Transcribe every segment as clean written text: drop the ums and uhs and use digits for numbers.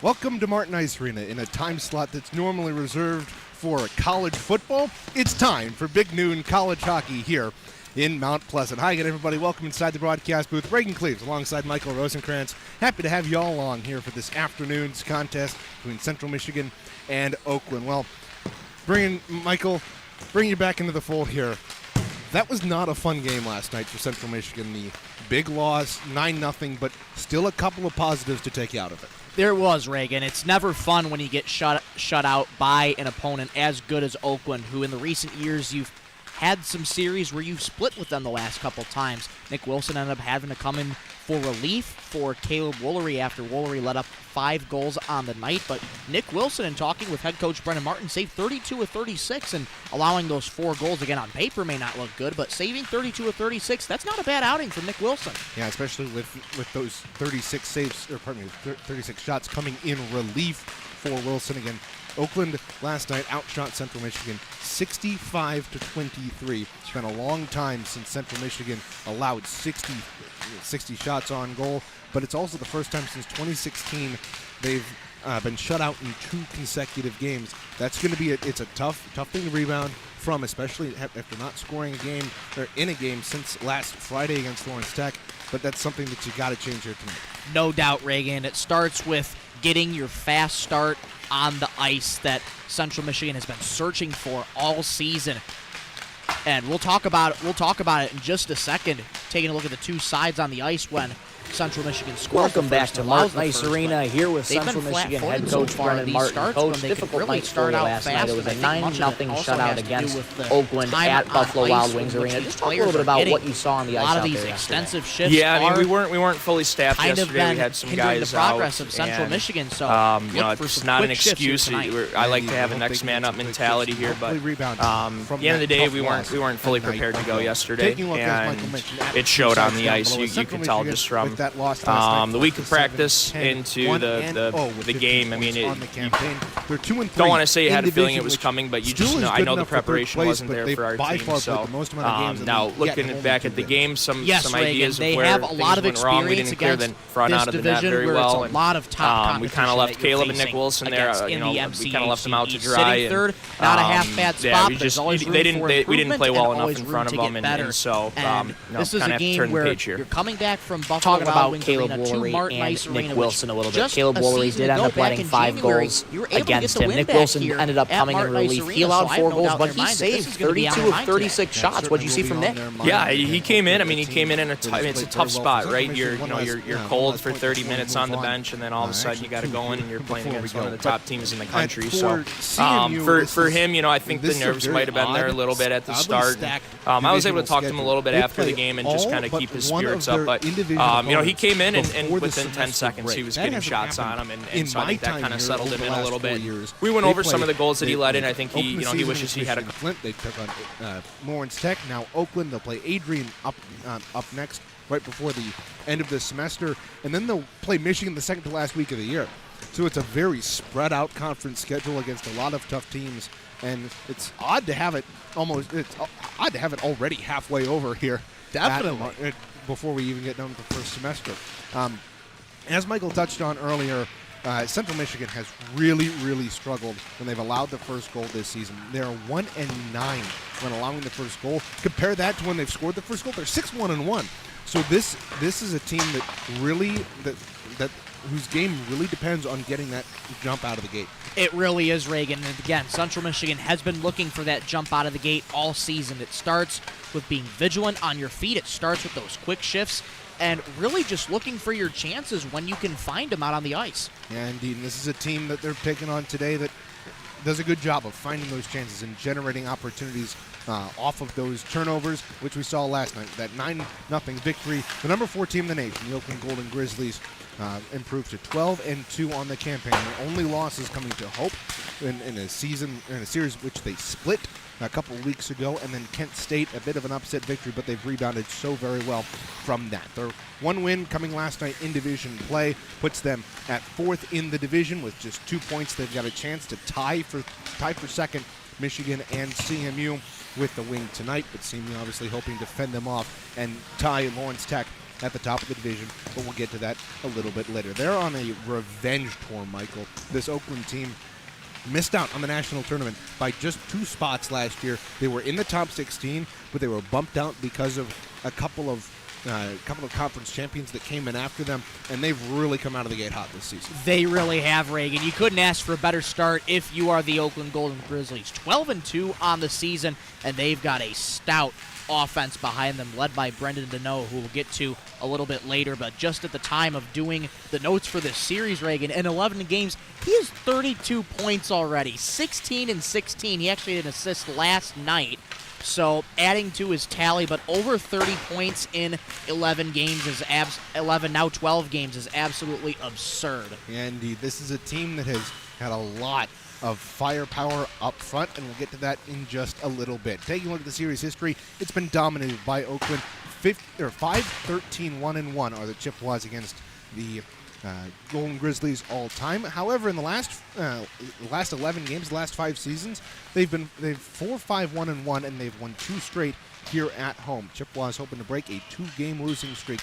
Welcome to Martin Ice Arena in a time slot that's normally reserved for college football. It's time for Big Noon College Hockey here in Mount Pleasant. Hi again, everybody. Welcome inside the broadcast booth. Reagan Cleaves alongside Michael Rosenkrantz. Happy to have you all along here for this afternoon's contest between Central Michigan and Oakland. Well, bringing you back into the fold here. That was not a fun game last night for Central Michigan. The big loss, 9-0, but still a couple of positives to take out of it. There was, Reagan. It's never fun when you get shut out by an opponent as good as Oakland, who in the recent years you've had some series where you've split with them the last couple times. Nick Wilson ended up having to come in for relief for Caleb Woolery after Woolery let up 5 goals on the night. But Nick Wilson, in talking with head coach Brendan Martin, saved 32 of 36, and allowing those 4 goals, again, on paper may not look good, but saving 32 of 36, that's not a bad outing from Nick Wilson. Yeah, especially with those 36 saves, or pardon me, 36 shots coming in relief for Wilson. Again, Oakland last night outshot Central Michigan 65-23. It's been a long time since Central Michigan allowed 60 shots on goal, but it's also the first time since 2016 they've been shut out in 2 consecutive games. That's going to be it's a tough thing to rebound from, especially after not scoring in a game since last Friday against Lawrence Tech. But that's something that you got to change here tonight. No doubt, Reagan. It starts with getting your fast start on the ice that Central Michigan has been searching for all season. And we'll talk about it in just a second, taking a look at the 2 sides on the ice when Central Michigan scores. Welcome back to Martin Ice Arena here with Central Michigan head coach Brendan Martin. Coach, difficult night for you last night. It was a 9-0 shutout against Oakland at Buffalo Wild Wings Arena. Just talk a little bit about what you saw on the ice out there. A lot of these extensive shifts. Yeah, I mean, we weren't fully staffed yesterday. We had some guys the progress of Central Michigan. So it's not an excuse. I like to have a next man up mentality here, but at the end of the day, we weren't fully prepared to go yesterday, and it showed on the ice. You can tell just from the week of practice into the game. I mean, don't want to say you had a feeling it was coming, but you just know. I know the preparation wasn't there for our team. So now looking back at the game, some ideas of where things went wrong. We didn't clear the front out of the net very well. We kind of left Caleb and Nick Wilson there. We kind of left them out to dry. Third, not a half bad spot. We didn't play well enough in front of them, and so this is a game where you're coming back from Buffalo Wild Wings Caleb Woolery and Nick Wilson a little bit. Caleb Woolery did end up letting 5 goals against him. Nick Wilson ended up coming in relief. He allowed 4 goals, but he saved 32 of 36 shots. What did you see from Nick? Yeah, he came in. I mean, he came in it's a tough spot, right? You're cold for 30 minutes on the bench, and then all of a sudden you got to go in and you're playing against one of the top teams in the country. So for him, I think the nerves might have been there a little bit at the start. I was able to talk to him a little bit after the game and just kind of keep his spirits up. But he came in and within 10 seconds he was getting shots on him, and so I think that kind of settled him in a little bit. We went over some of the goals that he let in. I think he wishes he had a. Flint. They took on Lawrence Tech. Now Oakland. They'll play Adrian up next, right before the end of the semester, and then they'll play Michigan the second to last week of the year. So it's a very spread out conference schedule against a lot of tough teams, and it's odd to have it already halfway over here. Definitely. Before we even get done with the first semester. As Michael touched on earlier, Central Michigan has really, really struggled when they've allowed the first goal this season. They're 1-9 when allowing the first goal. Compare that to when they've scored the first goal. They're 6-1-1. So this is a team that whose game really depends on getting that jump out of the gate. It really is, Reagan. And again, Central Michigan has been looking for that jump out of the gate all season. It starts with being vigilant on your feet. It starts with those quick shifts and really just looking for your chances when you can find them out on the ice. Yeah, indeed. And this is a team that they're taking on today that does a good job of finding those chances and generating opportunities off of those turnovers, which we saw last night. That 9-0 victory. The number 4 team in the nation, the Oakland Golden Grizzlies, improved to 12-2 on the campaign. The only losses coming to Hope in a series which they split a couple of weeks ago, and then Kent State, a bit of an upset victory, but they've rebounded so very well from that. Their one win coming last night in division play puts them at 4th in the division with just 2 points. They've got a chance to tie for second, Michigan and CMU with the win tonight, but CMU obviously hoping to fend them off and tie Lawrence Tech at the top of the division, but we'll get to that a little bit later. They're on a revenge tour, Michael. This Oakland team missed out on the national tournament by just 2 spots last year. They were in the top 16, but they were bumped out because of a couple of conference champions that came in after them, and they've really come out of the gate hot this season. They really have, Reagan. You couldn't ask for a better start if you are the Oakland Golden Grizzlies. 12-2 on the season, and they've got a stout offense behind them, led by Brendan Deneau, who we'll get to a little bit later. But just at the time of doing the notes for this series, Reagan, in 11 games, he has 32 points already, 16-16. He actually had an assist last night, so adding to his tally, but over 30 points in 11 games is 12 games is absolutely absurd. Yeah, indeed. This is a team that has had a lot of firepower up front, and we'll get to that in just a little bit. Taking a look at the series history, it's been dominated by Oakland. 5-13-1-1 are the Chippewas against the Golden Grizzlies all time. However, in the last 11 games, the last 5 seasons, they've 4-5-1-1, and they've won 2 straight here at home. Chippewas hoping to break a 2-game losing streak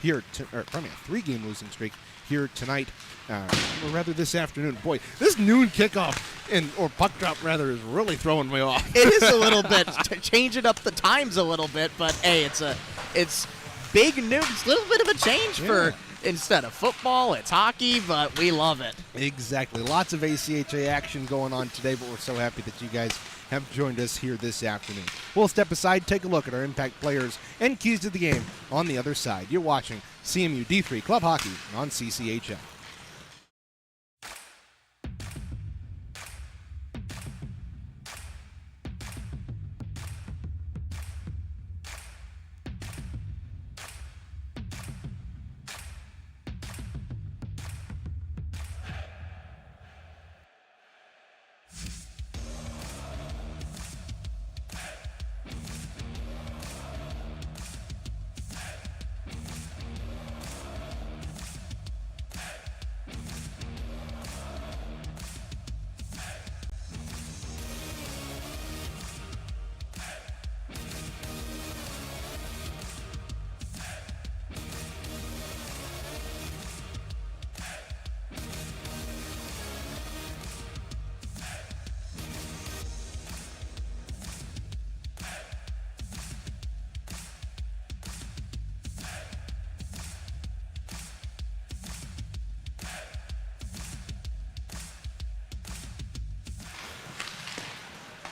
here, a 3-game losing streak here tonight, or rather this afternoon. Boy, this noon kickoff or puck drop rather is really throwing me off. It is a little bit changing up the times a little bit, but hey, it's big noon. It's a little bit of a change for. Instead of football, it's hockey, but we love it. Exactly. Lots of ACHA action going on today, but we're so happy that you guys have joined us here this afternoon. We'll step aside, take a look at our impact players and keys to the game on the other side. You're watching CMU D3 Club Hockey on CCHL.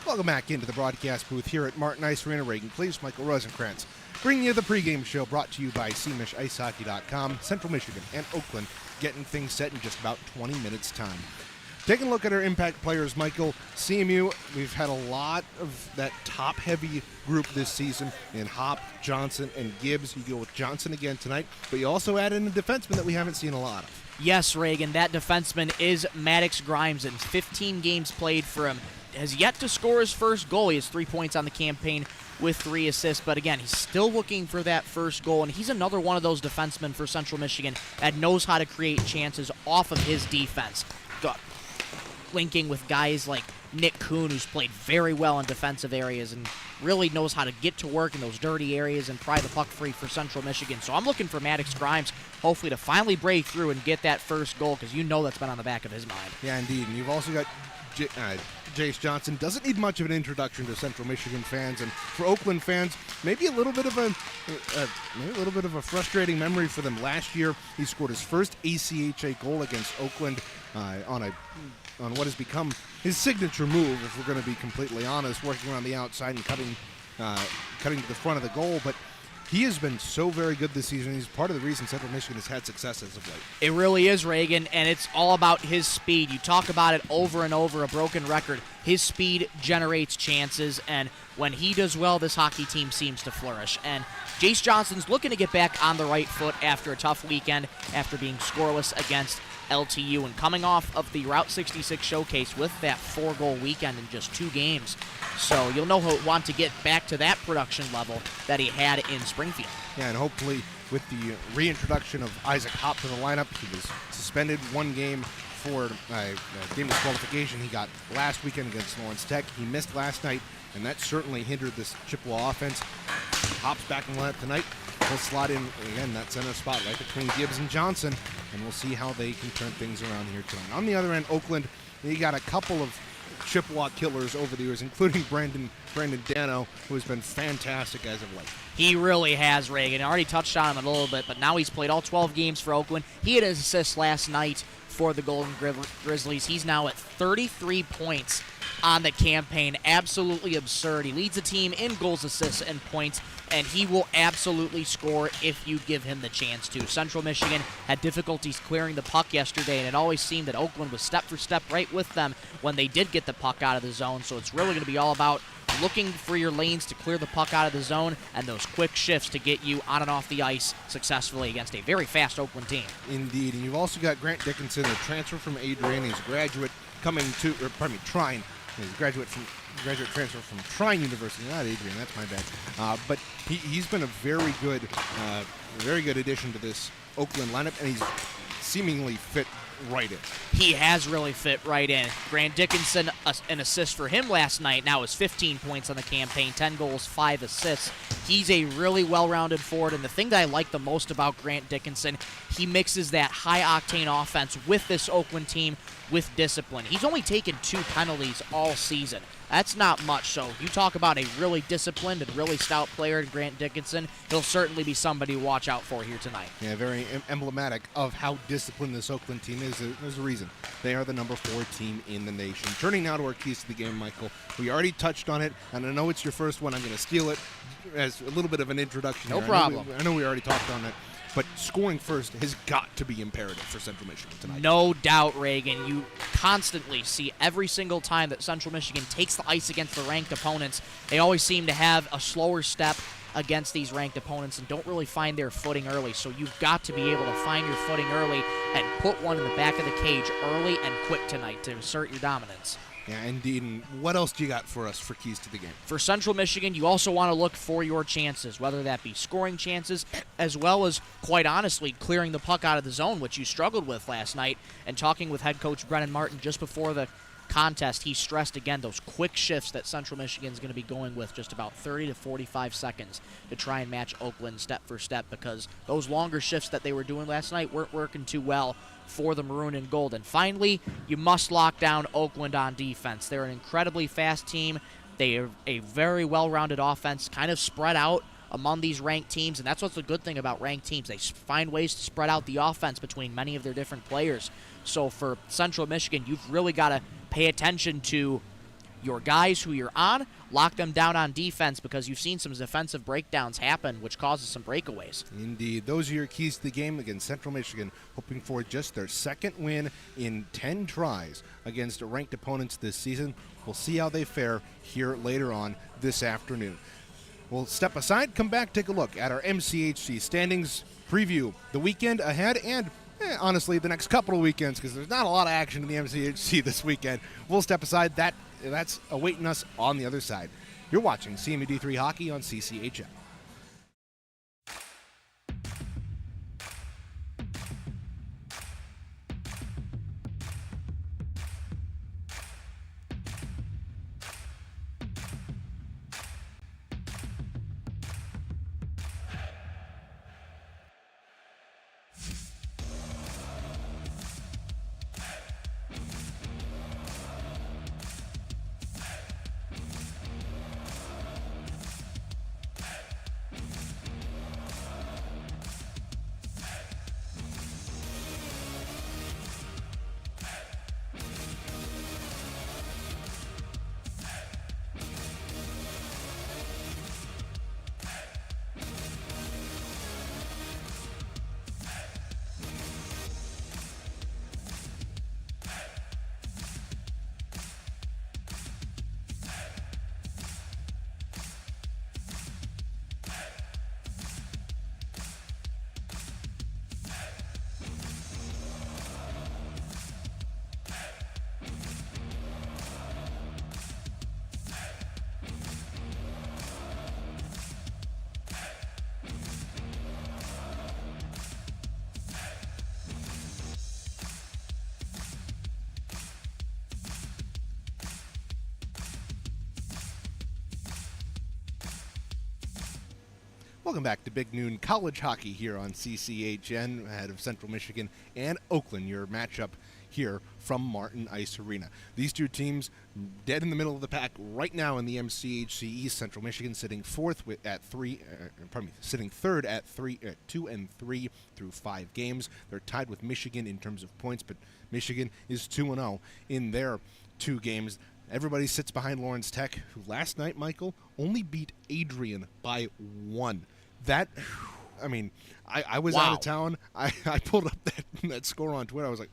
Welcome back into the broadcast booth here at Martin Ice Arena. Reagan, please, Michael Rosenkrantz, bringing you the pregame show brought to you by CMishIceHockey.com. Central Michigan and Oakland getting things set in just about 20 minutes' time. taking a look at our impact players, Michael, CMU, we've had a lot of that top-heavy group this season in Hop, Johnson, and Gibbs. You go with Johnson again tonight, but you also add in a defenseman that we haven't seen a lot of. Yes, Reagan, that defenseman is Maddox Grimes, and 15 games played for him. Has yet to score his first goal. He has 3 points on the campaign with 3 assists, but again, he's still looking for that first goal, and he's another one of those defensemen for Central Michigan that knows how to create chances off of his defense. Linking with guys like Nick Kuhn, who's played very well in defensive areas and really knows how to get to work in those dirty areas and pry the puck free for Central Michigan. So I'm looking for Maddox Grimes, hopefully, to finally break through and get that first goal, because you know that's been on the back of his mind. Yeah, indeed. And you've also got Jace Johnson. Doesn't need much of an introduction to Central Michigan fans, and for Oakland fans, maybe a little bit of a frustrating memory for them. Last year, he scored his first ACHA goal against Oakland on what has become his signature move, if we're going to be completely honest, working around the outside and cutting to the front of the goal. But he has been so very good this season. He's part of the reason Central Michigan has had success as of late. It really is, Reagan, and it's all about his speed. You talk about it over and over, a broken record. His speed generates chances, and when he does well, this hockey team seems to flourish. And Jace Johnson's looking to get back on the right foot after a tough weekend, after being scoreless against LTU and coming off of the Route 66 showcase with that 4-goal weekend in just 2 games. So you'll know he'll want to get back to that production level that he had in Springfield. Yeah, and hopefully with the reintroduction of Isaac Hop to the lineup, he was suspended 1 game for game disqualification he got last weekend against Lawrence Tech. He missed last night, and that certainly hindered this Chippewa offense. Hop's back in the lineup tonight. He'll slot in, again, that center spot right between Gibbs and Johnson, and we'll see how they can turn things around here tonight. On the other end, Oakland, they got a couple of Chippewa killers over the years, including Brandon Dano, who has been fantastic as of late. He really has, Reagan. I already touched on him a little bit, but now he's played all 12 games for Oakland. He had his assist last night for the Golden Grizzlies. He's now at 33 points on the campaign. Absolutely absurd. He leads the team in goals, assists, and points, and he will absolutely score if you give him the chance to. Central Michigan had difficulties clearing the puck yesterday, and it always seemed that Oakland was step for step right with them when they did get the puck out of the zone. So it's really going to be all about looking for your lanes to clear the puck out of the zone and those quick shifts to get you on and off the ice successfully against a very fast Oakland team. Indeed, and you've also got Grant Dickinson, a transfer from Adrian. He's a graduate Trine. He's a graduate transfer from Trine University, not Adrian. That's my bad. But he's been a very good addition to this Oakland lineup, and he's seemingly fit right in. He has really fit right in. Grant Dickinson, an assist for him last night, now is 15 points on the campaign, 10 goals, 5 assists. He's a really well-rounded forward, and the thing that I like the most about Grant Dickinson, he mixes that high-octane offense with this Oakland team with discipline. He's only taken 2 penalties all season. That's not much, so you talk about a really disciplined and really stout player in Grant Dickinson. He'll certainly be somebody to watch out for here tonight. Yeah, very emblematic of how disciplined this Oakland team is. There's a reason. They are the number 4 team in the nation. Turning now to our keys to the game, Michael. We already touched on it, and I know it's your first one. I'm going to steal it as a little bit of an introduction. No problem. I know we already talked on it. But scoring first has got to be imperative for Central Michigan tonight. No doubt, Reagan. You constantly see every single time that Central Michigan takes the ice against the ranked opponents, they always seem to have a slower step against these ranked opponents and don't really find their footing early. So you've got to be able to find your footing early and put one in the back of the cage early and quick tonight to assert your dominance. Yeah, indeed. And what else do you got for us for keys to the game? For Central Michigan, you also want to look for your chances, whether that be scoring chances, as well as, quite honestly, clearing the puck out of the zone, which you struggled with last night. And talking with head coach Brennan Martin just before the contest, he stressed again those quick shifts that Central Michigan is going to be going with, just about 30 to 45 seconds to try and match Oakland step for step, because those longer shifts that they were doing last night weren't working too well for the Maroon and Gold. And finally, you must lock down Oakland on defense. They're an incredibly fast team. They are a very well-rounded offense, kind of spread out among these ranked teams, and that's what's the good thing about ranked teams. They find ways to spread out the offense between many of their different players. So for Central Michigan, you've really got to pay attention to your guys who you're on lock them down on defense, because you've seen some defensive breakdowns happen, which causes some breakaways. Indeed. Those are your keys to the game against Central Michigan, hoping for just their second win in 10 tries against ranked opponents this season. We'll see how they fare here later on this afternoon. We'll step aside, come back, take a look at our MCHC standings, preview the weekend ahead, and honestly the next couple of weekends, because there's not a lot of action in the MCHC this weekend. We'll step aside. That's awaiting us on the other side. You're watching CMU D3 Hockey on CCHN. Welcome back to Big Noon College Hockey here on CCHN, ahead of Central Michigan and Oakland, your matchup here from Martin Ice Arena. These two teams dead in the middle of the pack right now in the MCHC East. Central Michigan sitting third at 2-3 through 5 games. They're tied with Michigan in terms of points, but Michigan is 2-0 in their 2 games. Everybody sits behind Lawrence Tech, who last night, Michael, only beat Adrian by 1. That, I mean, I was out of town. I pulled up that score on Twitter. I was like,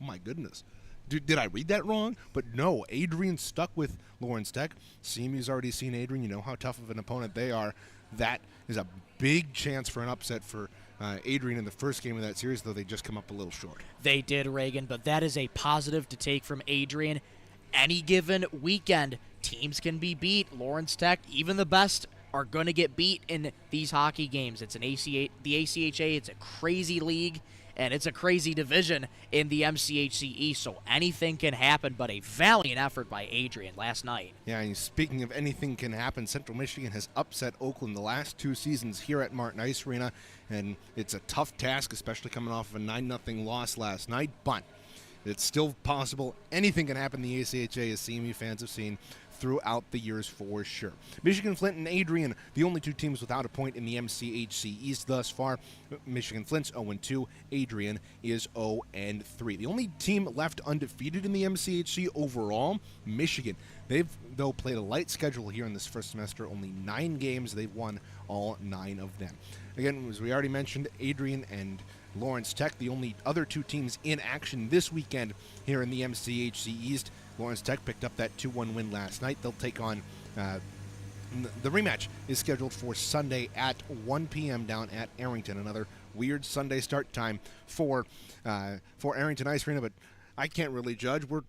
oh my goodness. Did I read that wrong? But no, Adrian stuck with Lawrence Tech. CMU's already seen Adrian. You know how tough of an opponent they are. That is a big chance for an upset for Adrian in the first game of that series, though they just come up a little short. They did, Reagan, but that is a positive to take from Adrian. Any given weekend, teams can be beat. Lawrence Tech, even the best, are going to get beat in these hockey games. It's the ACHA. It's a crazy league, and it's a crazy division in the MCHC East, so anything can happen, but a valiant effort by Adrian last night. Yeah, and speaking of anything can happen, Central Michigan has upset Oakland the last 2 seasons here at Martin Ice Arena, and it's a tough task, especially coming off of a 9-0 loss last night, but it's still possible. Anything can happen in the ACHA, as CMU fans have seen throughout the years for sure. Michigan Flint and Adrian, the only 2 teams without a point in the MCHC East thus far. Michigan Flint's 0-2. Adrian is 0-3. The only team left undefeated in the MCHC overall, Michigan. They've, though, played a light schedule here in this first semester. Only 9 games. They've won all 9 of them. Again, as we already mentioned, Adrian and Lawrence Tech, the only other 2 teams in action this weekend here in the MCHC East. Lawrence Tech picked up that 2-1 win last night. They'll take on the rematch is scheduled for Sunday at 1 p.m. down at Arrington. Another weird Sunday start time for Arrington Ice Arena, but I can't really judge. We're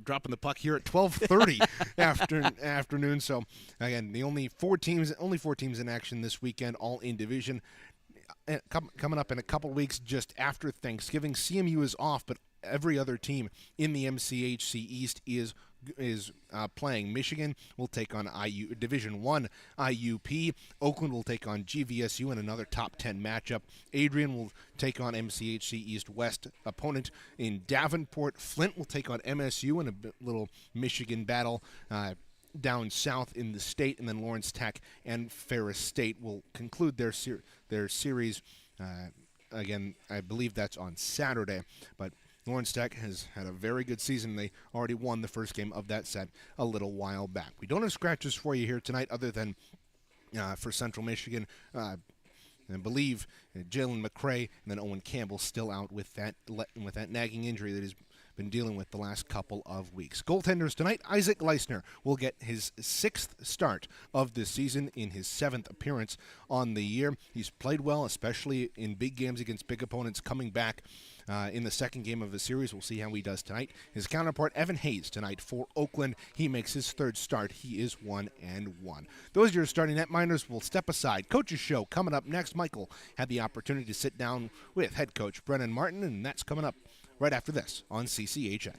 dropping the puck here at 12:30 afternoon. So again, the only four teams in action this weekend, all in division. Coming up in a couple weeks, just after Thanksgiving, CMU is off, but every other team in the MCHC East is playing. Michigan will take on Division I IUP. Oakland will take on GVSU in another top 10 matchup. Adrian will take on MCHC East West opponent in Davenport. Flint will take on MSU in a little Michigan battle down south in the state, and then Lawrence Tech and Ferris State will conclude their series. Again, I believe that's on Saturday, but Lawrence Tech has had a very good season. They already won the first game of that set a little while back. We don't have scratches for you here tonight other than for Central Michigan. I believe Jalen McCray and then Owen Campbell still out with that nagging injury that he's been dealing with the last couple of weeks. Goaltenders tonight, Isaac Leisner will get his 6th start of this season in his 7th appearance on the year. He's played well, especially in big games against big opponents, coming back in the second game of the series. We'll see how he does tonight. His counterpart, Evan Hayes, tonight for Oakland. He makes his 3rd start. He is 1-1. Those are your starting netminders. We'll step aside. Coach's Show coming up next. Michael had the opportunity to sit down with head coach Brennan Martin, and that's coming up right after this on CCHN.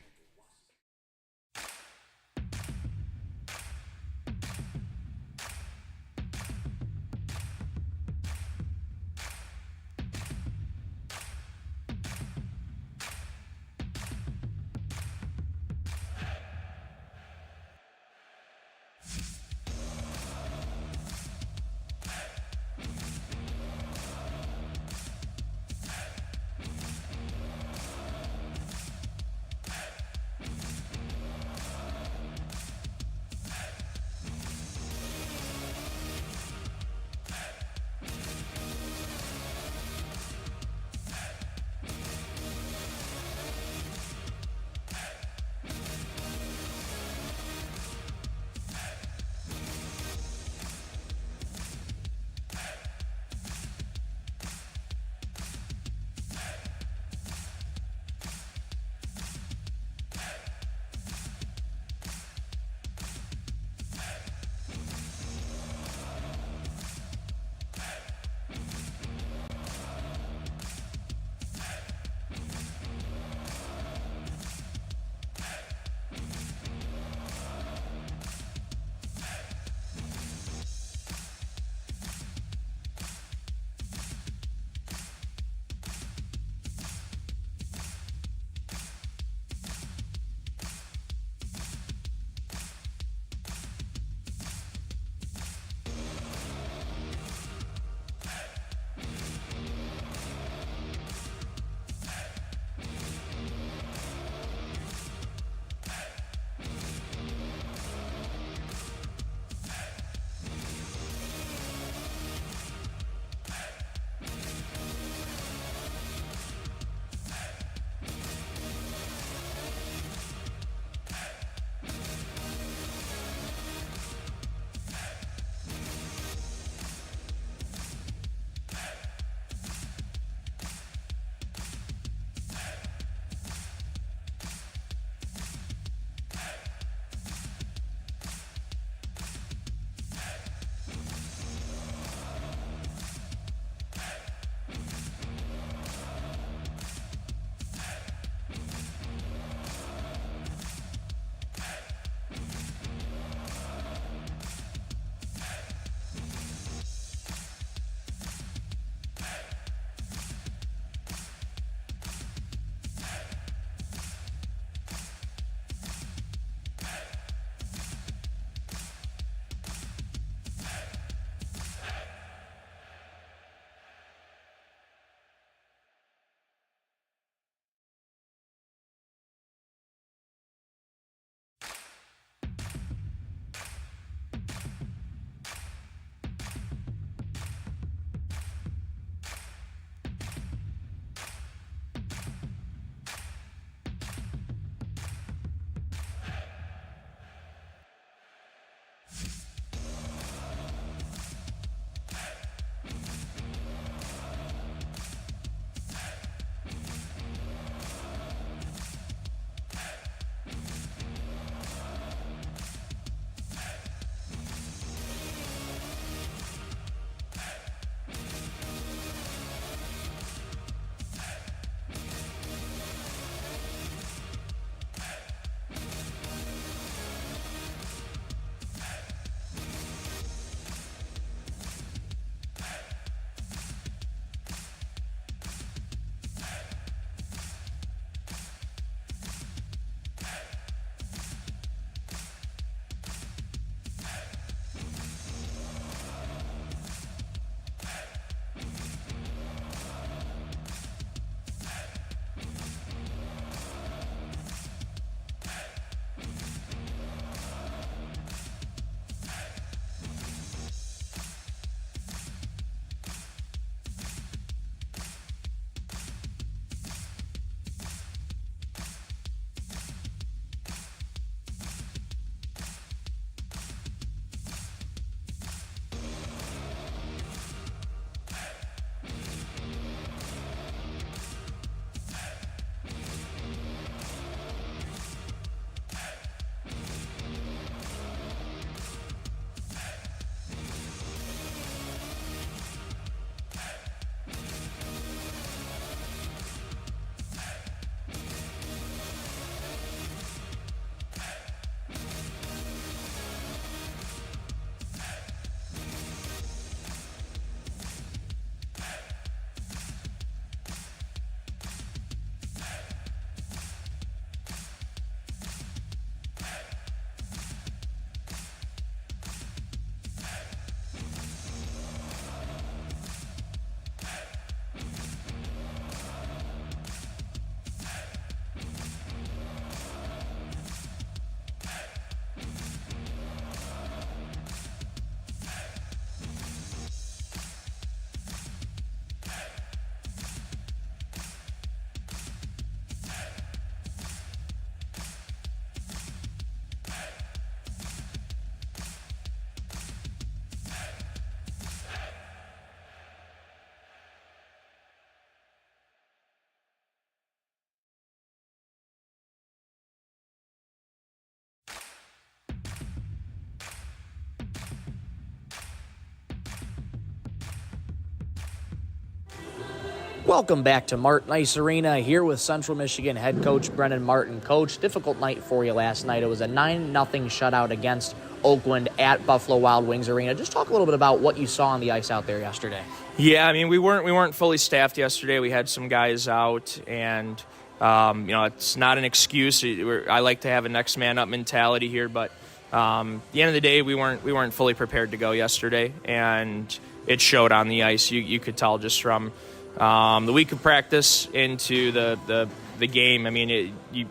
Welcome back to Martin Ice Arena, here with Central Michigan head coach Brennan Martin. Coach, difficult night for you last night. It was a 9-0 shutout against Oakland at Buffalo Wild Wings Arena. Just talk a little bit about what you saw on the ice out there yesterday. Yeah, I mean, we weren't fully staffed yesterday. We had some guys out, and it's not an excuse. I like to have a next man up mentality here, but at the end of the day, we weren't fully prepared to go yesterday, and it showed on the ice. You could tell just from the week of practice into the game. I mean, you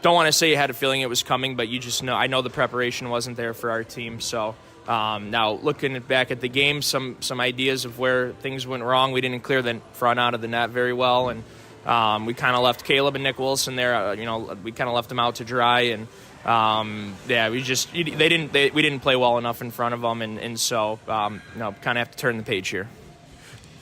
don't want to say you had a feeling it was coming, but you just know. I know the preparation wasn't there for our team. So now looking back at the game, some ideas of where things went wrong. We didn't clear the front out of the net very well, and we kind of left Caleb and Nick Wilson there. We kind of left them out to dry, and we didn't play well enough in front of them, and so kind of have to turn the page here.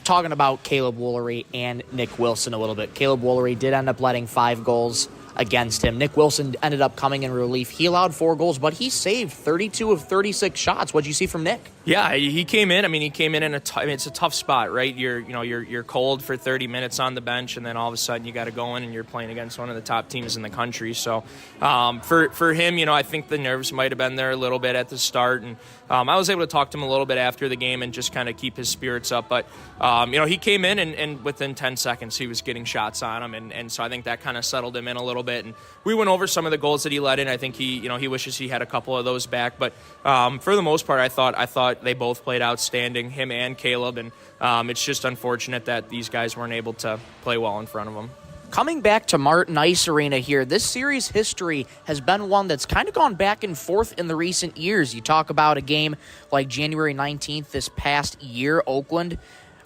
Talking about Caleb Woolery and Nick Wilson a little bit. Caleb Woolery did end up letting 5 goals against him. Nick Wilson ended up coming in relief. He allowed 4 goals, but he saved 32 of 36 shots. What'd you see from Nick? Yeah, he came in. I mean, he came in it's a tough spot, right? You're cold for 30 minutes on the bench, and then all of a sudden you got to go in and you're playing against one of the top teams in the country. So for him, I think the nerves might have been there a little bit at the start, and I was able to talk to him a little bit after the game and just kind of keep his spirits up. But he came in and within 10 seconds he was getting shots on him, and so I think that kind of settled him in a little bit. And we went over some of the goals that he let in. I think he wishes he had a couple of those back, but for the most part, I thought they both played outstanding, him and Caleb, and it's just unfortunate that these guys weren't able to play well in front of them. Coming back to Martin Ice Arena here, this series history has been one that's kind of gone back and forth in the recent years. You talk about a game like January 19th this past year, Oakland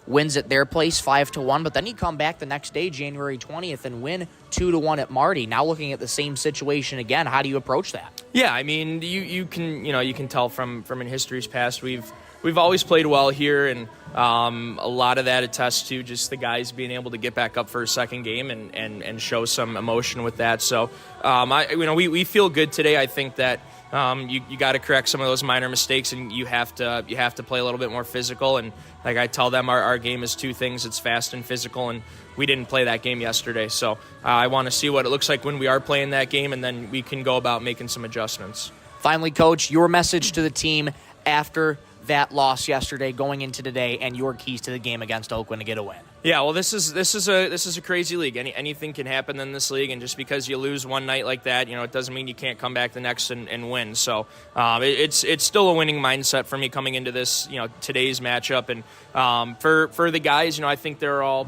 wins at their place 5-1, but then you come back the next day, January 20th, and win 2-1 at Marty. Now looking at the same situation again, how do you approach that? Yeah, I mean, you can tell from in history's past, we've always played well here, and a lot of that attests to just the guys being able to get back up for a second game and show some emotion with that. So we feel good today. I think that you got to correct some of those minor mistakes, and you have to play a little bit more physical. And like I tell them, our game is 2 things: it's fast and physical, and we didn't play that game yesterday. So I want to see what it looks like when we are playing that game, and then we can go about making some adjustments. Finally, Coach, your message to the team after that loss yesterday, going into today, and your keys to the game against Oakland to get a win. Yeah, well, this is a crazy league. Anything can happen in this league, and just because you lose one night like that, it doesn't mean you can't come back the next and win. So it's still a winning mindset for me coming into this today's matchup, and for the guys, I think they're all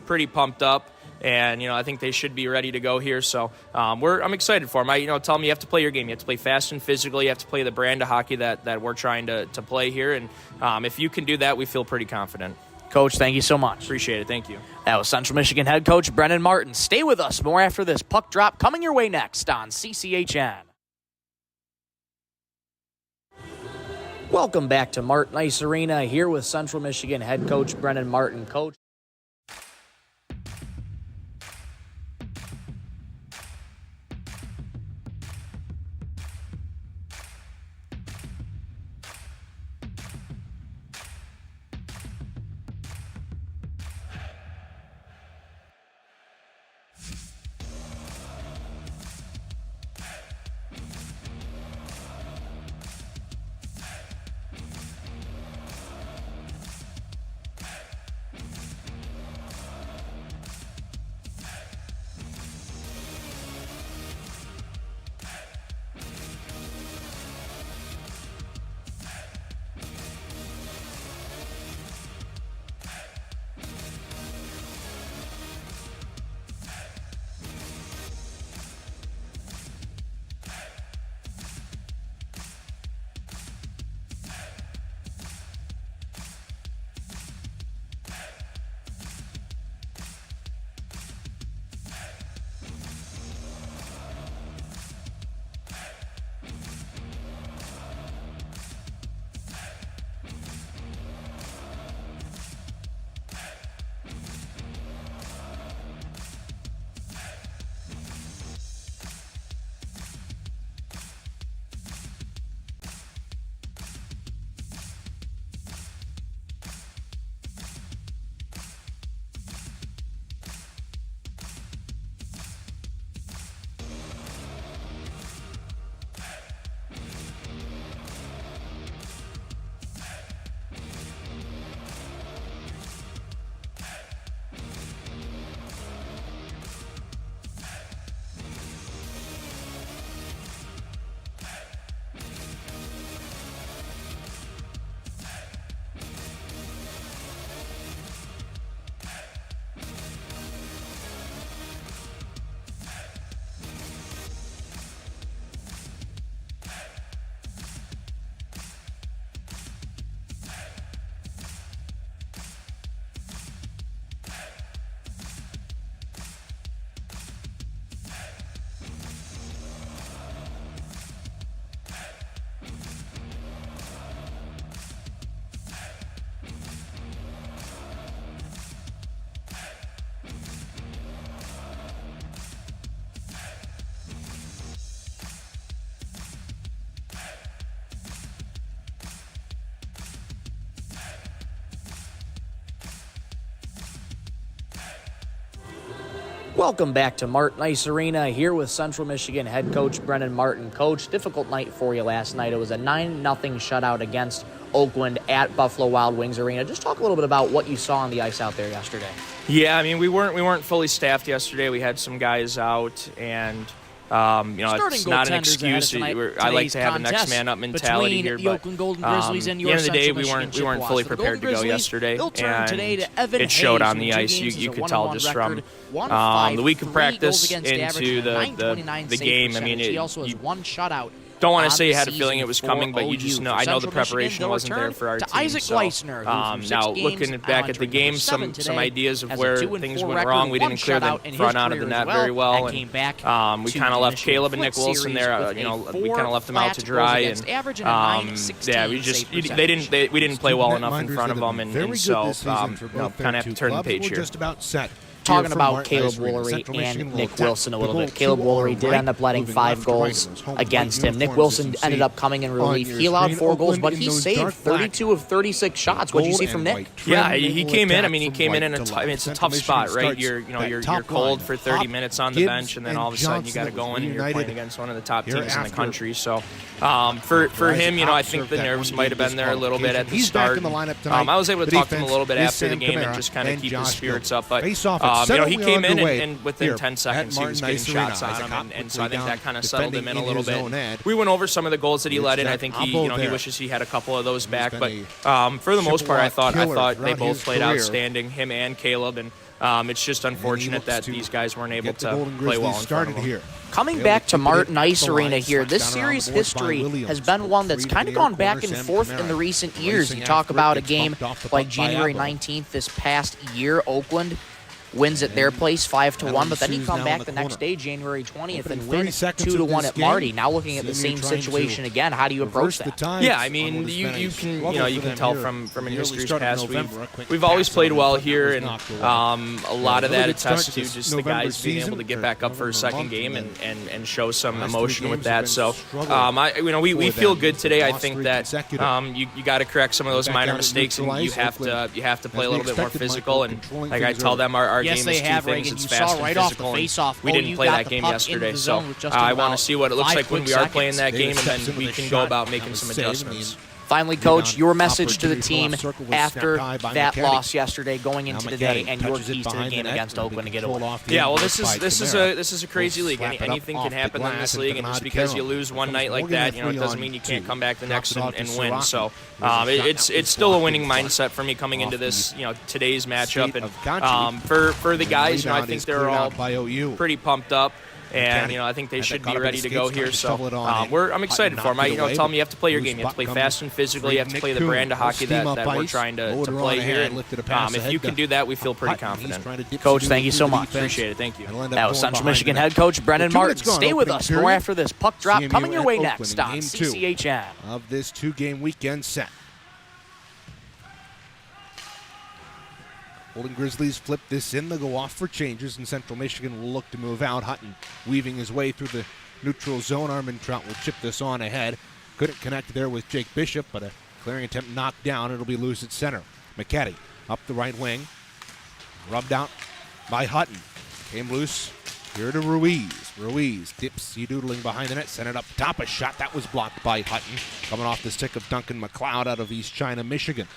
pretty pumped up. And, I think they should be ready to go here. So I'm excited for them. Tell them you have to play your game. You have to play fast and physical. You have to play the brand of hockey that we're trying to play here. And if you can do that, we feel pretty confident. Coach, thank you so much. Appreciate it. Thank you. That was Central Michigan head coach Brennan Martin. Stay with us. More after this puck drop coming your way next on CCHN. Welcome back to Martin Ice Arena, here with Central Michigan head coach Brennan Martin. Coach. Welcome back to Martin Ice Arena, here with Central Michigan head coach Brennan Martin. Coach, difficult night for you last night. It was a 9-0 shutout against Oakland at Buffalo Wild Wings Arena. Just talk a little bit about what you saw on the ice out there yesterday. Yeah, I mean, we weren't fully staffed yesterday. We had some guys out, and it's not an excuse. I like to have a next man up mentality here, the Oakland Golden Grizzlies and at the end of the day, we weren't fully prepared to go yesterday, and it showed on the ice. You could tell just from the week of practice into the game. I mean, he also has one shutout. Don't want to say you had a feeling it was coming, but you just know. I know the preparation wasn't there for our team. Isaac Gleisner, now looking back at the game, some ideas of where things went wrong. We didn't clear the front out of the net very well, and we kind of left Caleb and Nick Wilson there. We kind of left them out to dry, and we didn't play well enough in front of them, and so kind of have to turn the page here. Talking about Caleb Woolery and Nick Wilson a little bit. Caleb Woolery did end up letting 5 goals against him. Nick Wilson ended up coming in relief. He allowed 4 goals, but he saved 32 of 36 shots. What did you see from Nick? Yeah, he came in. I mean, he came in it's a tough spot, right? You're cold for 30 minutes on the bench, and then all of a sudden you got to go in and you're playing against one of the top teams in the country. So for him, I think the nerves might have been there a little bit at the start. I was able to talk to him a little bit after the game and just kind of keep his spirits up, but he came in and within 10 seconds he was getting shots on him, and so I think that kind of settled him in a little bit. We went over some of the goals that he let in. I think he wishes he had a couple of those back, but for the most part, I thought they both played outstanding, him and Caleb, and it's just unfortunate that these guys weren't able to play well in front of him. Coming back to Martin Ice Arena here, this series history has been one that's kind of gone back and forth in the recent years. You talk about a game like January 19th this past year, Oakland wins at their place 5-1, but then you come back the next day, January 20th, and win 2-1 at Marty. Now looking at the same situation again, how do you approach that? Yeah, I mean, you can tell from in history's past, we've always played well here, and a lot of that attests to just the guys being able to get back up for a second game and show some emotion with that. So, we feel good today. I think that you got to correct some of those minor mistakes, and you have to play a little bit more physical. And like I tell them, our game is two things. It's fast and physical. We didn't play that game yesterday, so I want to see what it looks like when we are playing that game, and then we can go about making some adjustments. Finally, Coach, your message to the team after that loss yesterday, going into today, and your keys to the game against Oakland to get a win. Yeah, well, this is a crazy league. Anything can happen in this league, and just because you lose one night like that, it doesn't mean you can't come back the next and win. So it's still a winning mindset for me coming into this, today's matchup. And for the guys, I think they're all pretty pumped up. And, I think they should be ready to go here. So I'm excited for them. Tell them you have to play your game. You have to play fast and physical. You have to play the brand of hockey that we're trying to play here. And, if you can do that, we feel pretty confident. Coach, thank you so much. Appreciate it. Thank you. That was Central Michigan head coach Brennan Martin. Stay with us. More after this puck drop coming your way next on CCHN. Of this 2-game weekend set. Golden Grizzlies flip this in. They'll go off for changes, and Central Michigan will look to move out. Hutton weaving his way through the neutral zone. Armentrout will chip this on ahead. Couldn't connect there with Jake Bishop, but a clearing attempt knocked down. It'll be loose at center. McKetty up the right wing. Rubbed out by Hutton. Came loose here to Ruiz. Ruiz dips, doodling behind the net. Sent it up top. A shot that was blocked by Hutton. Coming off the stick of Duncan McLeod out of East China, Michigan.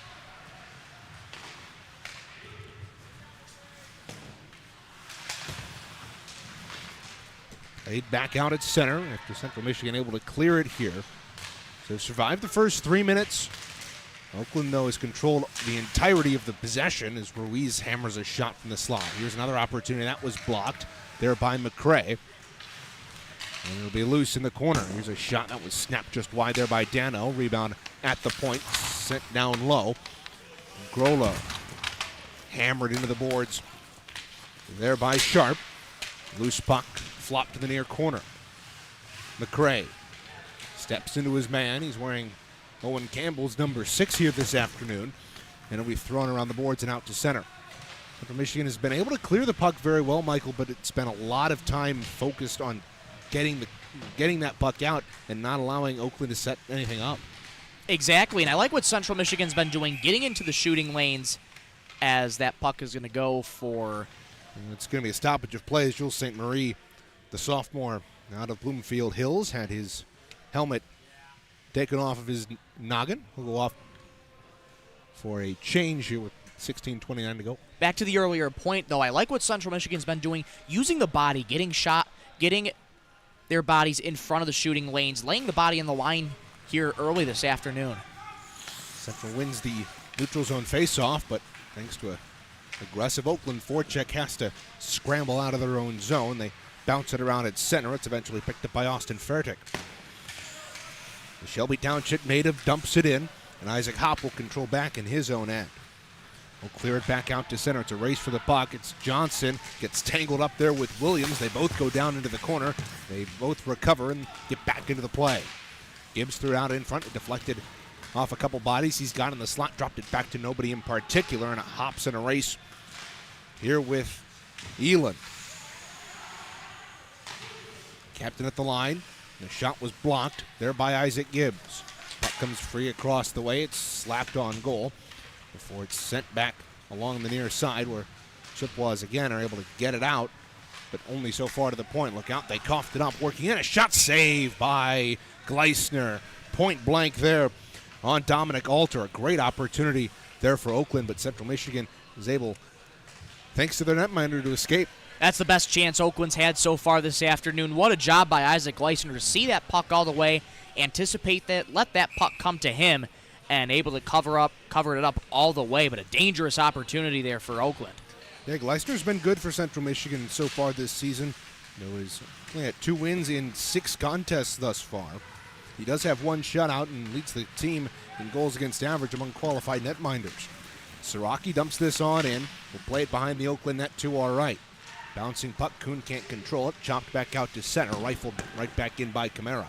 Played back out at center after Central Michigan able to clear it here. So survived the first 3 minutes. Oakland, though, has controlled the entirety of the possession as Ruiz hammers a shot from the slot. Here's another opportunity. That was blocked there by McCray. And it'll be loose in the corner. Here's a shot that was snapped just wide there by Dano. Rebound at the point, sent down low. Grolo hammered into the boards there by Sharp. Loose puck. Flop to the near corner. McCray steps into his man. He's wearing Owen Campbell's number 6 here this afternoon. And it'll be thrown around the boards and out to center. Central Michigan has been able to clear the puck very well, Michael, but it's spent a lot of time focused on getting that puck out and not allowing Oakland to set anything up. Exactly, and I like what Central Michigan's been doing, getting into the shooting lanes as that puck is going to go for And it's going to be a stoppage of play as Jules St. Marie, the sophomore out of Bloomfield Hills, had his helmet taken off of his noggin. He'll go off for a change here with 16:29 to go. Back to the earlier point, though, I like what Central Michigan's been doing, using the body, getting their bodies in front of the shooting lanes, laying the body in the line here early this afternoon. Central wins the neutral zone faceoff, but thanks to a aggressive Oakland forecheck, has to scramble out of their own zone. They bounce it around at center. It's eventually picked up by Austin Fertig. The Shelby Township native dumps it in, and Isaac Hopp will control back in his own end. We'll clear it back out to center. It's a race for the puck. It's Johnson. Gets tangled up there with Williams. They both go down into the corner. They both recover and get back into the play. Gibbs threw it out in front. It deflected off a couple bodies. He's got in the slot, dropped it back to nobody in particular, and it hops in a race here with Elon. Captain at the line. The shot was blocked there by Isaac Gibbs. Puck comes free across the way. It's slapped on goal before it's sent back along the near side, where Chippewas again are able to get it out, but only so far to the point. Look out, they coughed it up, working in. A shot saved by Gleisner. Point blank there on Dominic Alter. A great opportunity there for Oakland, but Central Michigan is able, thanks to their netminder, to escape. That's the best chance Oakland's had so far this afternoon. What a job by Isaac Gleisner to see that puck all the way, anticipate that, let that puck come to him, and able to cover it up all the way, but a dangerous opportunity there for Oakland. Yeah, Gleisner's been good for Central Michigan so far this season. He's only had 2 wins in 6 contests thus far. He does have 1 shutout and leads the team in goals against average among qualified netminders. Siraki dumps this on in. Will play it behind the Oakland net to our right. Bouncing puck, Kuhn can't control it. Chopped back out to center, rifled right back in by Camara.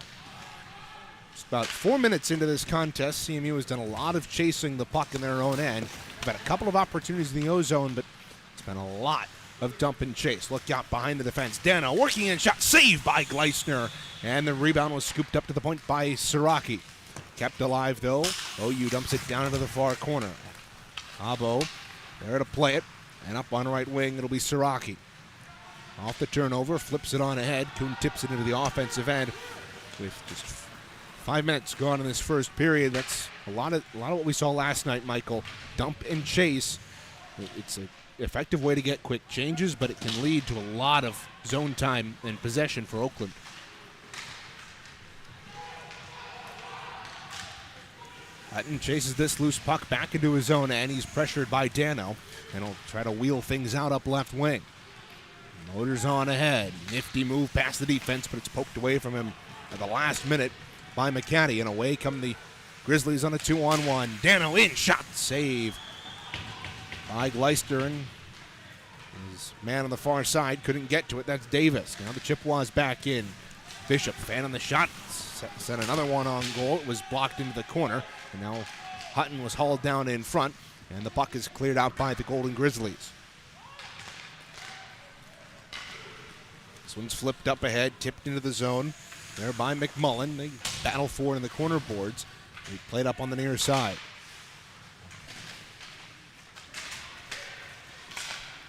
About 4 minutes into this contest, CMU has done a lot of chasing the puck in their own end. They've had a couple of opportunities in the O-zone, but it's been a lot of dump and chase. Look out behind the defense. Dano working in, shot saved by Gleisner. And the rebound was scooped up to the point by Siraki. Kept alive, though. OU dumps it down into the far corner. Abo there to play it. And up on right wing, it'll be Siraki. Off the turnover, flips it on ahead. Kuhn tips it into the offensive end with just 5 minutes gone in this first period. That's a lot of what we saw last night, Michael. Dump and chase. It's an effective way to get quick changes, but it can lead to a lot of zone time and possession for Oakland. Hutton chases this loose puck back into his own end. He's pressured by Dano, and he'll try to wheel things out up left wing. Motors on ahead. Nifty move past the defense, but it's poked away from him at the last minute by McCaddy, and away come the Grizzlies on a 2-on-1. Dano in, shot, save by Gleisner, and his man on the far side couldn't get to it. That's Davis. Now the Chippewas back in. Bishop, fan on the shot, sent another one on goal. It was blocked into the corner, and now Hutton was hauled down in front, and the puck is cleared out by the Golden Grizzlies. This one's flipped up ahead, tipped into the zone. There by McMullen. They battle for it in the corner boards. He played up on the near side.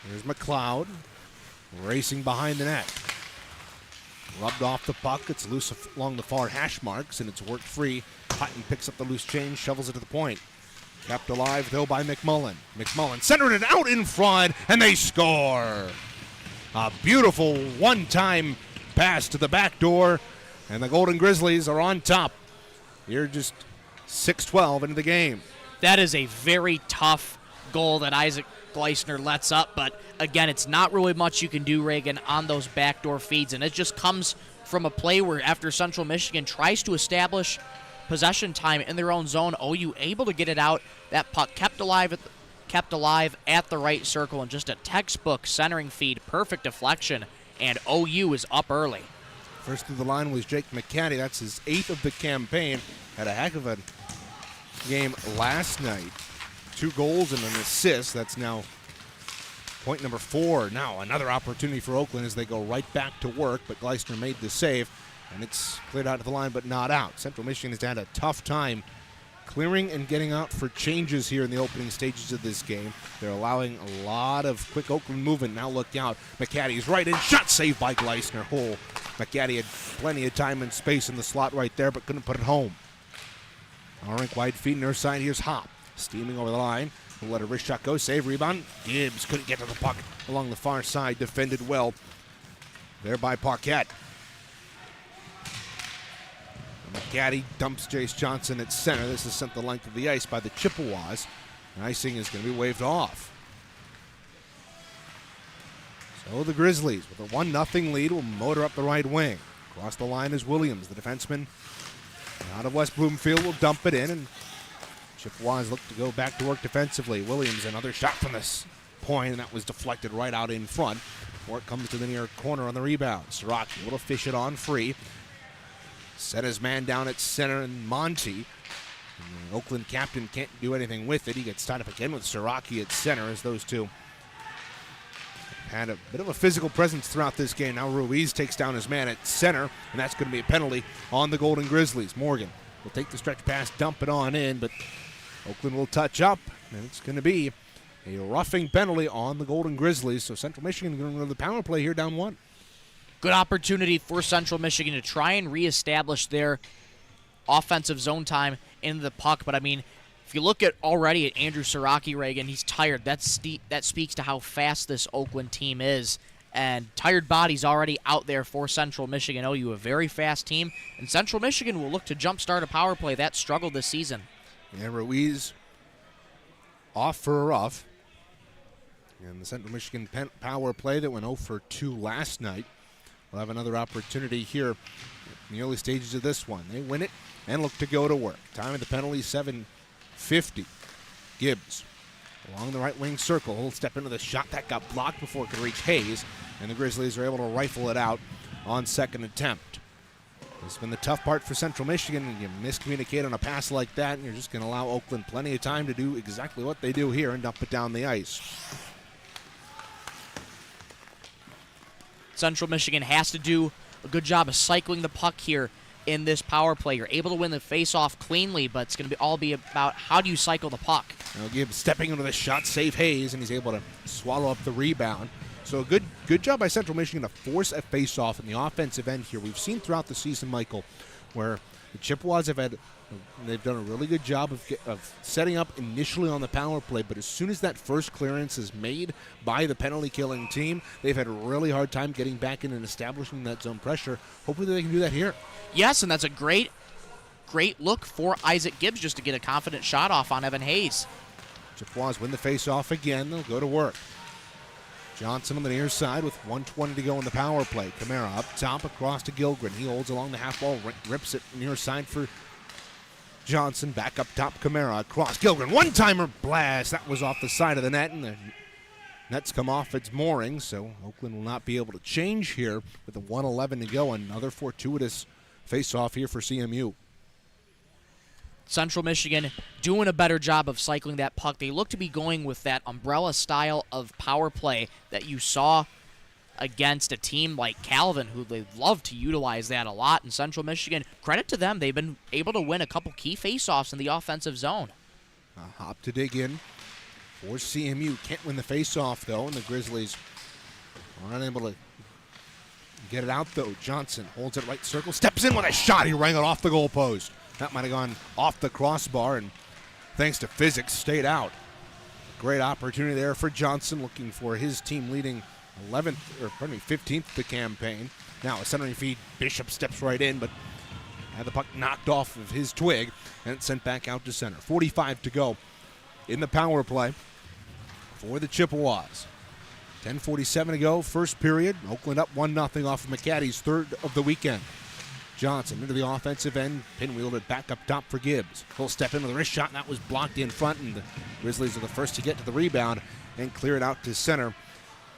Here's McLeod racing behind the net. Rubbed off the puck. It's loose along the far hash marks, and it's worked free. Hutton picks up the loose change, shovels it to the point. Kept alive, though, by McMullen. McMullen centered it out in front, and they score. A beautiful one-time pass to the back door, and the Golden Grizzlies are on top. You're just 6-12 into the game. That is a very tough goal that Isaac Gleisner lets up, but again, it's not really much you can do, Reagan, on those backdoor feeds, and it just comes from a play where after Central Michigan tries to establish possession time in their own zone, OU able to get it out. That puck kept alive at the right circle, and just a textbook centering feed, perfect deflection, and OU is up early. First to the line was Jake McCaddy. That's his 8th of the campaign. Had a heck of a game last night. 2 goals and an assist. That's now point number 4. Now another opportunity for Oakland as they go right back to work, but Gleisner made the save, and it's cleared out to the line but not out. Central Michigan has had a tough time clearing and getting out for changes here in the opening stages of this game. They're allowing a lot of quick Oakland movement. Now look out. McCaddy's right in. Shot saved by Gleisner. Hole. McCaddy had plenty of time and space in the slot right there, but couldn't put it home. Rink wide feet near side. Here's Hop. Steaming over the line. We'll let a wrist shot go. Save. Rebound. Gibbs couldn't get to the puck along the far side. Defended well there by Paquette. McCaddy dumps Jace Johnson at center. This is sent the length of the ice by the Chippewas. And icing is going to be waved off. So the Grizzlies, with a 1-0 lead, will motor up the right wing. Across the line is Williams, the defenseman. Out of West Bloomfield will dump it in, and Chippewas look to go back to work defensively. Williams, another shot from this point, and that was deflected right out in front. Before it comes to the near corner on the rebound. Siraki able to fish it on free. Set his man down at center, and Monty, the Oakland captain, can't do anything with it. He gets tied up again with Siraki at center as those two had a bit of a physical presence throughout this game. Now Ruiz takes down his man at center, and that's going to be a penalty on the Golden Grizzlies. Morgan will take the stretch pass, dump it on in, but Oakland will touch up, and it's going to be a roughing penalty on the Golden Grizzlies. So Central Michigan going to go to the power play here, down 1. Good opportunity for Central Michigan to try and reestablish their offensive zone time in the puck. But, I mean, if you look at already at Andrew Siraki, Reagan, he's tired. That speaks to how fast this Oakland team is. And tired bodies already out there for Central Michigan. OU, a very fast team. And Central Michigan will look to jumpstart a power play that struggled this season. Yeah, Ruiz off for a rough. And the Central Michigan power play that went 0 for 2 last night. We'll have another opportunity here in the early stages of this one. They win it and look to go to work. Time of the penalty, 7:50. Gibbs along the right wing circle. He'll step into the shot. That got blocked before it could reach Hayes, and the Grizzlies are able to rifle it out on second attempt. This has been the tough part for Central Michigan. You miscommunicate on a pass like that, and you're just going to allow Oakland plenty of time to do exactly what they do here and dump it down the ice. Central Michigan has to do a good job of cycling the puck here in this power play. You're able to win the face-off cleanly, but it's going to all be about how do you cycle the puck. Now Gibbs stepping into the shot, save Hayes, and he's able to swallow up the rebound. So a good job by Central Michigan to force a face-off in the offensive end here. We've seen throughout the season, Michael, where the Chippewas they've done a really good job of setting up initially on the power play, but as soon as that first clearance is made by the penalty-killing team, they've had a really hard time getting back in and establishing that zone pressure. Hopefully they can do that here. Yes, and that's a great look for Isaac Gibbs just to get a confident shot off on Evan Hayes. Chippewas win the face-off again. They'll go to work. Johnson on the near side with 1:20 to go in the power play. Kamara up top across to Gilgren. He holds along the half wall, rips it near side for Johnson. Back up top, Kamara across. Gilgren, one-timer blast. That was off the side of the net, and the net's come off its moorings, so Oakland will not be able to change here with a 1:11 to go. Another fortuitous face-off here for CMU. Central Michigan doing a better job of cycling that puck. They look to be going with that umbrella style of power play that you saw against a team like Calvin, who they love to utilize that a lot. And Central Michigan, credit to them, they've been able to win a couple key faceoffs in the offensive zone. Hop to dig in for CMU. Can't win the faceoff, though, and the Grizzlies are unable to get it out, though. Johnson holds it right circle, steps in with a shot. He rang it off the goalpost. That might have gone off the crossbar, and thanks to physics, stayed out. Great opportunity there for Johnson, looking for his team leading 15th the campaign. Now a centering feed. Bishop steps right in, but had the puck knocked off of his twig, and it's sent back out to center. 45 to go in the power play for the Chippewas. 10:47 to go, first period. Oakland up 1-0 off of McCaddy's third of the weekend. Johnson into the offensive end, pinwheeled it back up top for Gibbs. He'll step in with a wrist shot, and that was blocked in front, and the Grizzlies are the first to get to the rebound and clear it out to center.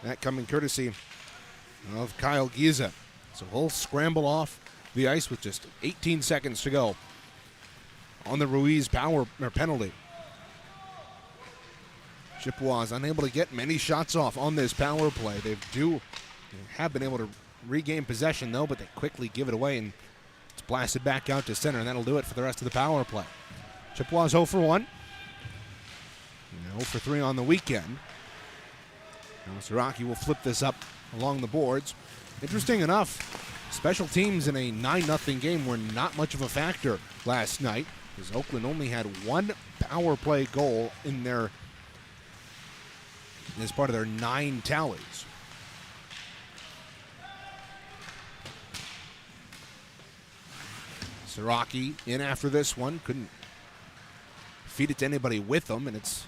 That coming courtesy of Kyle Giza. So he'll scramble off the ice with just 18 seconds to go on the Ruiz penalty. Chippewas unable to get many shots off on this power play. They have been able to regain possession, though, but they quickly give it away, and it's blasted back out to center, and that'll do it for the rest of the power play. Chippewas 0 for 1. 0 for 3 on the weekend. Now Siraki will flip this up along the boards. Interesting enough, special teams in a 9-0 game were not much of a factor last night, as Oakland only had one power play goal in their as part of their 9 tallies. Siraki in after this one, couldn't feed it to anybody with them, and it's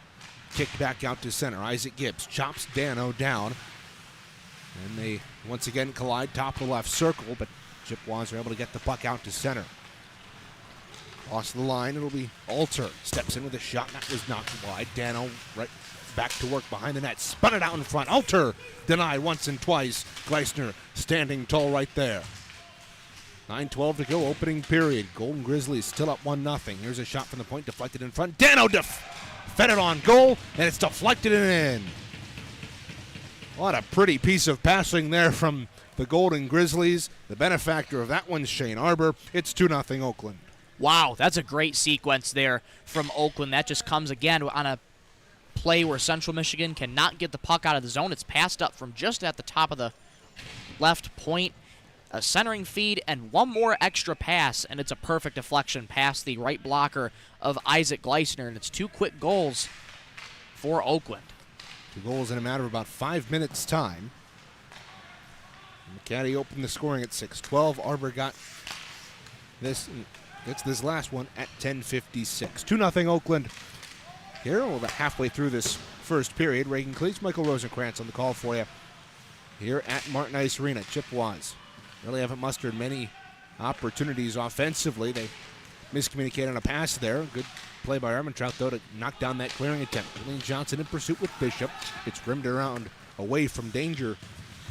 kicked back out to center. Isaac Gibbs chops Dano down, and they once again collide top of the left circle, but Chippewas are able to get the puck out to center. Across the line, it'll be Alter. Steps in with a shot, that was knocked wide. Dano right back to work behind the net, spun it out in front. Alter denied once and twice. Gleisner standing tall right there. 9:12 to go, opening period. Golden Grizzlies still up 1-0. Here's a shot from the point, deflected in front. Dano fed it on goal, and it's deflected and in. What a pretty piece of passing there from the Golden Grizzlies. The benefactor of that one's Shane Arbor. It's 2-0 Oakland. Wow, that's a great sequence there from Oakland. That just comes again on a play where Central Michigan cannot get the puck out of the zone. It's passed up from just at the top of the left point. A centering feed and one more extra pass, and it's a perfect deflection past the right blocker of Isaac Gleisner, and it's 2 quick goals for Oakland. 2 goals in a matter of about 5 minutes' time. McCaddy opened the scoring at 6:12. Arbor got this. Gets this last one at 10:56. 2-0 Oakland. Here, we're about halfway through this first period. Reagan Cleats, Michael Rosenkrantz on the call for you here at Martin Ice Arena. Chippewas really haven't mustered many opportunities offensively. They miscommunicated on a pass there. Good play by Armentrout, though, to knock down that clearing attempt. William Johnson in pursuit with Bishop. It's rimmed around away from danger,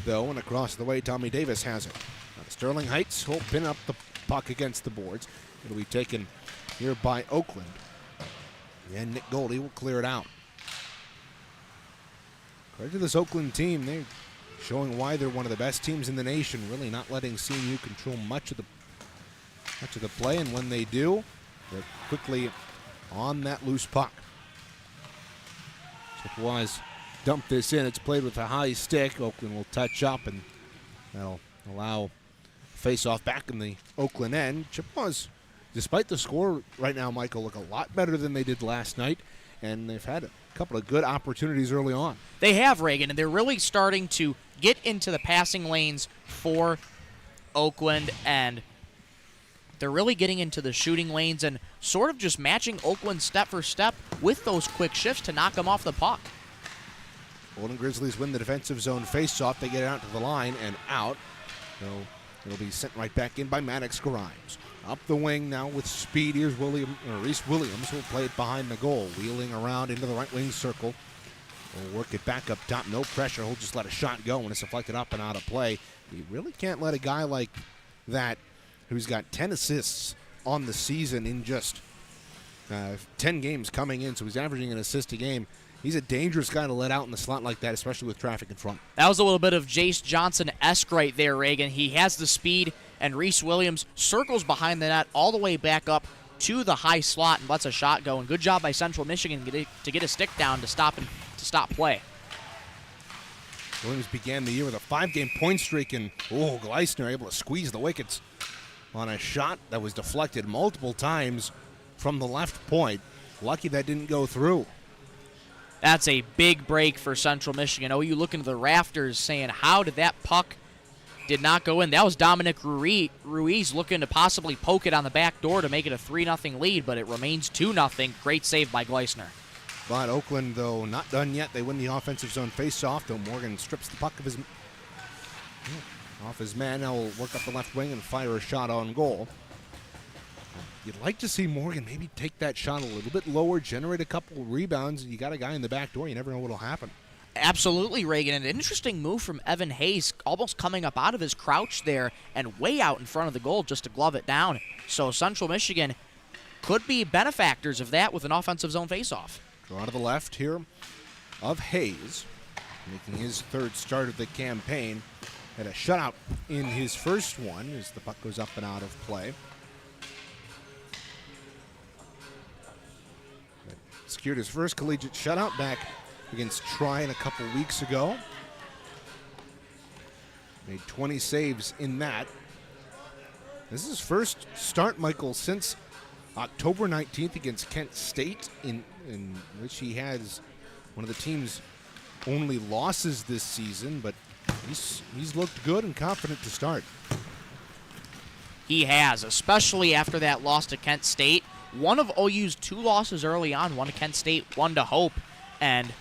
though, and across the way, Tommy Davis has it. Now, Sterling Heights will pin up the puck against the boards. It'll be taken here by Oakland. And Nick Goldie will clear it out. Credit to this Oakland team. They're showing why they're one of the best teams in the nation, really not letting CMU control much of the play, and when they do, they're quickly on that loose puck. Chippewas dump this in. It's played with a high stick. Oakland will touch up, and that'll allow face-off back in the Oakland end. Chippewas, despite the score right now, Michael, look a lot better than they did last night, and they've had a couple of good opportunities early on. They have, Reagan, and they're really starting to get into the passing lanes for Oakland, and they're really getting into the shooting lanes and sort of just matching Oakland step for step with those quick shifts to knock them off the puck. Golden Grizzlies win the defensive zone face-off. They get it out to the line and out. So it'll be sent right back in by Maddox Grimes. Up the wing now with speed. Here's Reese Williams, who'll play it behind the goal. Wheeling around into the right wing circle. Will work it back up top. No pressure. He'll just let a shot go when it's deflected up and out of play. You really can't let a guy like that, who's got 10 assists on the season in just 10 games coming in, so he's averaging an assist a game. He's a dangerous guy to let out in the slot like that, especially with traffic in front. That was a little bit of Jace Johnson-esque right there, Reagan. He has the speed, and Reese Williams circles behind the net all the way back up to the high slot and lets a shot go. And good job by Central Michigan to get a stick down to stop play. Williams began the year with a 5-game point streak, and Gleisner able to squeeze the wickets on a shot that was deflected multiple times from the left point. Lucky that didn't go through. That's a big break for Central Michigan. Oh, you look into the rafters saying, how did that puck did not go in? That was Dominic Ruiz looking to possibly poke it on the back door to make it a 3-0 lead, but it remains 2-0. Great save by Gleisner. But Oakland, though, not done yet. They win the offensive zone face-off, though Morgan strips the puck off his man. Now will work up the left wing and fire a shot on goal. You'd like to see Morgan maybe take that shot a little bit lower, generate a couple rebounds, and you got a guy in the back door. You never know what'll happen. Absolutely, Reagan. An interesting move from Evan Hayes, almost coming up out of his crouch there and way out in front of the goal just to glove it down. So Central Michigan could be benefactors of that with an offensive zone faceoff. Draw to the left here of Hayes, making his 3rd start of the campaign. Had a shutout in his first one as the puck goes up and out of play. secured his first collegiate shutout back against Tryon a couple weeks ago. Made 20 saves in that. This is his first start, Michael, since October 19th against Kent State, in which he has one of the team's only losses this season, but he's looked good and confident to start. He has, especially after that loss to Kent State. One of OU's 2 losses early on, one to Kent State, one to Hope. And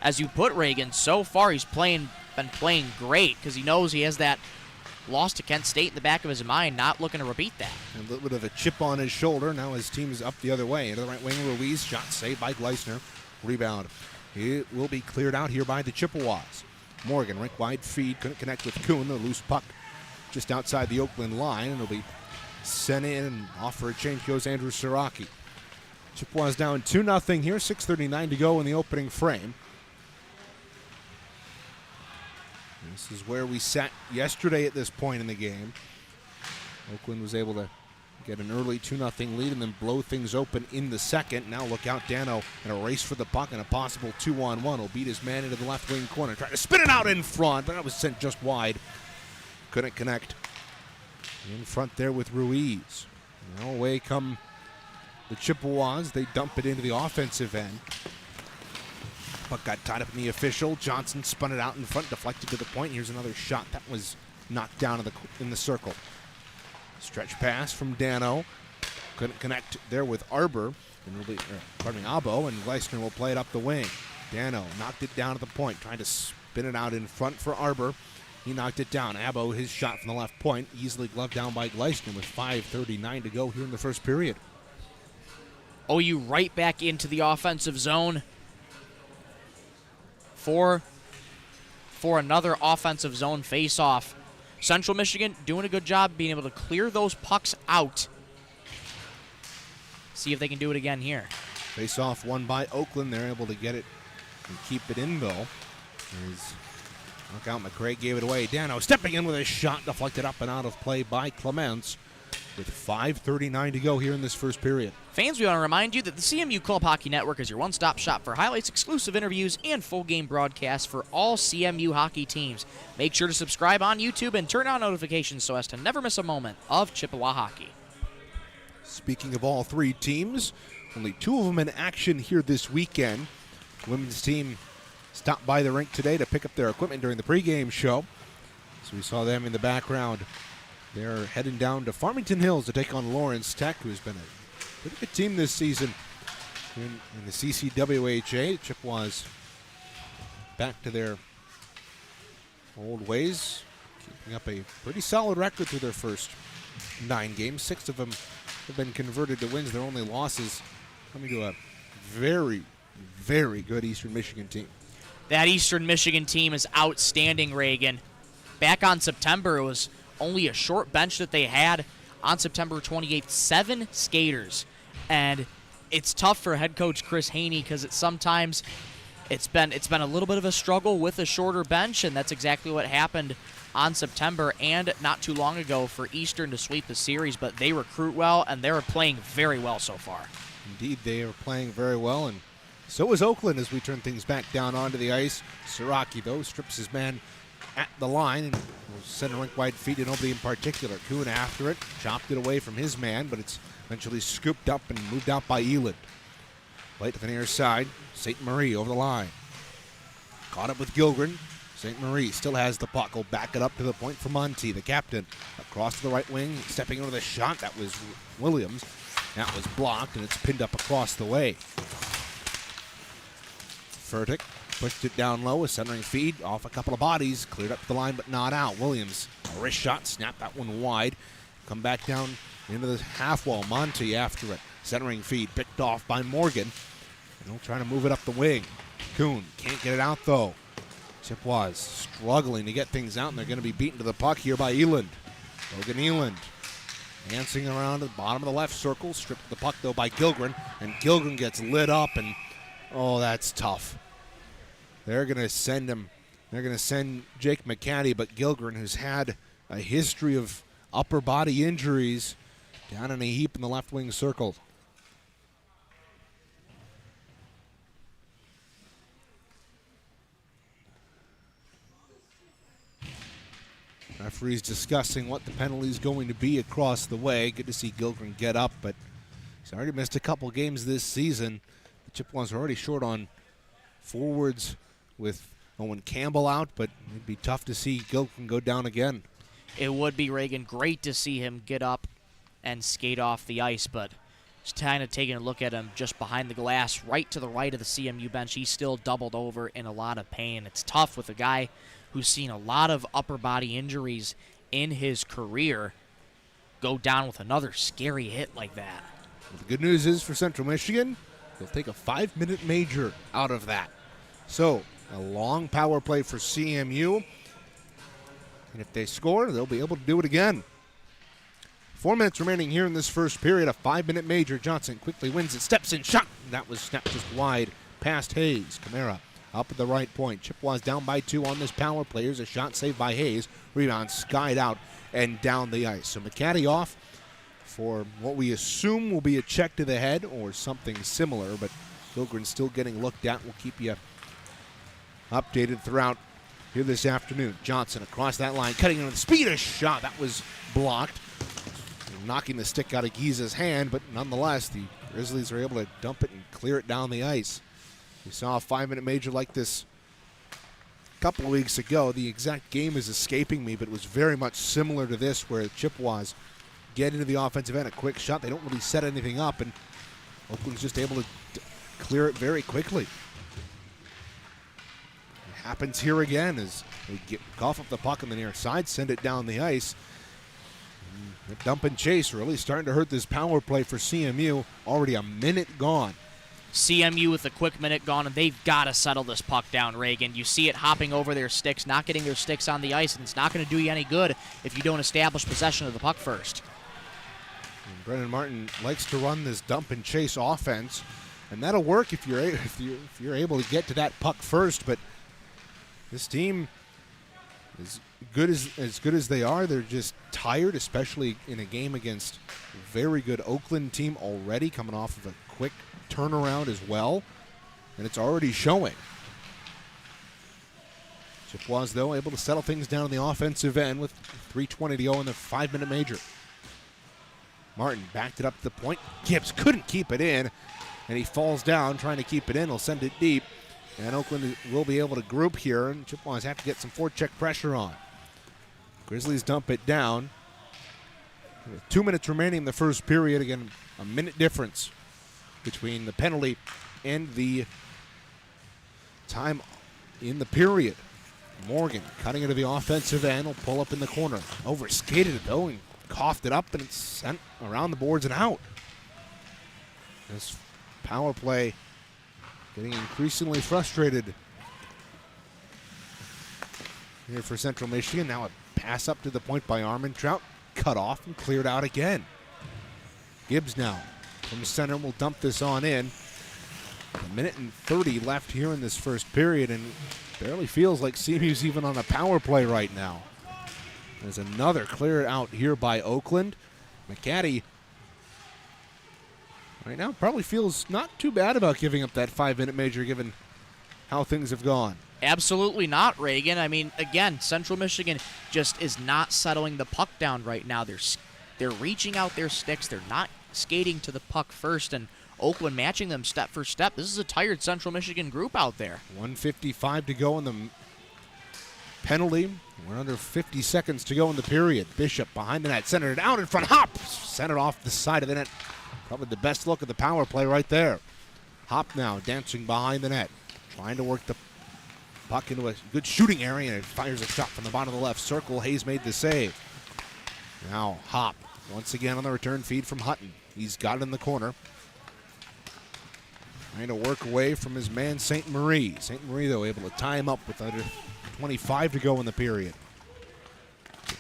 as you put, Reagan, so far he's been playing great because he knows he has that loss to Kent State in the back of his mind, not looking to repeat that. A little bit of a chip on his shoulder. Now his team is up the other way. Into the right wing, Ruiz. Shot saved by Gleisner. Rebound. It will be cleared out here by the Chippewas. Morgan, rink wide feed. Couldn't connect with Kuhn. The loose puck just outside the Oakland line. And it'll be sent in, and off for a change goes Andrew Siraki. Chippewas down 2-0 here. 6:39 to go in the opening frame. This is where we sat yesterday at this point in the game. Oakland was able to get an early 2-0 lead and then blow things open in the second. Now look out, Dano in a race for the puck and a possible 2-on-1. Will beat his man into the left wing corner. Trying to spin it out in front, but that was sent just wide. Couldn't connect. In front there with Ruiz. Now away come the Chippewas. They dump it into the offensive end. Puck got tied up in the official. Johnson spun it out in front, deflected to the point. Here's another shot that was knocked down in the circle. Stretch pass from Dano. Couldn't connect there with Arbor. And Abo, and Gleisner will play it up the wing. Dano knocked it down at the point, trying to spin it out in front for Arbor. He knocked it down. Abo, his shot from the left point, easily gloved down by Gleisner with 5:39 to go here in the first period. OU right back into the offensive zone for another offensive zone face-off. Central Michigan doing a good job being able to clear those pucks out. See if they can do it again here. Face-off won by Oakland. They're able to get it and keep it in, though. Look out, McCray gave it away. Dano stepping in with a shot, deflected up and out of play by Clements. With 5:39 to go here in this first period. Fans, we want to remind you that the CMU Club Hockey Network is your one-stop shop for highlights, exclusive interviews, and full game broadcasts for all CMU hockey teams. Make sure to subscribe on YouTube and turn on notifications so as to never miss a moment of Chippewa hockey. Speaking of all 3 teams, only 2 of them in action here this weekend. The women's team stopped by the rink today to pick up their equipment during the pregame show. So we saw them in the background. They're heading down to Farmington Hills to take on Lawrence Tech, who's been a pretty good team this season in the CCWHA. Chippewas back to their old ways, keeping up a pretty solid record through their first 9 games. 6 of them have been converted to wins. Their only losses coming to a very, very good Eastern Michigan team. That Eastern Michigan team is outstanding, Reagan. Back on September, it was only a short bench that they had on September 28th. 7 skaters. And it's tough for head coach Chris Haney because sometimes it's been a little bit of a struggle with a shorter bench, and that's exactly what happened on September and not too long ago for Eastern to sweep the series. But they recruit well, and they're playing very well so far. Indeed, they are playing very well, and so is Oakland as we turn things back down onto the ice. Siraki, though, strips his man at the line and will send a rink wide feed to nobody in particular. Kuhn after it, chopped it away from his man, but it's eventually scooped up and moved out by Eland. Play to the near side, St. Marie over the line. Caught up with Gilgren. St. Marie still has the puck. Will back it up to the point for Monty, the captain. Across to the right wing, stepping over the shot. That was Williams. That was blocked, and it's pinned up across the way. Furtick pushed it down low, a centering feed off a couple of bodies, cleared up the line but not out. Williams, a wrist shot, snapped that one wide. Come back down into the half wall. Monty after it. Centering feed picked off by Morgan. And he'll try to move it up the wing. Kuhn can't get it out though. Chippewas struggling to get things out, and they're going to be beaten to the puck here by Eland. Logan Eland dancing around to the bottom of the left circle. Stripped the puck though by Gilgren, and Gilgren gets lit up, and oh, that's tough. They're going to send him. They're going to send Jake McCaddy, but Gilgren, who's had a history of upper body injuries, down in a heap in the left wing circle. Referees discussing what the penalty is going to be across the way. Good to see Gilgren get up, but he's already missed a couple games this season. The Chippewas are already short on forwards with Owen Campbell out, but it'd be tough to see Gilgren go down again. It would be, Reagan. Great to see him get up and skate off the ice, but just kind of taking a look at him just behind the glass, right to the right of the CMU bench. He's still doubled over in a lot of pain. It's tough with a guy who's seen a lot of upper body injuries in his career go down with another scary hit like that. Well, the good news is for Central Michigan, they'll take a 5-minute major out of that. So, a long power play for CMU. And if they score, they'll be able to do it again. 4 minutes remaining here in this first period. A 5-minute major. Johnson quickly wins it. Steps in, shot. That was snapped just wide past Hayes. Camara up at the right point. Chippewas down by 2 on this power play. Here's a shot saved by Hayes. Rebound skied out and down the ice. So McCaddy off for what we assume will be a check to the head or something similar, but Gilgren still getting looked at. We'll keep you updated throughout here this afternoon. Johnson across that line, cutting in with speed. A shot that was blocked, knocking the stick out of Giza's hand, but nonetheless, the Grizzlies are able to dump it and clear it down the ice. We saw a 5-minute major like this a couple of weeks ago. The exact game is escaping me, but it was very much similar to this, where the Chippewas get into the offensive end, a quick shot. They don't really set anything up, and Oakland's just able to clear it very quickly. It happens here again as they cough up the puck on the near side, send it down the ice. The dump and chase really starting to hurt this power play for CMU. Already a minute gone. CMU with a quick minute gone, and they've got to settle this puck down, Reagan. You see it hopping over their sticks, not getting their sticks on the ice, and it's not going to do you any good if you don't establish possession of the puck first. And Brennan Martin likes to run this dump and chase offense, and that'll work if you're able to get to that puck first. But this team, as good as they are, they're just tired, especially in a game against a very good Oakland team already, coming off of a quick turnaround as well, and it's already showing. Chippewas, though, able to settle things down on the offensive end with 3:20 to go in the 5-minute major. Martin backed it up to the point. Gibbs couldn't keep it in, and he falls down trying to keep it in. He'll send it deep, and Oakland will be able to group here, and Chippewas have to get some forecheck pressure on. Grizzlies dump it down. With 2 minutes remaining in the first period. Again, a minute difference between the penalty and the time in the period. Morgan cutting into the offensive end, will pull up in the corner. Overskated it though and coughed it up, and it's sent around the boards and out. This power play getting increasingly frustrated here for Central Michigan. Now a pass up to the point by Armentrout, cut off and cleared out again. Gibbs now from center will dump this on in. A minute and 30 left here in this first period, and barely feels like CMU's even on a power play right now. There's another clear out here by Oakland. McCaddy right now probably feels not too bad about giving up that 5-minute major given how things have gone. Absolutely not, Reagan. I mean, again, Central Michigan just is not settling the puck down right now. They're reaching out their sticks. They're not skating to the puck first, and Oakland matching them step for step. This is a tired Central Michigan group out there. 1:55 to go in the penalty. We're under 50 seconds to go in the period. Bishop behind the net, centered it out in front. Hop sent it off the side of the net. Probably the best look of the power play right there. Hop now dancing behind the net, trying to work the puck into a good shooting area, and fires a shot from the bottom of the left circle. Hayes made the save. Now Hop once again on the return feed from Hutton. He's got it in the corner. Trying to work away from his man, St. Marie. St. Marie, though, able to tie him up with under 25 to go in the period.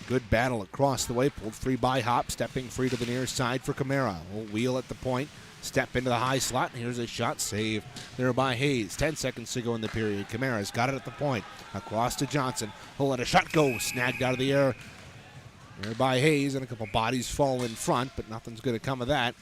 Good battle across the way. Pulled free by Hop. Stepping free to the near side for Camara. Will wheel at the point. Step into the high slot. And here's a shot save there by Hayes. 10 seconds to go in the period. Camara's got it at the point. Across to Johnson. He'll let a shot go. Snagged out of the air there by Hayes. And a couple bodies fall in front, but nothing's going to come of that.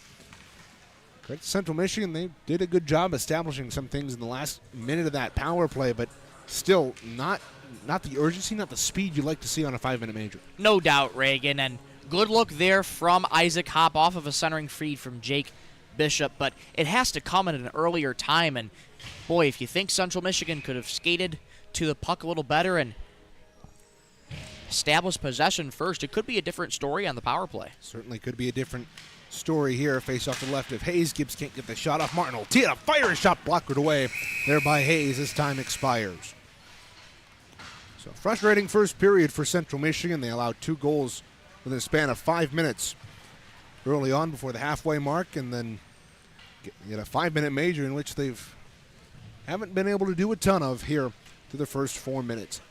Credit to Central Michigan, they did a good job establishing some things in the last minute of that power play, but still not not the urgency, not the speed you like to see on a 5-minute major. No doubt, Reagan, and good look there from Isaac Hopp off of a centering feed from Jake Bishop, but it has to come at an earlier time, and boy, if you think Central Michigan could have skated to the puck a little better and established possession first, it could be a different story on the power play. Certainly could be a different story here. Face off the left of Hayes. Gibbs can't get the shot off. Martin will tee it up, fire a shot, blocked away there by Hayes as time expires. So frustrating first period for Central Michigan. They allowed 2 goals within a span of 5 minutes early on before the halfway mark, and then get a 5-minute major in which they've haven't been able to do a ton of here through the first 4 minutes.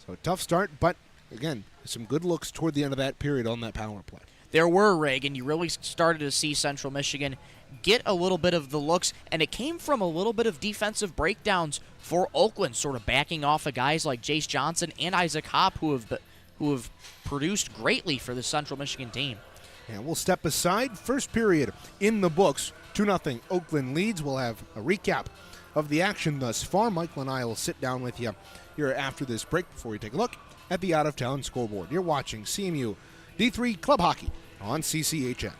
So a tough start, but again, some good looks toward the end of that period on that power play. There were, Reagan. You really started to see Central Michigan get a little bit of the looks, and it came from a little bit of defensive breakdowns for Oakland, sort of backing off of guys like Jace Johnson and Isaac Hopp, who have produced greatly for the Central Michigan team. And we'll step aside. First period in the books. 2-0 Oakland leads. We'll have a recap of the action thus far. Michael and I will sit down with you here after this break before we take a look at the out-of-town scoreboard. You're watching CMU D3 Club Hockey on CCHN.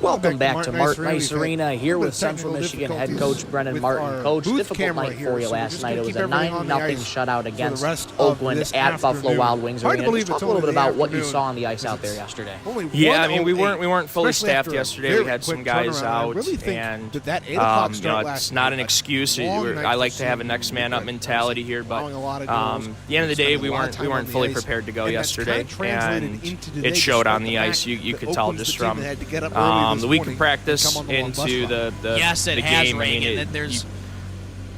Welcome back to Martin Ice Arena here with Central Michigan head coach Brendan Martin. Coach, difficult night for you last night. It was a 9-0 shutout against Oakland at Buffalo Wild Wings Arena. Just talk a little bit about what you saw on the ice out there yesterday. Yeah, I mean, we weren't fully staffed yesterday. We had some guys out, and it's not an excuse. I like to have a next man up mentality here, but at the end of the day, we weren't fully prepared to go yesterday, and it showed on the ice. You could tell just from the week of practice into the game. I mean,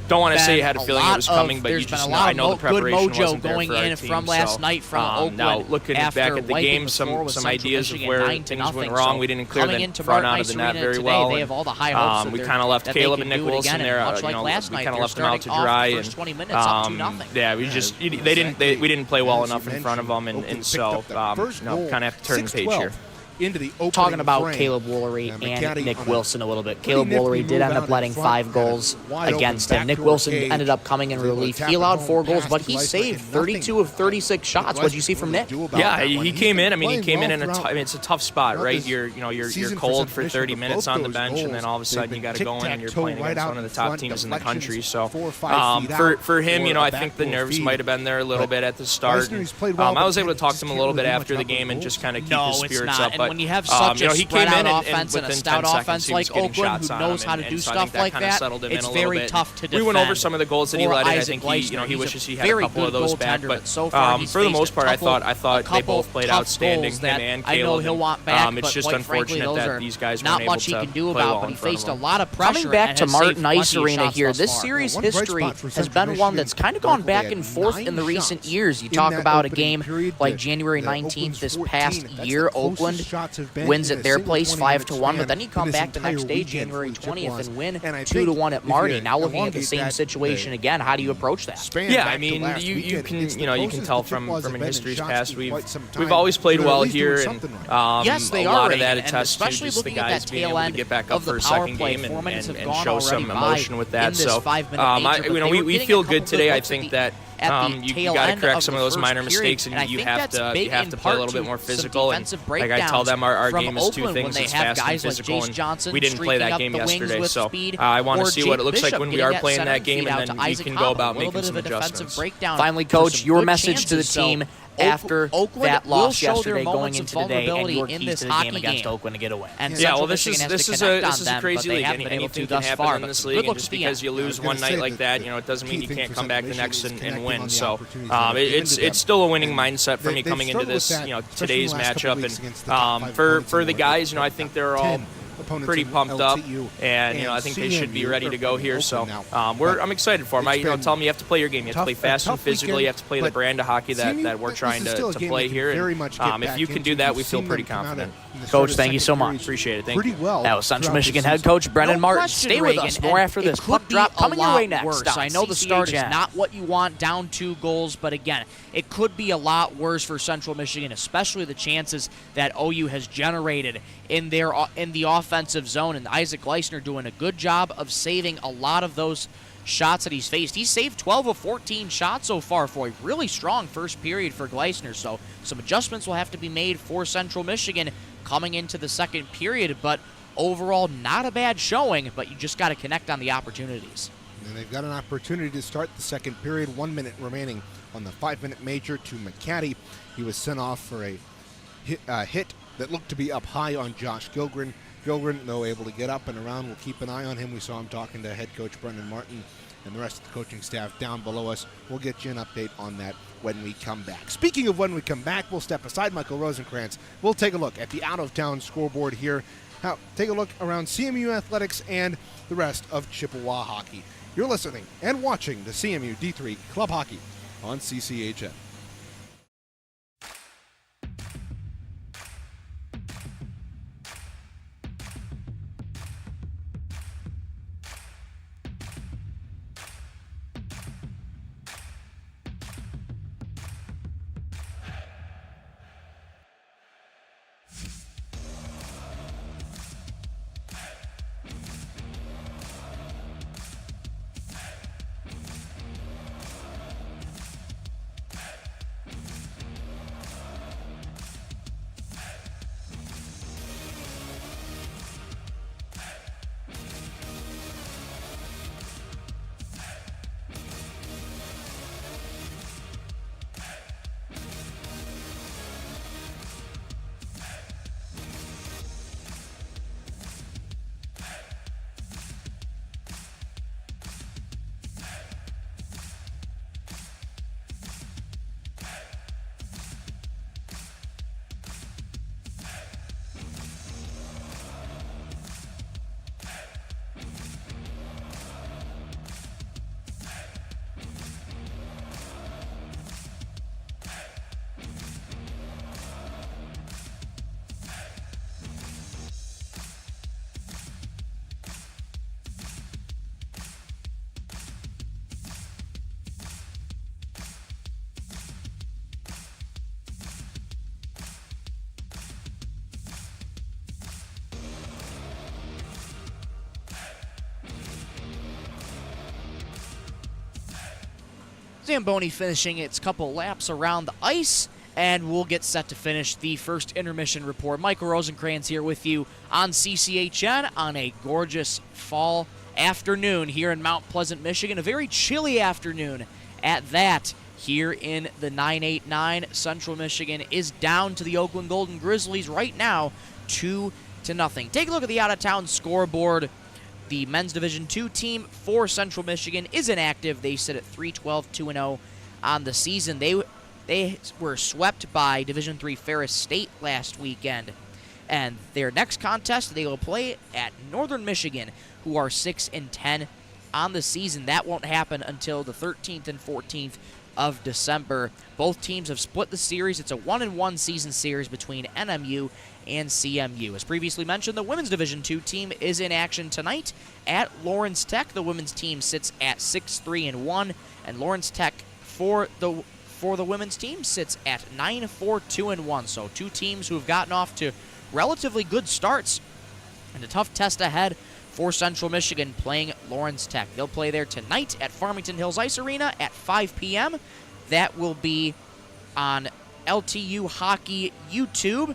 don't want to say you had a feeling it was coming, but you just know. I know the preparation wasn't there for our team. From last night from Oakland. Now looking back at the game, some ideas of where things went wrong. We didn't clear the front out of the net very well. They have all the high hopes we kind of left Caleb and Nick Wilson there. We kind of left them out to dry. We didn't play well enough in front of them, and so kind of have to turn the page here. Talking about Caleb Woolery and Nick Wilson a little bit. Caleb Woolery did end up letting 5 goals against him. Nick Wilson ended up coming in relief. He allowed 4 goals, but he saved 32 of 36 shots. What did you see from Nick? Yeah, he came in. I mean, he came in it's a tough spot, right? You're cold for 30 minutes on the bench, and then all of a sudden you got to go in and you're playing against one of the top teams in the country. So for him, I think the nerves might have been there a little bit at the start. I was able to talk to him a little bit after the game and just kind of keep his spirits up. When you have such a spread-out offense and a stout offense like Oakland who knows how to do stuff like that, it's very tough to defend. We went over some of the goals that he let in. I think he wishes he had a couple of those back. But for the most part, I thought they both played outstanding, him and Caleb. I know he'll want back, it's just unfortunate that these guys weren't able much he to can do play about, well but he in front faced of a lot of pressure. Coming back to Martin Ice Arena here, this series history has been one that's kind of gone back and forth in the recent years. You talk about a game like January 19th this past year, Oakland wins at their place 5-1, but then you come back the next day, January 20th, and win 2-1 at Marty. Now looking at the same situation again, how do you approach that? Yeah, I mean, you can tell from in history's past we've always played well here, and yes, they a are, lot of that attests to especially just the looking at guys that being tail able to end get back up of the for a power second play. game and show some emotion with that. So we feel good today. I think that you got to correct some of those minor mistakes, and you have to play a little bit more physical. And like I tell them, our game is 2 things: it's fast and physical. And we didn't play that game yesterday, so I want to see what it looks like when we are playing that game, and then you can go about making some adjustments. Finally, Coach, your message to the team after that loss yesterday, going into today, and your keys to the game against Oakland to get away. Yeah, well, this is a crazy league. Anything can happen in this league, and just because you lose one night like that, it doesn't mean you can't come back the next and win. So it's still a winning mindset for me coming into this today's matchup, and for the guys, I think they're all pretty pumped up, and I think they should be ready to go here. So I'm excited for them. Tell them you have to play your game. You have to play fast and physical. You have to play the brand of hockey that we're trying to play here. And if you can do that, we feel pretty confident. Coach, thank you so much. Appreciate it. Thank you. That was Central Michigan head coach Brendan Martin. Stay with us. More after this. Puck drop coming your way next. I know the start is not what you want, down 2 goals, but again, it could be a lot worse for Central Michigan, especially the chances that OU has generated in the offensive zone, and Isaac Gleisner doing a good job of saving a lot of those shots that he's faced. He saved 12 of 14 shots so far for a really strong first period for Gleisner, so some adjustments will have to be made for Central Michigan coming into the second period, but overall not a bad showing, but you just got to connect on the opportunities. And they've got an opportunity to start the second period. 1 minute remaining on the 5-minute major to McCaddy. He was sent off for a hit that looked to be up high on Josh Gilgren. Gilgren, though able to get up and around, we'll keep an eye on him. We saw him talking to head coach Brendan Martin and the rest of the coaching staff down below us. We'll get you an update on that when we come back. Speaking of when we come back, we'll step aside Michael Rosenkrantz. We'll take a look at the out-of-town scoreboard here. Take a look around CMU athletics and the rest of Chippewa hockey. You're listening and watching the CMU D3 Club Hockey on CCHN. Zamboni finishing its couple laps around the ice, and we'll get set to finish the first intermission report. Michael Rosencrans here with you on CCHN on a gorgeous fall afternoon here in Mount Pleasant, Michigan. A very chilly afternoon at that here in the 989. Central Michigan is down to the Oakland Golden Grizzlies right now 2-0. Take a look at the out-of-town scoreboard. The men's Division II team for Central Michigan is inactive. They sit at 3-12, 2-0 on the season. They were swept by Division III Ferris State last weekend. And their next contest, they will play at Northern Michigan, who are 6-10 on the season. That won't happen until the 13th and 14th of December. Both teams have split the series. It's a 1-1 season series between NMU and CMU. As previously mentioned, the women's Division II team is in action tonight at Lawrence Tech. The women's team sits at 6-3-1, and Lawrence Tech for the women's team sits at 9-4, 2-1. So two teams who have gotten off to relatively good starts, and a tough test ahead for Central Michigan playing Lawrence Tech. They'll play there tonight at Farmington Hills Ice Arena at 5 p.m. That will be on LTU Hockey YouTube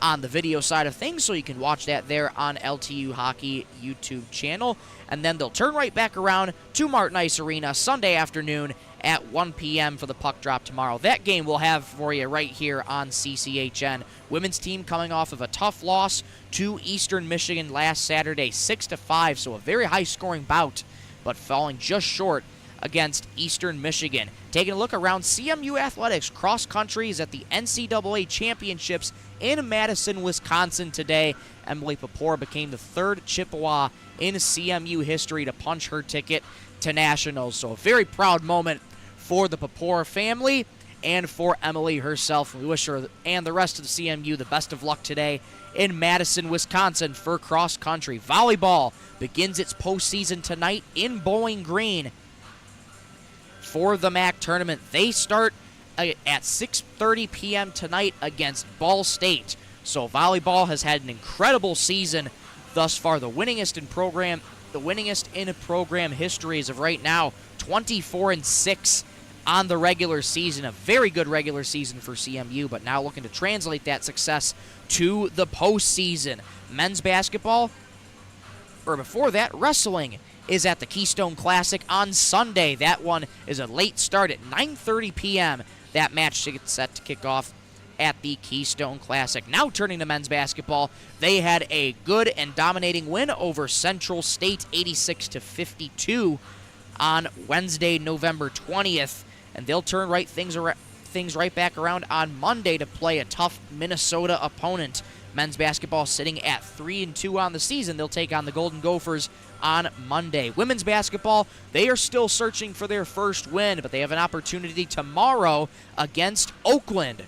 on the video side of things, so you can watch that there on LTU Hockey YouTube channel. And then they'll turn right back around to Martin Ice Arena Sunday afternoon at 1 p.m. for the puck drop tomorrow. That game we'll have for you right here on CCHN. Women's team coming off of a tough loss to Eastern Michigan last Saturday, 6-5, so a very high-scoring bout, but falling just short against Eastern Michigan. Taking a look around CMU athletics, cross country is at the NCAA Championships in Madison, Wisconsin today. Emily Papore became the third Chippewa in CMU history to punch her ticket to nationals. So a very proud moment for the Papore family and for Emily herself. We wish her and the rest of the CMU the best of luck today in Madison, Wisconsin for cross country. Volleyball begins its postseason tonight in Bowling Green for the MAC tournament. They start at 6:30 p.m. tonight against Ball State. So volleyball has had an incredible season thus far, the winningest in program history as of right now, 24-6 on the regular season. A very good regular season for CMU, but now looking to translate that success to the postseason. Men's basketball, or before that, wrestling is at the Keystone Classic on Sunday. That one is a late start at 9:30 p.m. That match gets set to kick off at the Keystone Classic. Now turning to men's basketball, they had a good and dominating win over Central State, 86-52 on Wednesday, November 20th, and they'll turn things right back around on Monday to play a tough Minnesota opponent. Men's basketball sitting at 3-2 on the season. They'll take on the Golden Gophers on Monday. Women's basketball, they are still searching for their first win, but they have an opportunity tomorrow against Oakland.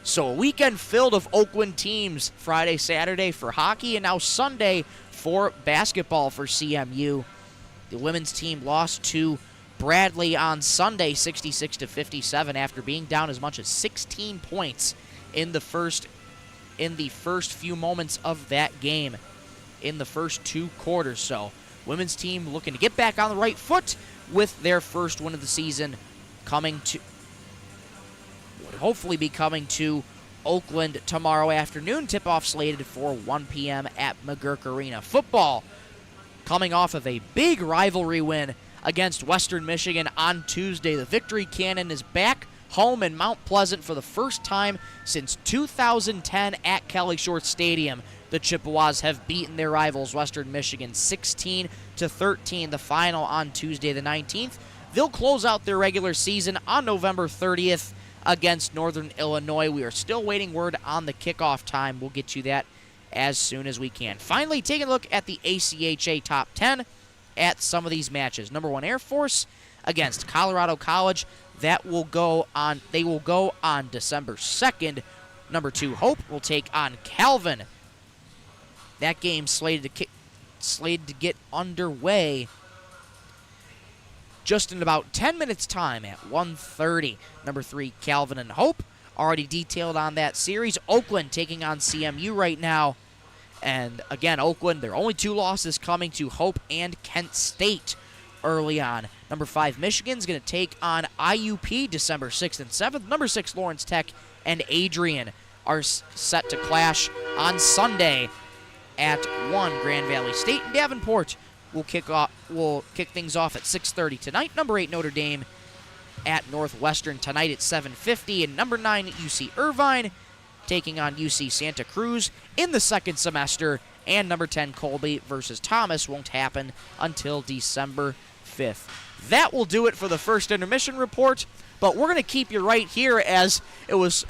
So a weekend filled of Oakland teams, Friday, Saturday for hockey, and now Sunday for basketball for CMU. The women's team lost to Bradley on Sunday, 66-57, after being down as much as 16 points in the first few moments of that game, in the first two quarters. So women's team looking to get back on the right foot with their first win of the season, hopefully be coming to Oakland tomorrow afternoon. Tip-off slated for 1 p.m. at McGurk Arena. Football coming off of a big rivalry win against Western Michigan on Tuesday. The Victory Cannon is back home in Mount Pleasant for the first time since 2010 at Kelly Short Stadium. The Chippewas have beaten their rivals Western Michigan 16-13, the final on Tuesday the 19th. They'll close out their regular season on November 30th against Northern Illinois. We are still waiting word on the kickoff time. We'll get you that as soon as we can. Finally, taking a look at the ACHA Top 10 at some of these matches. Number 1, Air Force against Colorado College. They will go on December 2nd. Number 2, Hope will take on Calvin. That game slated to get underway just in about 10 minutes' time at 1:30. Number 3, Calvin and Hope, already detailed on that series. Oakland taking on CMU right now. And again, Oakland, their only 2 losses coming to Hope and Kent State. early on. Number 5, Michigan's going to take on IUP December 6th and 7th. Number 6, Lawrence Tech and Adrian are set to clash on Sunday at 1. Grand Valley State and Davenport will kick things off at 6:30 tonight. Number 8, Notre Dame at Northwestern tonight at 7:50. And number 9, UC Irvine taking on UC Santa Cruz in the second semester. And number 10, Colby versus Thomas won't happen until December 5th. That will do it for the first intermission report, but we're going to keep you right here as it was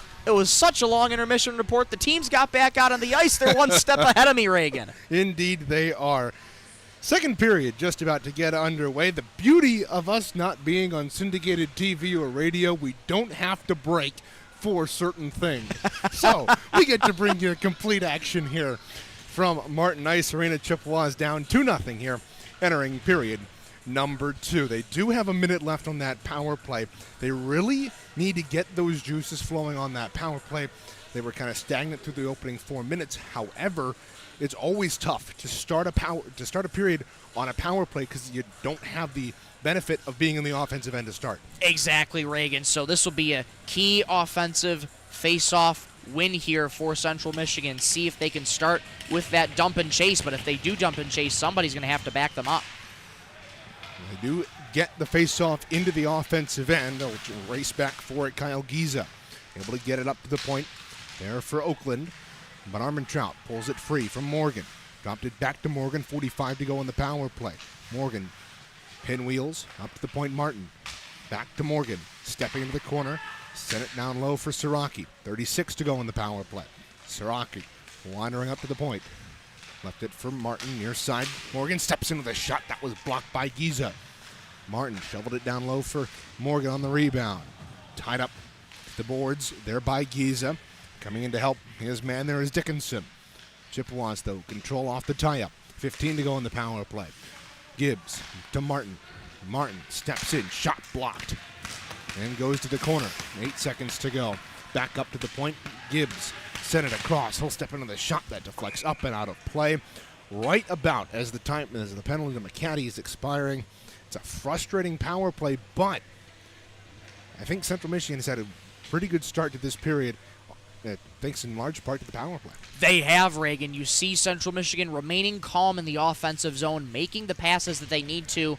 such a long intermission report. The teams got back out on the ice. They're one step ahead of me, Reagan. Indeed they are. Second period just about to get underway. The beauty of us not being on syndicated TV or radio, we don't have to break for certain things. So we get to bring you complete action here from Martin Ice Arena. Chippewas down 2-0 here, entering period number 2. They do have a minute left on that power play. They really need to get those juices flowing on that power play. They were kind of stagnant through the opening 4 minutes. However, it's always tough to start a period on a power play because you don't have the benefit of being in the offensive end to start. Exactly, Reagan. So this will be a key offensive face-off win here for Central Michigan. See if they can start with that dump and chase, but if they do dump and chase, somebody's going to have to back them up. They do get the face-off into the offensive end. They'll race back for it. Kyle Giza able to get it up to the point there for Oakland, but Armentrout pulls it free from Morgan. Dropped it back to Morgan, 45 to go in the power play. Morgan pinwheels up to the point. Martin back to Morgan, stepping into the corner. Sent it down low for Siraki. 36 to go in the power play. Siraki wandering up to the point. Left it for Martin near side. Morgan steps in with a shot that was blocked by Giza. Martin shoveled it down low for Morgan on the rebound. Tied up the boards there by Giza. Coming in to help his man there is Dickinson. Chippewas, though, control off the tie-up. 15 to go in the power play. Gibbs to Martin. Martin steps in, shot blocked. And goes to the corner. 8 seconds to go. Back up to the point. Gibbs sent it across. He'll step into the shot that deflects up and out of play. Right about as the penalty to McCaddy is expiring. It's a frustrating power play, but I think Central Michigan has had a pretty good start to this period, thanks in large part to the power play. They have, Reagan. You see Central Michigan remaining calm in the offensive zone, making the passes that they need to.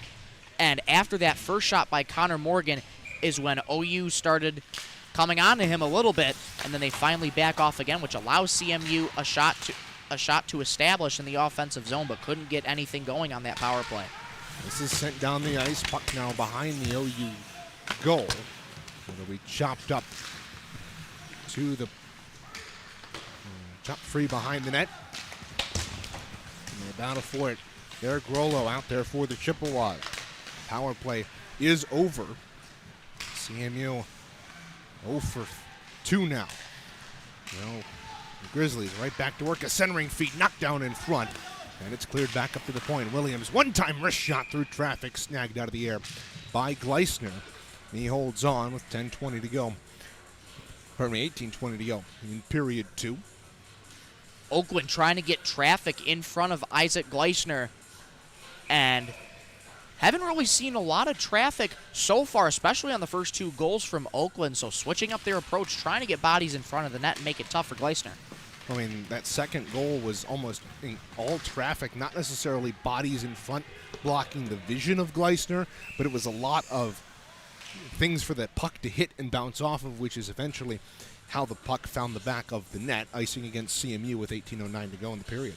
And after that first shot by Connor Morgan is when OU started coming on to him a little bit, and then they finally back off again, which allows CMU a shot to establish in the offensive zone, but couldn't get anything going on that power play. This is sent down the ice. Puck now behind the OU goal. It'll be chopped up to the chopped free behind the net. And the battle for it. Derek Rollo out there for the Chippewas. Power play is over. CMU 0 for 2 now. Well, the Grizzlies right back to work. A centering feed knocked down in front. And it's cleared back up to the point. Williams, one-time wrist shot through traffic, snagged out of the air by Gleisner. And he holds on with 10:20 to go. 18:20 to go in period 2. Oakland trying to get traffic in front of Isaac Gleisner. And haven't really seen a lot of traffic so far, especially on the first 2 goals from Oakland. So switching up their approach, trying to get bodies in front of the net and make it tough for Gleisner. I mean, that second goal was almost in all traffic, not necessarily bodies in front blocking the vision of Gleisner, but it was a lot of things for that puck to hit and bounce off of, which is eventually how the puck found the back of the net, icing against CMU with 18:09 to go in the period.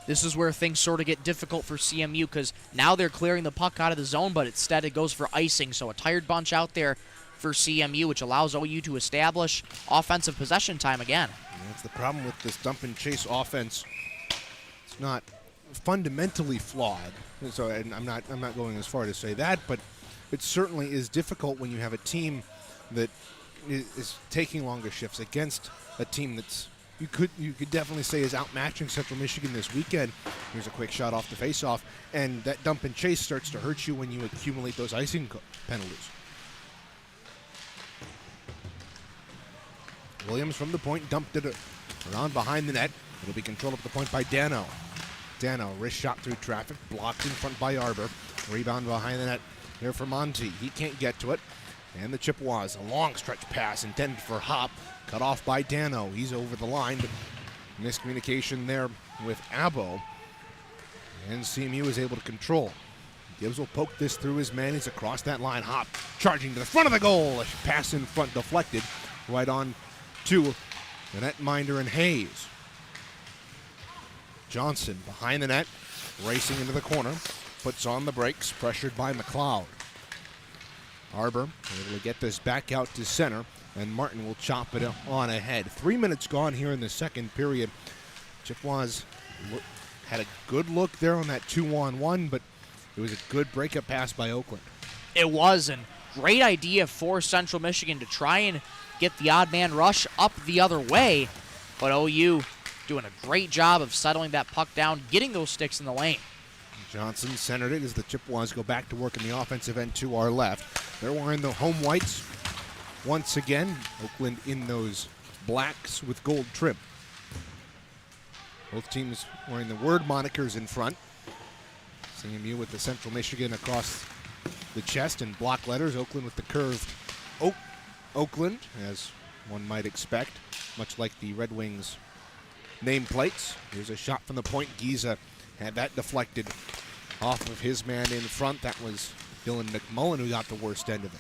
This is where things sort of get difficult for CMU because now they're clearing the puck out of the zone, but instead it goes for icing. So a tired bunch out there for CMU, which allows OU to establish offensive possession time again. And that's the problem with this dump and chase offense. It's not fundamentally flawed. So, and I'm not going as far to say that, but it certainly is difficult when you have a team that is taking longer shifts against a team that's you could definitely say is outmatching Central Michigan this weekend. Here's a quick shot off the faceoff, and that dump and chase starts to hurt you when you accumulate those icing penalties. Williams from the point dumped it around behind the net. It'll be controlled up the point by Dano. Dano, wrist shot through traffic, blocked in front by Arbor. Rebound behind the net here for Monty. He can't get to it. And the Chippewas, a long stretch pass intended for Hop, cut off by Dano. He's over the line, but miscommunication there with Abo. And CMU is able to control. Gibbs will poke this through his man. He's across that line. Hop charging to the front of the goal. A pass in front deflected right on to the netminder and Hayes. Johnson behind the net, racing into the corner. Puts on the brakes, pressured by McLeod. Arbor able to get this back out to center, and Martin will chop it on ahead. 3 minutes gone here in the second period. Chippewas had a good look there on that 2-on-1, but it was a good breakup pass by Oakland. It was, and great idea for Central Michigan to try and get the odd man rush up the other way, but OU doing a great job of settling that puck down, getting those sticks in the lane. Johnson centered it as the Chippewas go back to work in the offensive end to our left. They're wearing the home whites once again. Oakland in those blacks with gold trim. Both teams wearing the word monikers in front. CMU with the Central Michigan across the chest in block letters. Oakland with the curved Oakland, as one might expect, much like the Red Wings nameplates. Here's a shot from the point. Giza had that deflected off of his man in front. That was Dylan McMullen who got the worst end of it.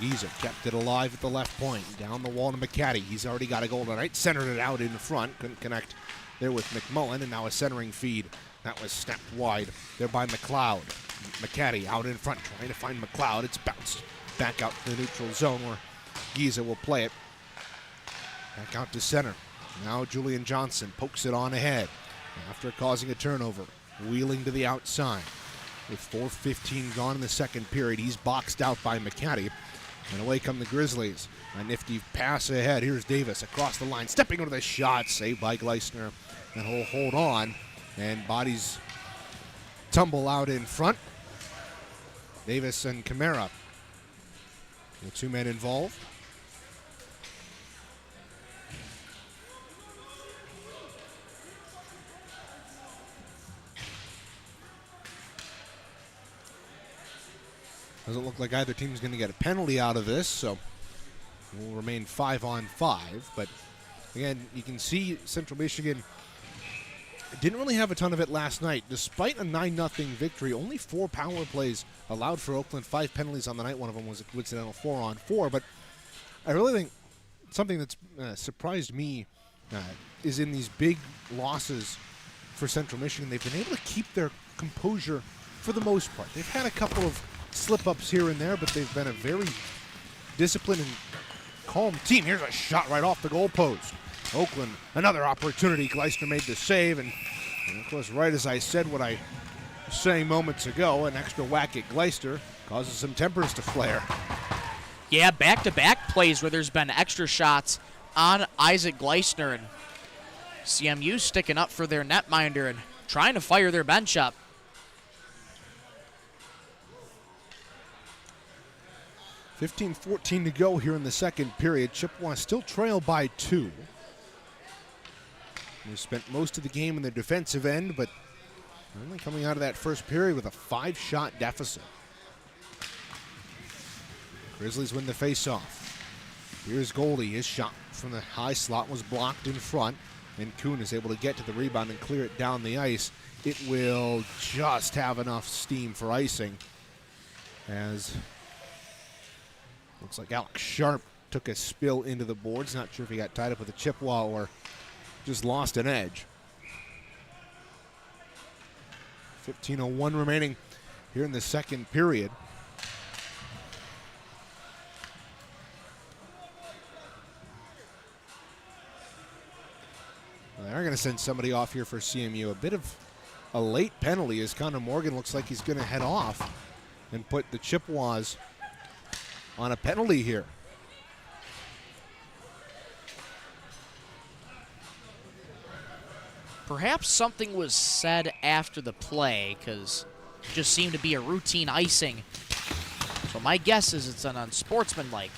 Giza kept it alive at the left point. Down the wall to McCaddy. He's already got a goal tonight. Centered it out in front. Couldn't connect there with McMullen. And now a centering feed. That was snapped wide there by McLeod. McCaddy out in front trying to find McLeod. It's bounced back out to the neutral zone where Giza will play it. Back out to center. Now Julian Johnson pokes it on ahead. After causing a turnover, wheeling to the outside. With 4:15 gone in the second period, he's boxed out by McCaddy. And away come the Grizzlies. A nifty pass ahead. Here's Davis across the line, stepping into the shot, saved by Gleisner. And he'll hold on, and bodies tumble out in front. Davis and Camara, the two men involved. Doesn't look like either team's going to get a penalty out of this, so we'll remain 5-on-5. But again, you can see Central Michigan didn't really have a ton of it last night. Despite a 9-0 victory, only 4 power plays allowed for Oakland, 5 penalties on the night. One of them was a coincidental 4-on-4. But I really think something that's surprised me is in these big losses for Central Michigan, they've been able to keep their composure for the most part. They've had a couple of slip-ups here and there, but they've been a very disciplined and calm team. Here's a shot right off the goal post. Oakland, another opportunity. Gleisner made the save, and of course, right as I said what I was saying moments ago, an extra whack at Gleisner causes some tempers to flare. Yeah, back-to-back plays where there's been extra shots on Isaac Gleisner, and CMU sticking up for their netminder and trying to fire their bench up. 15-14 to go here in the second period. Chippewas still trail by 2. They spent most of the game in the defensive end, but only coming out of that first period with a 5-shot deficit. Grizzlies win the face-off. Here's Goldie. His shot from the high slot was blocked in front, and Kuhn is able to get to the rebound and clear it down the ice. It will just have enough steam for icing, as looks like Alex Sharp took a spill into the boards. Not sure if he got tied up with a Chippewa or just lost an edge. 15:01 remaining here in the second period. They're going to send somebody off here for CMU. A bit of a late penalty as Connor Morgan looks like he's going to head off and put the Chippewas on a penalty here. Perhaps something was said after the play, because it just seemed to be a routine icing. So my guess is it's an unsportsmanlike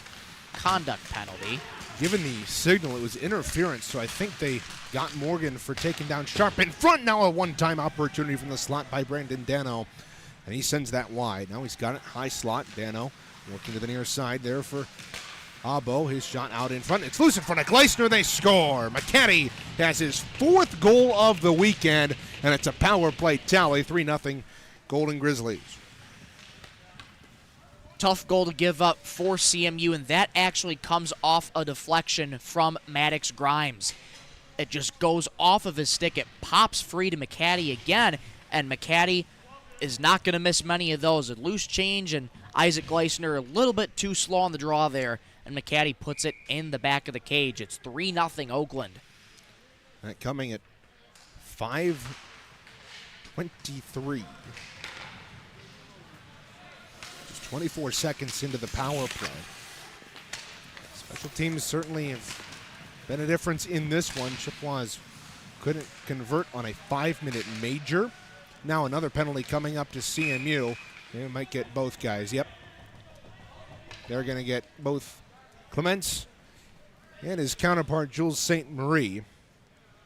conduct penalty. given the signal, it was interference, so I think they got Morgan for taking down Sharp in front. Now a one-time opportunity from the slot by Brandon Dano, and he sends that wide. Now he's got it high slot. Dano working to the near side there for Abo. His shot out in front. It's loose in front of Gleisner. They score. McCaddy has his 4th goal of the weekend, and it's a power play tally, 3-0 Golden Grizzlies. Tough goal to give up for CMU, and that actually comes off a deflection from Maddox Grimes. It just goes off of his stick. It pops free to McCaddy again, and McCaddy is not going to miss many of those. A loose change, and Isaac Gleisner a little bit too slow on the draw there, and McCaddy puts it in the back of the cage. It's 3-0 Oakland. That coming at 5:23. 24 seconds into the power play. Special teams certainly have been a difference in this one. Chippewas couldn't convert on a 5-minute major. Now another penalty coming up to CMU. They might get both guys. Yep. They're going to get both Clements and his counterpart, Jules St. Marie.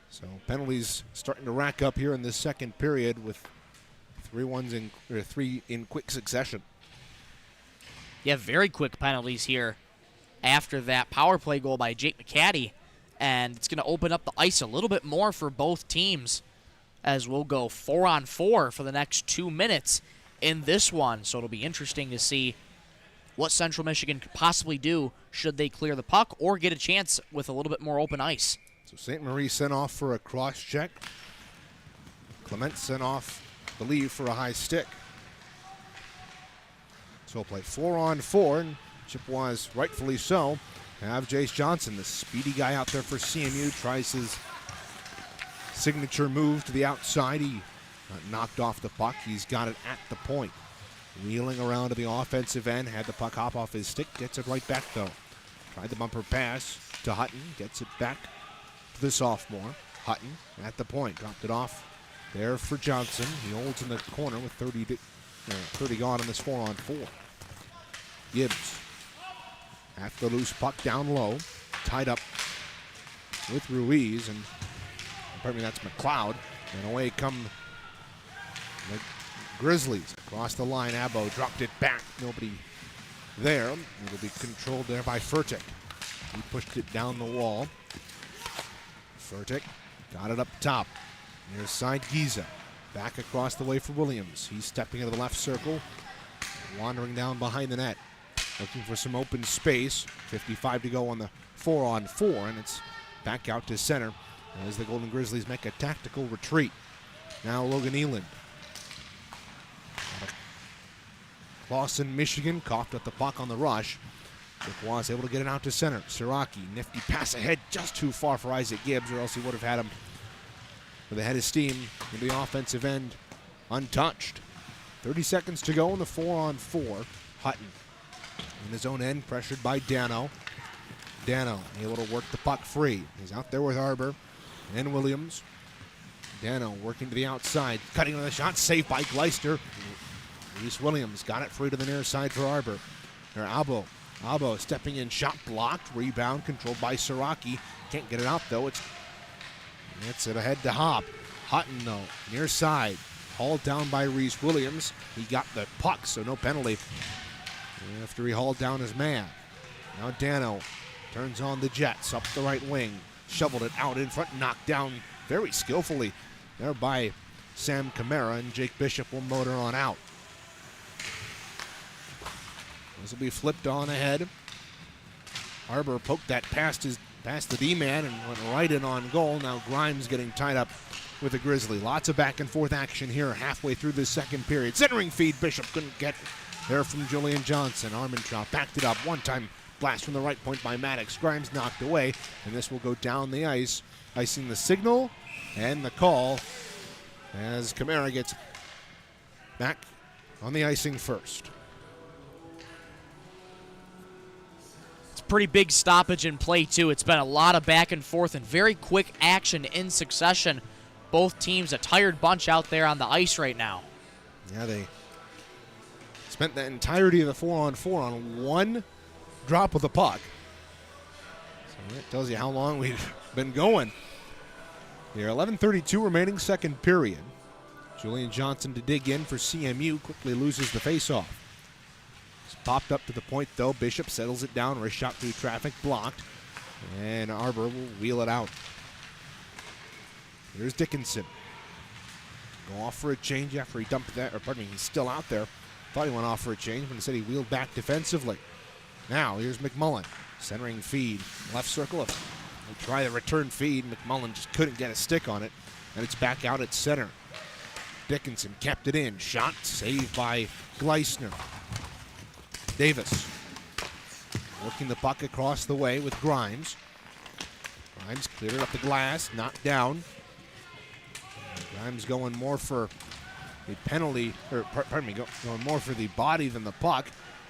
So penalties starting to rack up here in this second period with 3 in quick succession. Yeah, very quick penalties here after that power play goal by Jake McCaddy. And it's going to open up the ice a little bit more for both teams as we'll go 4-on-4 for the next 2 minutes in this one. So it'll be interesting to see what Central Michigan could possibly do should they clear the puck or get a chance with a little bit more open ice. So St. Marie sent off for a cross check. Clement sent off, I believe, for a high stick. So we'll play 4-on-4, and Chippewas, rightfully so, have Jace Johnson, the speedy guy out there for CMU, tries his signature move to the outside. He knocked off the puck. He's got it at the point. Wheeling around to the offensive end, had the puck hop off his stick, gets it right back though. Tried the bumper pass to Hutton, gets it back to the sophomore. Hutton at the point, dropped it off there for Johnson. He holds in the corner with 30 gone in this 4-on-4. Gibbs after the loose puck down low, tied up with Ruiz, and pardon me, that's McLeod, and away come the Grizzlies across the line. Abo dropped it back, nobody there. It'll be controlled there by Furtick. He pushed it down the wall. Furtick got it up top. Near side Giza. Back across the way for Williams. He's stepping into the left circle, wandering down behind the net, looking for some open space. 55 to go on the 4-on-4, and it's back out to center as the Golden Grizzlies make a tactical retreat. Now Logan Eland. Clawson, Michigan, coughed up the puck on the rush. Was able to get it out to center. Siraki, nifty pass ahead, just too far for Isaac Gibbs, or else he would have had him with a head of steam in the offensive end untouched. 30 seconds to go in the 4-on-4. Hutton in his own end, pressured by Dano. Dano able to work the puck free. He's out there with Arbor and Williams. Dano working to the outside, cutting on the shot, saved by Gleister. Reese Williams got it free to the near side for Arbor. There, Abo stepping in, shot blocked, rebound controlled by Siraki. Can't get it out though. It's it ahead to Hop. Hutton though, near side, hauled down by Reese Williams. He got the puck, so no penalty after he hauled down his man. Now Dano turns on the Jets up the right wing, shoveled it out in front, knocked down very skillfully there by Sam Camara, and Jake Bishop will motor on out. This will be flipped on ahead. Arbor poked that past the D-man and went right in on goal. Now Grimes getting tied up with the Grizzly. Lots of back and forth action here halfway through this second period. Centering feed, Bishop couldn't get there from Julian Johnson. Armentrout backed it up. One-time blast from the right point by Maddox. Grimes knocked away, and this will go down the ice, icing the signal and the call as Camara gets back on the icing first. Pretty big stoppage in play, too. It's been a lot of back and forth and very quick action in succession. Both teams a tired bunch out there on the ice right now. Yeah, they spent the entirety of the 4-on-4 on one drop of the puck. So That tells you how long we've been going. Here, 11:32 remaining, second period. Julian Johnson to dig in for CMU, quickly loses the faceoff. It's popped up to the point, though. Bishop settles it down, wrist shot through traffic, blocked. And Arbor will wheel it out. Here's Dickinson. Go off for a change after he dumped that, or pardon me, he's still out there. Thought he went off for a change, but instead he wheeled back defensively. Now, here's McMullen. Centering feed, left circle. We'll try the return feed. McMullen just couldn't get a stick on it, and it's back out at center. Dickinson kept it in. Shot saved by Gleisner. Davis working the puck across the way with Grimes. Grimes cleared it up the glass, knocked down. Grimes going more for the penalty, or pardon me, going more for the body than the puck,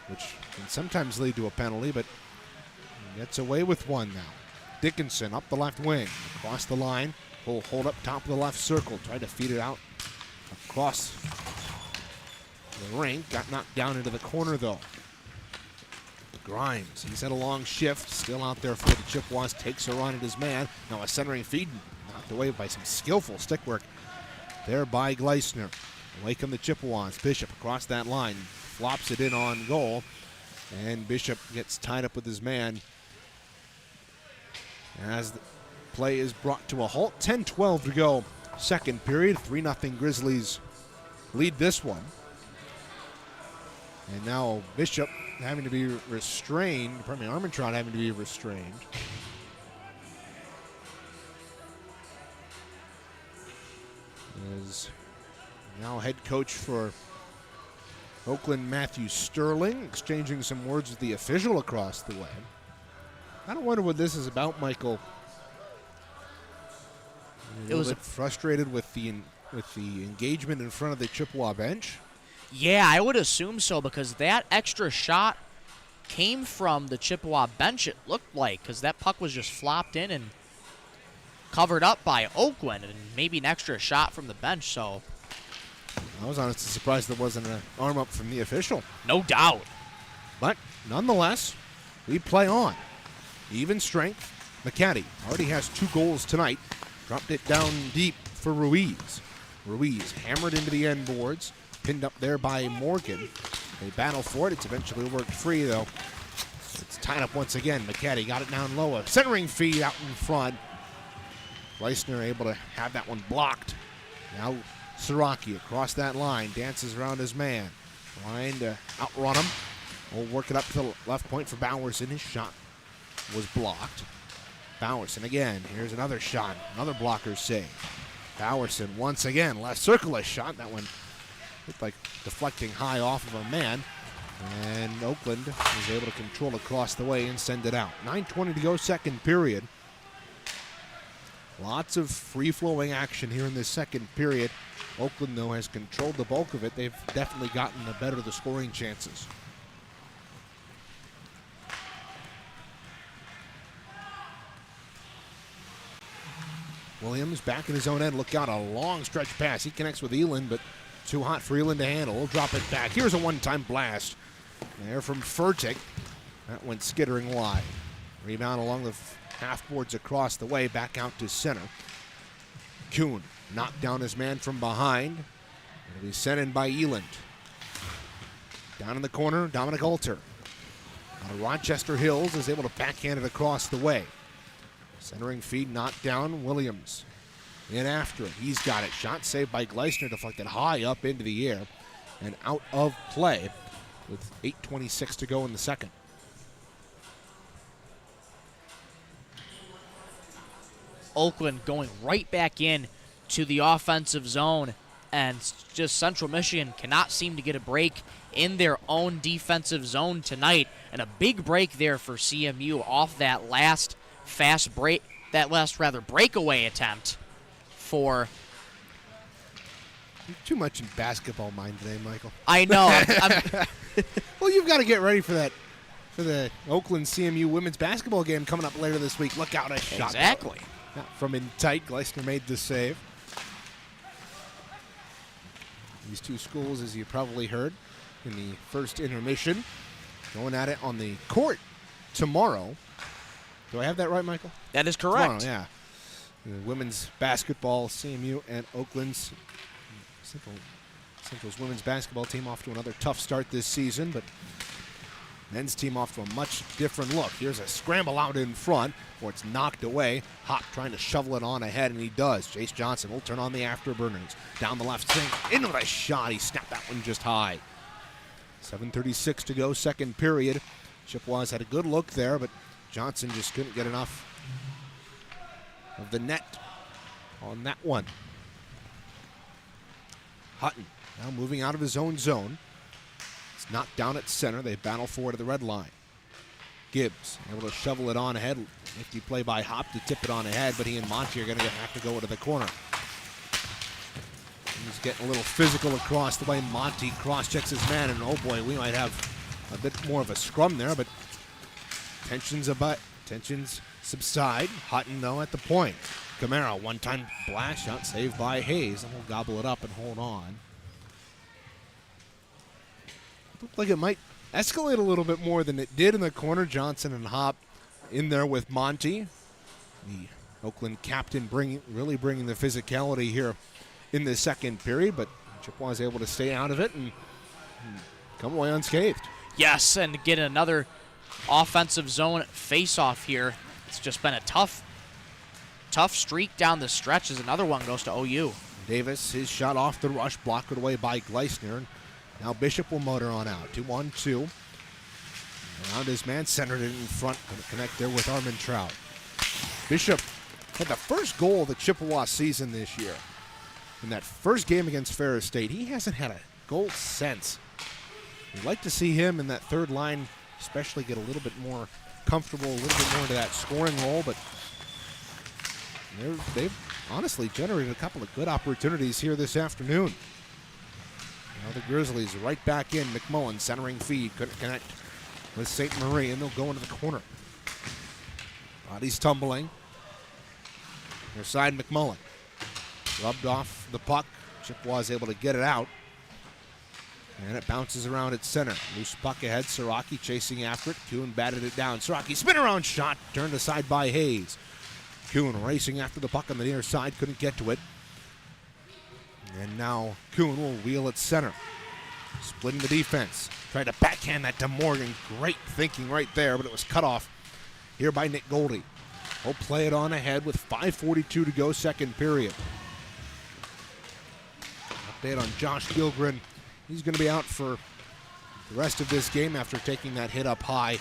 which can sometimes lead to a penalty, but he gets away with one now. Dickinson up the left wing, across the line, will hold up top of the left circle, tried to feed it out across the rink, got knocked down into the corner though. Grimes, he's had a long shift, still out there for the Chippewas, takes a run at his man. Now a centering feed, knocked away by some skillful stick work there by Gleisner. Away come the Chippewas. Bishop across that line, flops it in on goal, and Bishop gets tied up with his man as the play is brought to a halt. 10-12 to go, second period. 3-0 Grizzlies lead this one. And now Bishop having to be restrained, pardon me, Armentrout having to be restrained. As now head coach for Oakland, Matthew Sterling, exchanging some words with the official across the way. I don't wonder what this is about, Michael. It was frustrated with the engagement in front of the Chippewa bench. Yeah, I would assume so, because that extra shot came from the Chippewa bench, it looked like, because that puck was just flopped in and covered up by Oakland, and maybe an extra shot from the bench, so. I was honestly surprised there wasn't an arm up from the official. No doubt. But nonetheless, we play on. Even strength. McCaddy already has 2 goals tonight. Dropped it down deep for Ruiz. Ruiz hammered into the end boards. Pinned up there by Morgan. They battle for it. It's eventually worked free, though. It's tied up once again. McCaddy got it down low. A centering feed out in front. Gleisner able to have that one blocked. Now Siraki across that line. Dances around his man. Trying to outrun him. We'll work it up to the left point for Bowerson. His shot was blocked. Bowerson again. Here's another shot. Another blocker save. Bowerson once again. Left circle a shot. That one looked like deflecting high off of a man. And Oakland was able to control across the way and send it out. 9:20 to go, second period. Lots of free-flowing action here in this second period. Oakland, though, has controlled the bulk of it. They've definitely gotten the better of the scoring chances. Williams back in his own end. Look out, a long stretch pass. He connects with Eland, but too hot for Eland to handle. He'll drop it back. Here's a one-time blast there from Furtick. That went skittering wide. Rebound along the half boards across the way, back out to center. Kuhn knocked down his man from behind. It'll be sent in by Eland. Down in the corner, Dominic Alter. Out of Rochester Hills is able to backhand it across the way. Centering feed knocked down. Williams in after it. He's got it. Shot saved by Gleisner, deflected high up into the air and out of play with 8:26 to go in the second. Oakland going right back in to the offensive zone, and just Central Michigan cannot seem to get a break in their own defensive zone tonight, and a big break there for CMU off that last breakaway attempt for. You're too much in basketball mind today, Michael. I know. Well, you've got to get ready for that. For the Oakland CMU women's basketball game coming up later this week. Look out, a shot. Exactly. From in tight, Gleisner made the save. These two schools, as you probably heard in the first intermission, going at it on the court tomorrow. Do I have that right, Michael? That is correct. Tomorrow, yeah. Women's basketball, CMU and Oakland's Central's women's basketball team off to another tough start this season, but men's team off to a much different look. Here's a scramble out in front, where it's knocked away. Hop trying to shovel it on ahead, and he does. Chase Johnson will turn on the afterburners. Down the left sink, into the shot. He snapped that one just high. 7:36 to go, second period. Chippewas had a good look there, but Johnson just couldn't get enough of the net on that one. Hutton now moving out of his own zone. It's knocked down at center. They battle forward to the red line. Gibbs able to shovel it on ahead. Nifty play by Hop to tip it on ahead, but he and Monty are going to have to go to the corner. He's getting a little physical across the way. Monty cross-checks his man, and oh boy, we might have a bit more of a scrum there, but tensions subside. Hutton, though, at the point. Camara, one-time blast shot saved by Hayes, and we'll gobble it up and hold on. Looked like it might escalate a little bit more than it did in the corner. Johnson and Hop in there with Monty. The Oakland captain really bringing the physicality here in the second period, but Chippewas able to stay out of it and come away unscathed. Yes, and get another offensive zone face-off here. It's just been a tough streak down the stretch as another one goes to OU. Davis, his shot off the rush, blocked away by Gleisner. Now Bishop will motor on out. 2-on-2. Around his man, centered it in front. Going to connect there with Armentrout. Bishop had the first goal of the Chippewa season this year. In that first game against Ferris State, he hasn't had a goal since. We'd like to see him in that third line, especially get a little bit more comfortable, a little bit more into that scoring role, but they've honestly generated a couple of good opportunities here this afternoon. Now the Grizzlies right back in. McMullen centering feed, couldn't connect with St. Marie, and they'll go into the corner. Bodies tumbling. Near side, McMullen. Rubbed off the puck. Chippewas able to get it out. And it bounces around at center. Loose puck ahead. Siraki chasing after it. Kuhn batted it down. Siraki spin around shot. Turned aside by Hayes. Kuhn racing after the puck on the near side. Couldn't get to it. And now Kuhn will wheel at center. Splitting the defense. Tried to backhand that to Morgan. Great thinking right there, but it was cut off here by Nick Goldie. He'll play it on ahead with 5:42 to go, second period. Update on Josh Gilgren. He's going to be out for the rest of this game after taking that hit up high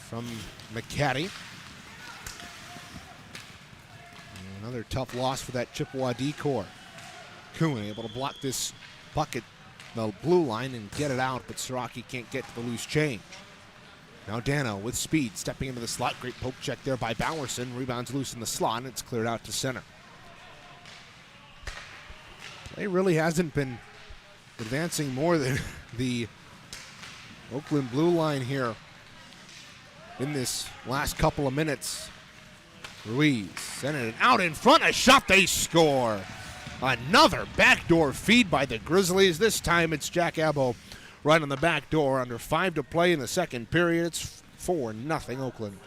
from McCaddy. And another tough loss for that Chippewa D-core. Kuhn able to block this puck at the blue line and get it out, but Siraki can't get to the loose change. Now Dano with speed, stepping into the slot. Great poke check there by Bowerson. Rebounds loose in the slot, and it's cleared out to center. Play really hasn't been advancing more than the Oakland blue line here in this last couple of minutes. Ruiz sending it out in front. A shot, they score. Another backdoor feed by the Grizzlies. This time it's Jack Abbo right on the back door. Under 5 to play in the second period. It's 4-0 Oakland.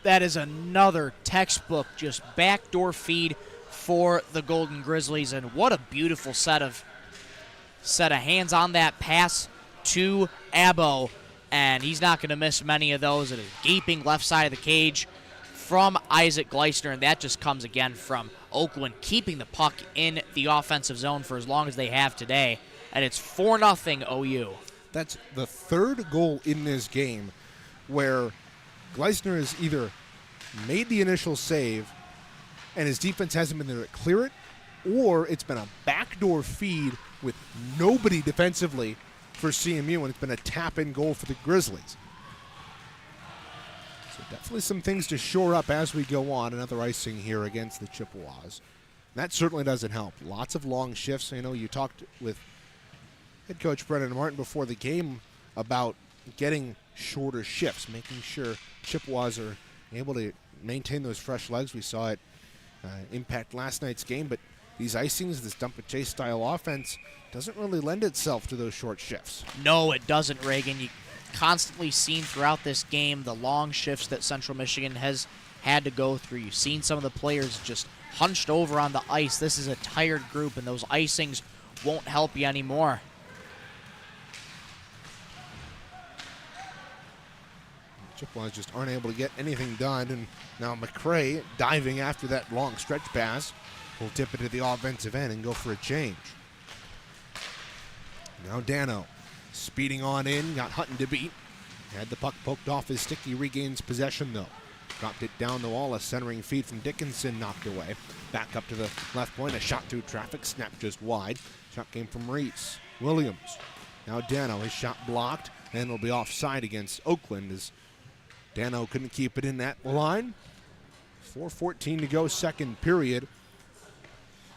That is another textbook just backdoor feed for the Golden Grizzlies, and what a beautiful set of hands on that pass to Abbo, and he's not going to miss many of those. At a gaping left side of the cage from Isaac Gleisner, and that just comes again from Oakland keeping the puck in the offensive zone for as long as they have today, and it's 4-0 OU. That's the third goal in this game where Gleisner has either made the initial save and his defense hasn't been there to clear it, or it's been a backdoor feed with nobody defensively for CMU, and it's been a tap-in goal for the Grizzlies. So definitely some things to shore up as we go on. Another icing here against the Chippewas. That certainly doesn't help. Lots of long shifts. You know, you talked with head coach Brendan Martin before the game about getting shorter shifts, making sure Chippewas are able to maintain those fresh legs. We saw it impact last night's game, but these icings, this dump and chase style offense, doesn't really lend itself to those short shifts. No, it doesn't, Reagan. constantly seen throughout this game the long shifts that Central Michigan has had to go through. You've seen some of the players just hunched over on the ice. This is a tired group, and those icings won't help you anymore. Chippewas just aren't able to get anything done, and now McCray diving after that long stretch pass will tip it to the offensive end and go for a change. Now Dano speeding on in, got Hutton to beat. Had the puck poked off his stick. He regains possession though. Dropped it down the wall, a centering feed from Dickinson knocked away. Back up to the left point, a shot through traffic, snapped just wide. Shot came from Reese. Williams. Now Dano, his shot blocked, and will be offside against Oakland as Dano couldn't keep it in that line. 4:14 to go, second period.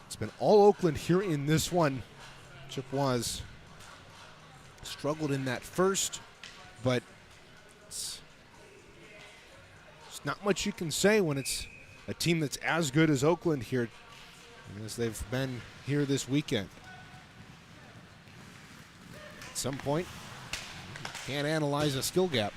It's been all Oakland here in this one. Chippewas struggled in that first, but it's not much you can say when it's a team that's as good as Oakland here as they've been here this weekend. At some point, you can't analyze a skill gap.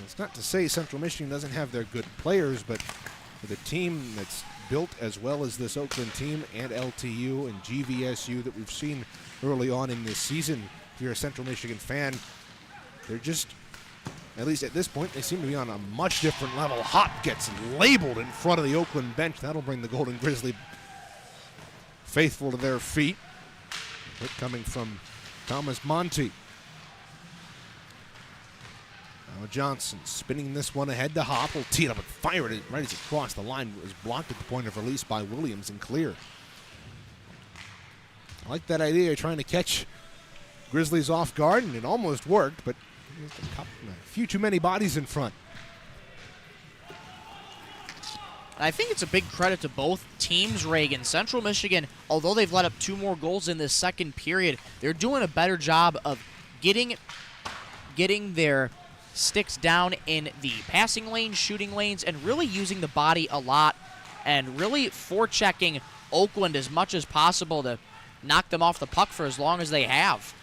It's not to say Central Michigan doesn't have their good players, but with a team that's built as well as this Oakland team and LTU and GVSU that we've seen early on in this season, if you're a Central Michigan fan, they're just, at least at this point, they seem to be on a much different level. Hop gets labeled in front of the Oakland bench. That'll bring the Golden Grizzly faithful to their feet. Hit coming from Thomas Monty. Now Johnson spinning this one ahead to Hop. Will tee it up and fire it right as it crossed the line. It was blocked at the point of release by Williams and cleared. I like that idea of trying to catch Grizzlies off guard, and it almost worked, but a few too many bodies in front. I think it's a big credit to both teams, Reagan. Central Michigan, although they've let up 2 more goals in this second period, they're doing a better job of getting their sticks down in the passing lanes, shooting lanes, and really using the body a lot and really forechecking Oakland as much as possible to knock them off the puck for as long as they have.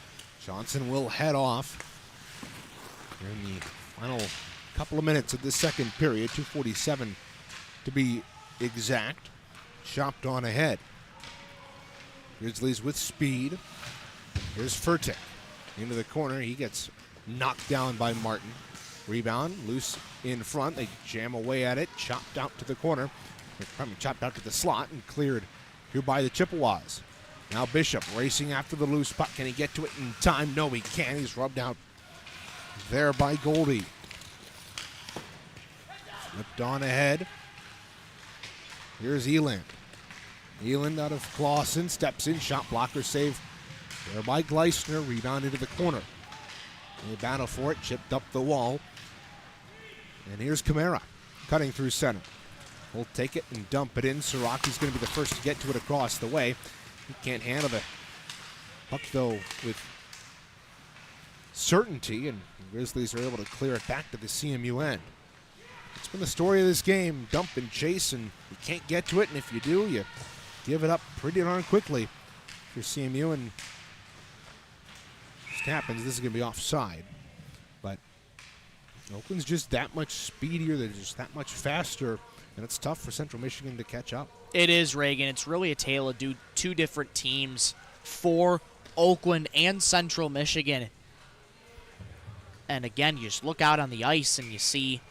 Johnson will head off here in the final couple of minutes of the second period, 2:47 to be exact. Chopped on ahead. Grizzlies with speed. Here's Furtick into the corner. He gets knocked down by Martin. Rebound, loose in front. They jam away at it. Chopped out to the corner. Chopped out to the slot and cleared here by the Chippewas. Now Bishop racing after the loose puck. Can he get to it in time? No, he can't. He's rubbed out there by Goldie. Flipped on ahead. Here's Eland. Eland out of Clausen. Steps in. Shot blocker save there by Gleisner. Rebound into the corner. They battle for it. Chipped up the wall. And here's Camara cutting through center. We'll take it and dump it in. Siraki's going to be the first to get to it across the way. He can't handle the puck, though, with certainty, and the Grizzlies are able to clear it back to the CMU end. It's been the story of this game. Dump and chase, and you can't get to it, and if you do, you give it up pretty darn quickly. If you're CMU, and just happens, this is going to be offside. But Oakland's just that much speedier. They're just that much faster, and it's tough for Central Michigan to catch up. It is, Reagan. It's really a tale of two different teams for Oakland and Central Michigan. And again, you just look out on the ice and you see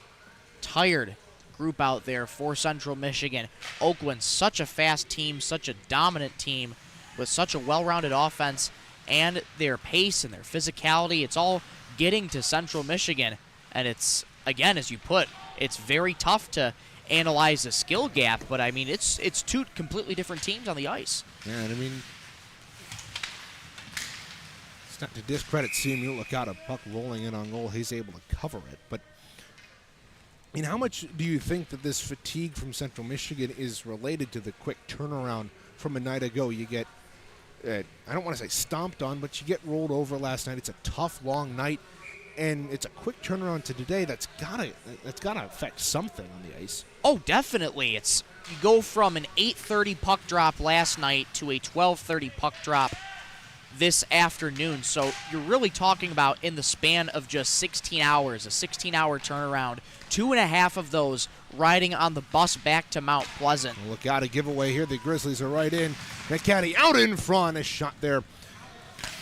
tired group out there for Central Michigan. Oakland, such a fast team, such a dominant team with such a well-rounded offense, and their pace and their physicality, it's all getting to Central Michigan. And it's, again, as you put, it's very tough to analyze the skill gap, but I mean, it's 2 completely different teams on the ice. Yeah, and I mean, it's not to discredit CMU. Look out, a puck rolling in on goal. He's able to cover it. But, I mean, how much do you think that this fatigue from Central Michigan is related to the quick turnaround from a night ago? You get, I don't want to say stomped on, but you get rolled over last night. It's a tough, long night. and it's a quick turnaround to today. That's gotta affect something on the ice. Oh, definitely. You go from an 8:30 puck drop last night to a 12:30 puck drop this afternoon. So you're really talking about in the span of just 16 hours, a 16-hour turnaround, 2.5 of those riding on the bus back to Mount Pleasant. Look out, a giveaway here. The Grizzlies are right in. McCaddy out in front. A shot there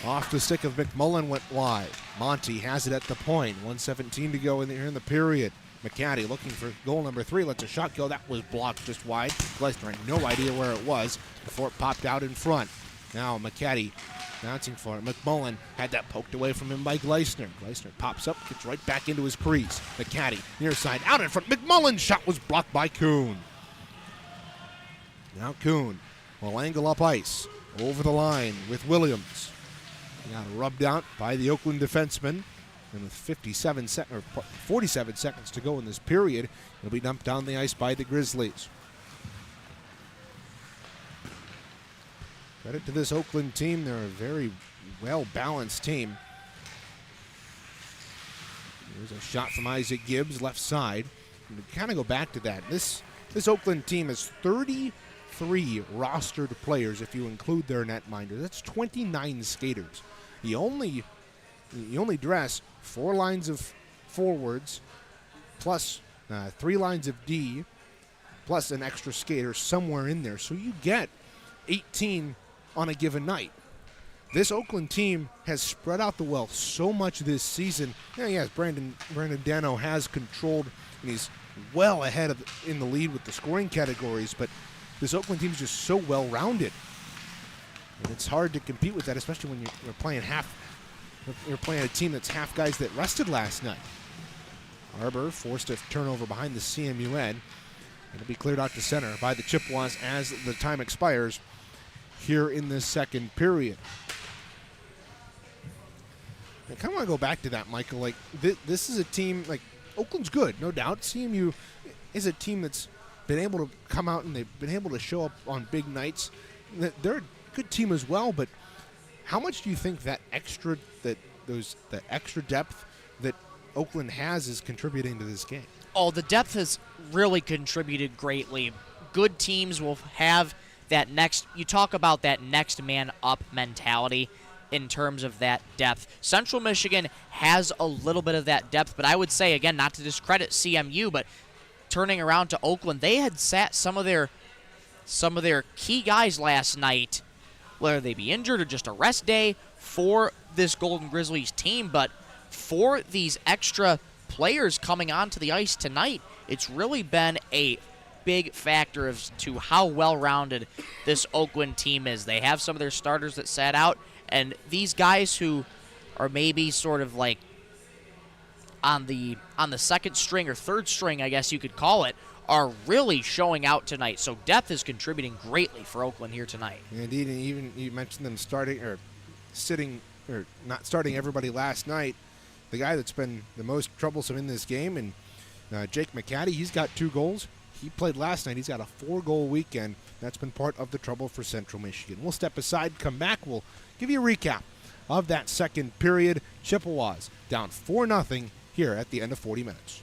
off the stick of McMullen went wide. Monty has it at the point. 1:17 to go in the period. McCaddy looking for goal number 3. Lets a shot go. That was blocked just wide. Gleisner had no idea where it was before it popped out in front. Now McCaddy bouncing for it. McMullen had that poked away from him by Gleisner. Gleisner pops up, gets right back into his crease. McCaddy near side out in front. McMullen's shot was blocked by Kuhn. Now Kuhn will angle up ice over the line with Williams. He got rubbed out by the Oakland defenseman. And with 47 seconds to go in this period, it'll be dumped down the ice by the Grizzlies. Credit to this Oakland team. They're a very well-balanced team. There's a shot from Isaac Gibbs, left side. And to kind of go back to that, this Oakland team has 33 rostered players if you include their netminders. That's 29 skaters. You only dress 4 lines of forwards plus 3 lines of D plus an extra skater somewhere in there. So you get 18 on a given night. This Oakland team has spread out the wealth so much this season. Yes, Brandon Dano has controlled, and he's well ahead in the lead with the scoring categories, but this Oakland team is just so well-rounded. And it's hard to compete with that, especially when you're playing a team that's half guys that rested last night. Arbor forced a turnover behind the CMUN. It'll be cleared out to center by the Chippewas as the time expires here in this second period. I kind of want to go back to that, Michael. Like this is a team, like Oakland's good, no doubt. CMU is a team that's been able to come out and they've been able to show up on big nights. They're a good team as well, but how much do you think the extra depth that Oakland has is contributing to this game? Oh, the depth has really contributed greatly. Good teams will have that next, you talk about that next man up mentality in terms of that depth. Central Michigan has a little bit of that depth, but I would say, again, not to discredit CMU, but turning around to Oakland, they had sat some of their key guys last night, whether they be injured or just a rest day for this Golden Grizzlies team. But for these extra players coming onto the ice tonight, it's really been a big factor as to how well-rounded this Oakland team is. They have some of their starters that sat out, and these guys who are maybe sort of like on the second string or third string, I guess you could call it, are really showing out tonight. So depth is contributing greatly for Oakland here tonight. Indeed, and even you mentioned them not starting everybody last night. The guy that's been the most troublesome in this game, and Jake McCaddy, he's got 2 goals. He played last night. He's got a 4-goal weekend. That's been part of the trouble for Central Michigan. We'll step aside, come back. We'll give you a recap of that second period. Chippewas down 4-0 here at the end of 40 minutes.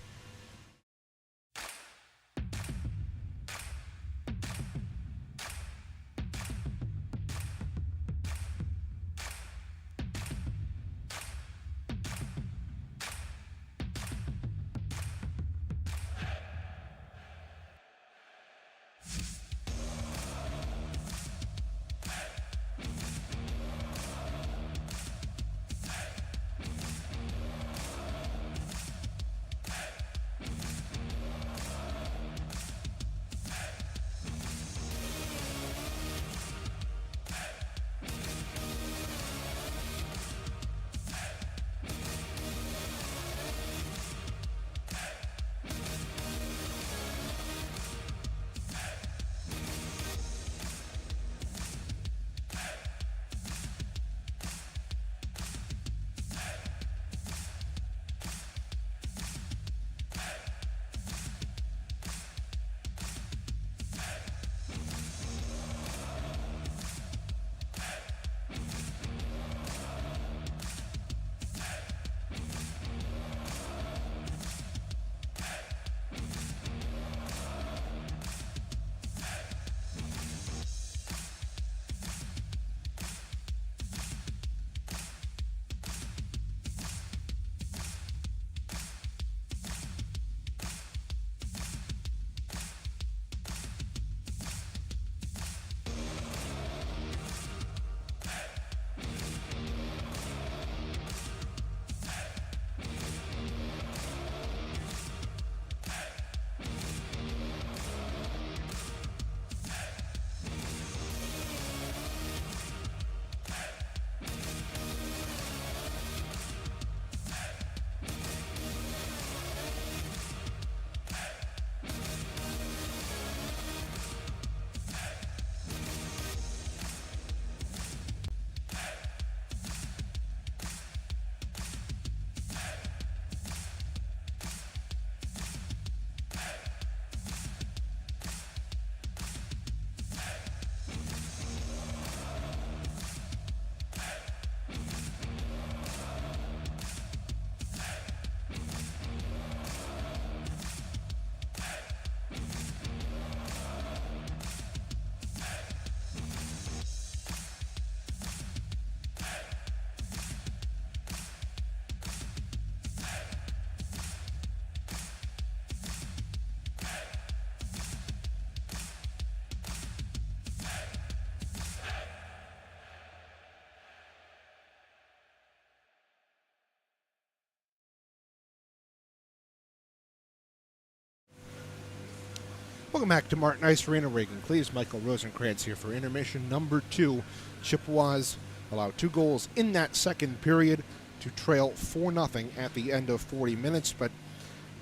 Welcome back to Martin Ice Arena. Reagan Cleves, Michael Rosenkrantz here for intermission number 2. Chippewas allowed 2 goals in that second period to trail 4-0 at the end of 40 minutes. But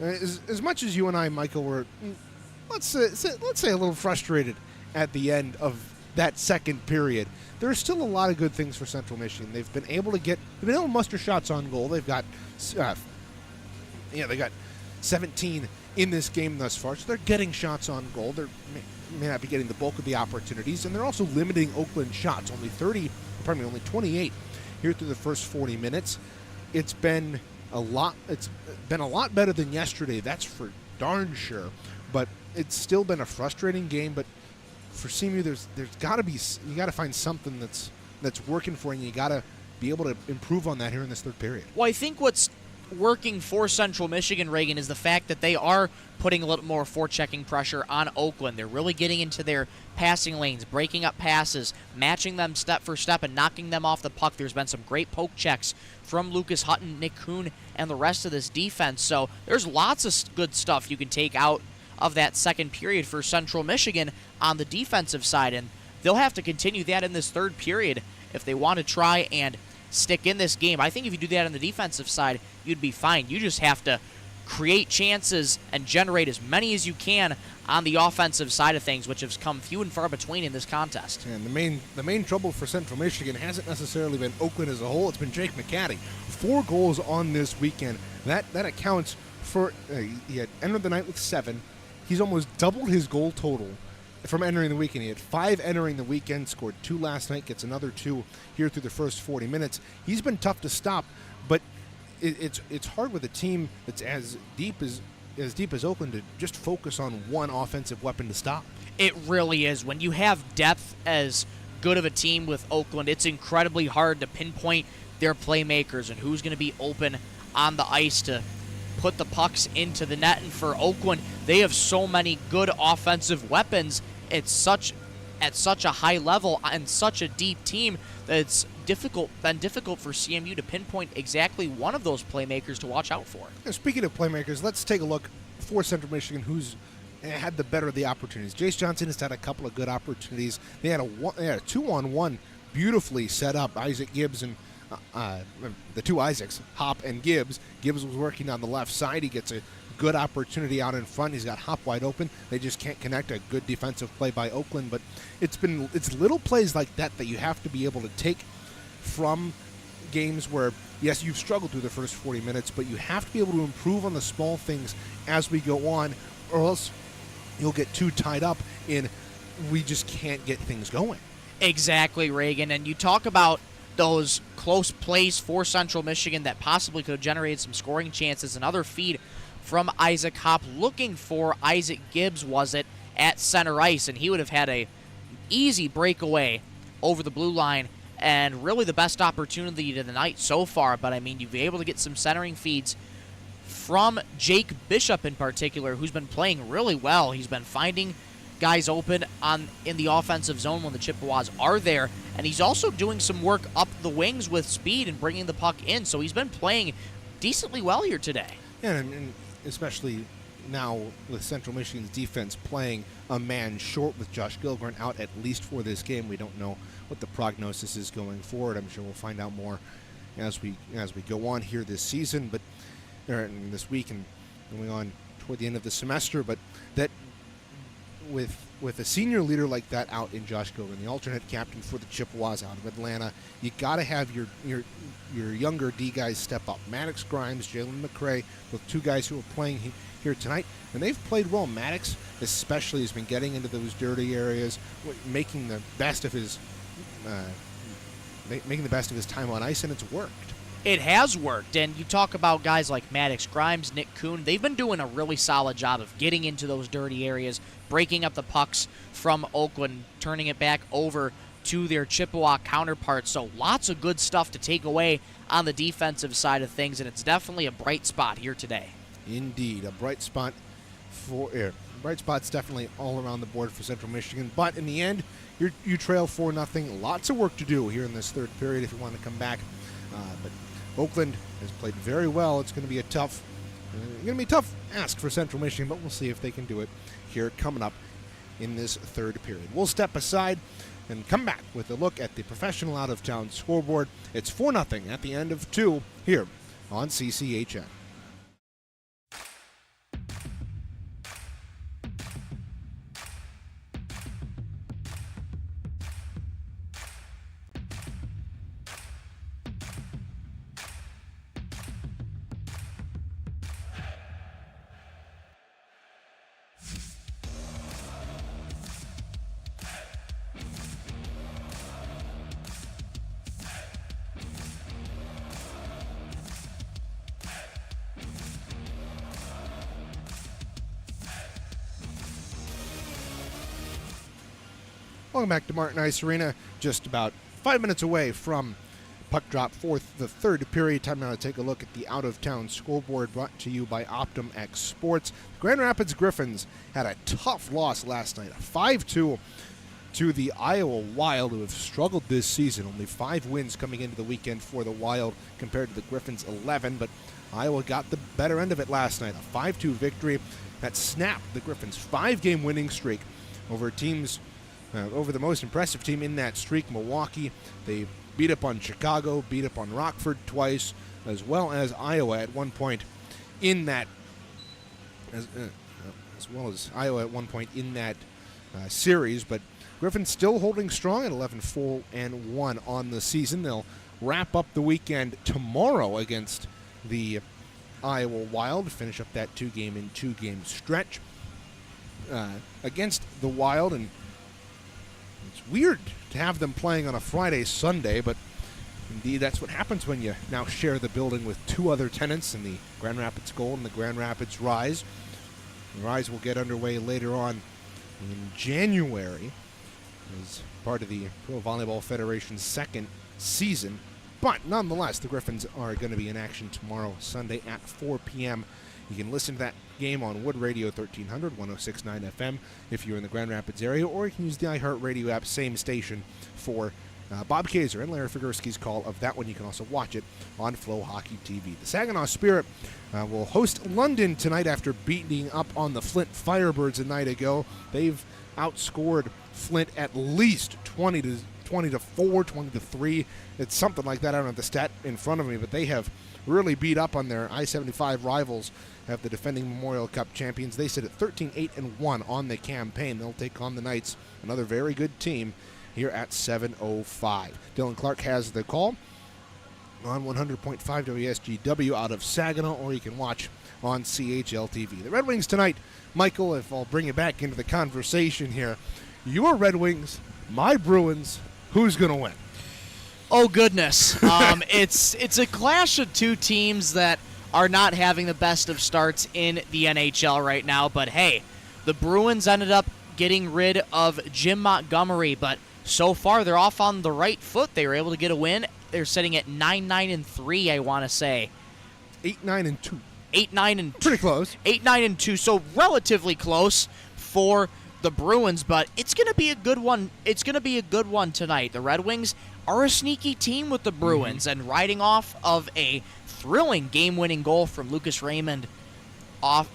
as much as you and I, Michael, were, let's say a little frustrated at the end of that second period, there's still a lot of good things for Central Michigan. They've been able to muster shots on goal. They've got, they got 17 in this game thus far, so they're getting shots on goal. They may not be getting the bulk of the opportunities, and they're also limiting Oakland shots. Only 28 here through the first 40 minutes. It's been a lot better than yesterday, that's for darn sure. But it's still been a frustrating game. But for CMU, there's got to be, you got to find something that's working for you. You got to be able to improve on that here in this third period. Well, I think what's working for Central Michigan, Reagan, is the fact that they are putting a little more forechecking pressure on Oakland. They're really getting into their passing lanes, breaking up passes, matching them step for step, and knocking them off the puck. There's been some great poke checks from Lucas Hutton, Nick Kuhn, and the rest of this defense. So there's lots of good stuff you can take out of that second period for Central Michigan on the defensive side, and they'll have to continue that in this third period if they want to try and stick in this game. I think if you do that on the defensive side, you'd be fine. You just have to create chances and generate as many as you can on the offensive side of things, which has come few and far between in this contest. And the main trouble for Central Michigan hasn't necessarily been Oakland as a whole. It's been Jake McCaddy. 4 goals on this weekend. That accounts for, he had entered the night with 7. He's almost doubled his goal total from entering the weekend. He had 5 entering the weekend, scored 2 last night, gets another 2 here through the first 40 minutes. He's been tough to stop, but it's hard with a team that's as deep as Oakland to just focus on one offensive weapon to stop. It really is. When you have depth as good of a team with Oakland, it's incredibly hard to pinpoint their playmakers and who's going to be open on the ice to put the pucks into the net. And for Oakland, they have so many good offensive weapons. It's at such a high level and such a deep team that it's been difficult for CMU to pinpoint exactly one of those playmakers to watch out for. And speaking of playmakers, let's take a look for Central Michigan, who's had the better of the opportunities. Jace Johnson has had a couple of good opportunities. They had a 2-on-1 beautifully set up. Isaac Gibbs and the two Isaacs, Hop and Gibbs. Gibbs was working on the left side. He gets a good opportunity out in front. He's got Hop wide open. They just can't connect. A good defensive play by Oakland, but it's little plays like that you have to be able to take from games where, yes, you've struggled through the first 40 minutes, but you have to be able to improve on the small things as we go on, or else you'll get too tied up in we just can't get things going. Exactly, Reagan. And you talk about those close plays for Central Michigan that possibly could have generated some scoring chances. Another feed from Isaac Hop looking for Isaac Gibbs, was it, at center ice, and he would have had a easy breakaway over the blue line and really the best opportunity of the night so far. But, I mean, you've been able to get some centering feeds from Jake Bishop in particular, who's been playing really well. He's been finding guys open in the offensive zone when the Chippewas are there, and he's also doing some work up the wings with speed and bringing the puck in, so he's been playing decently well here today. Yeah, and especially now with Central Michigan's defense playing a man short with Josh Gilgren out at least for this game. We don't know what the prognosis is going forward. I'm sure we'll find out more as we go on here this season, but this week and going on toward the end of the semester. But that with a senior leader like that out in Josh Gilgren, the alternate captain for the Chippewas out of Atlanta, you got to have your younger D guys step up. Maddox Grimes, Jalen McCray, with 2 guys who are playing here tonight, and they've played well. Maddox especially has been getting into those dirty areas, making the best of his time on ice, and it's worked. It has worked, and you talk about guys like Maddox Grimes, Nick Kuhn. They've been doing a really solid job of getting into those dirty areas, breaking up the pucks from Oakland, turning it back over to their Chippewa counterparts. So lots of good stuff to take away on the defensive side of things, and it's definitely a bright spot here today. Indeed, a bright spot bright spots definitely all around the board for Central Michigan. But in the end, you trail 4-0. Lots of work to do here in this third period if you want to come back. But Oakland has played very well. It's going to be a tough Going to be a tough ask for Central Michigan, but we'll see if they can do it here coming up in this third period. We'll step aside and come back with a look at the professional out-of-town scoreboard. It's 4-0 at the end of 2 here on CCHN. Welcome back to Martin Ice Arena, just about 5 minutes away from puck drop for the third period. Time now to take a look at the out-of-town scoreboard brought to you by OptumX Sports. Grand Rapids Griffins had a tough loss last night, a 5-2 to the Iowa Wild, who have struggled this season. Only 5 wins coming into the weekend for the Wild compared to the Griffins' 11, but Iowa got the better end of it last night. A 5-2 victory that snapped the Griffins' 5-game winning streak over teams over the most impressive team in that streak, Milwaukee. They beat up on Chicago, beat up on Rockford twice, as well as Iowa at one point in that, as well as Iowa at one point in that series. But Griffins still holding strong at 11-4-1 on the season. They'll wrap up the weekend tomorrow against the Iowa Wild, finish up that 2-game stretch against the Wild. And it's weird to have them playing on a Friday, Sunday, but indeed that's what happens when you now share the building with 2 other tenants in the Grand Rapids Gold and the Grand Rapids Rise. The Rise will get underway later on in January as part of the Pro Volleyball Federation's second season. But nonetheless, the Griffins are going to be in action tomorrow, Sunday at 4 p.m. You can listen to that game on Wood Radio 1300, 106.9 FM if you're in the Grand Rapids area, or you can use the iHeartRadio app, same station, for Bob Kaiser and Larry Figursky's call of that one. You can also watch it on Flow Hockey TV. The Saginaw Spirit will host London tonight after beating up on the Flint Firebirds a night ago. They've outscored Flint at least 20-4, 20-3. It's something like that. I don't have the stat in front of me, but they have really beat up on their I-75 rivals, have the defending Memorial Cup champions. They sit at 13-8-1 on the campaign. They'll take on the Knights, another very good team, here at 7:05. Dylan Clark has the call on 100.5 WSGW out of Saginaw, or you can watch on CHL TV. The Red Wings tonight, Michael, if I'll bring you back into the conversation here, your Red Wings, my Bruins, who's going to win? Oh, goodness. It's a clash of 2 teams that are not having the best of starts in the NHL right now. But, hey, the Bruins ended up getting rid of Jim Montgomery. But so far, they're off on the right foot. They were able to get a win. They're sitting at 9-9-3, I want to say. 8-9-2. 8-9-2. Pretty close. 8-9-2, so relatively close for the Bruins, but it's going to be a good one. It's going to be a good one tonight. The Red Wings are a sneaky team with the Bruins, and riding off of a thrilling game-winning goal from Lucas Raymond off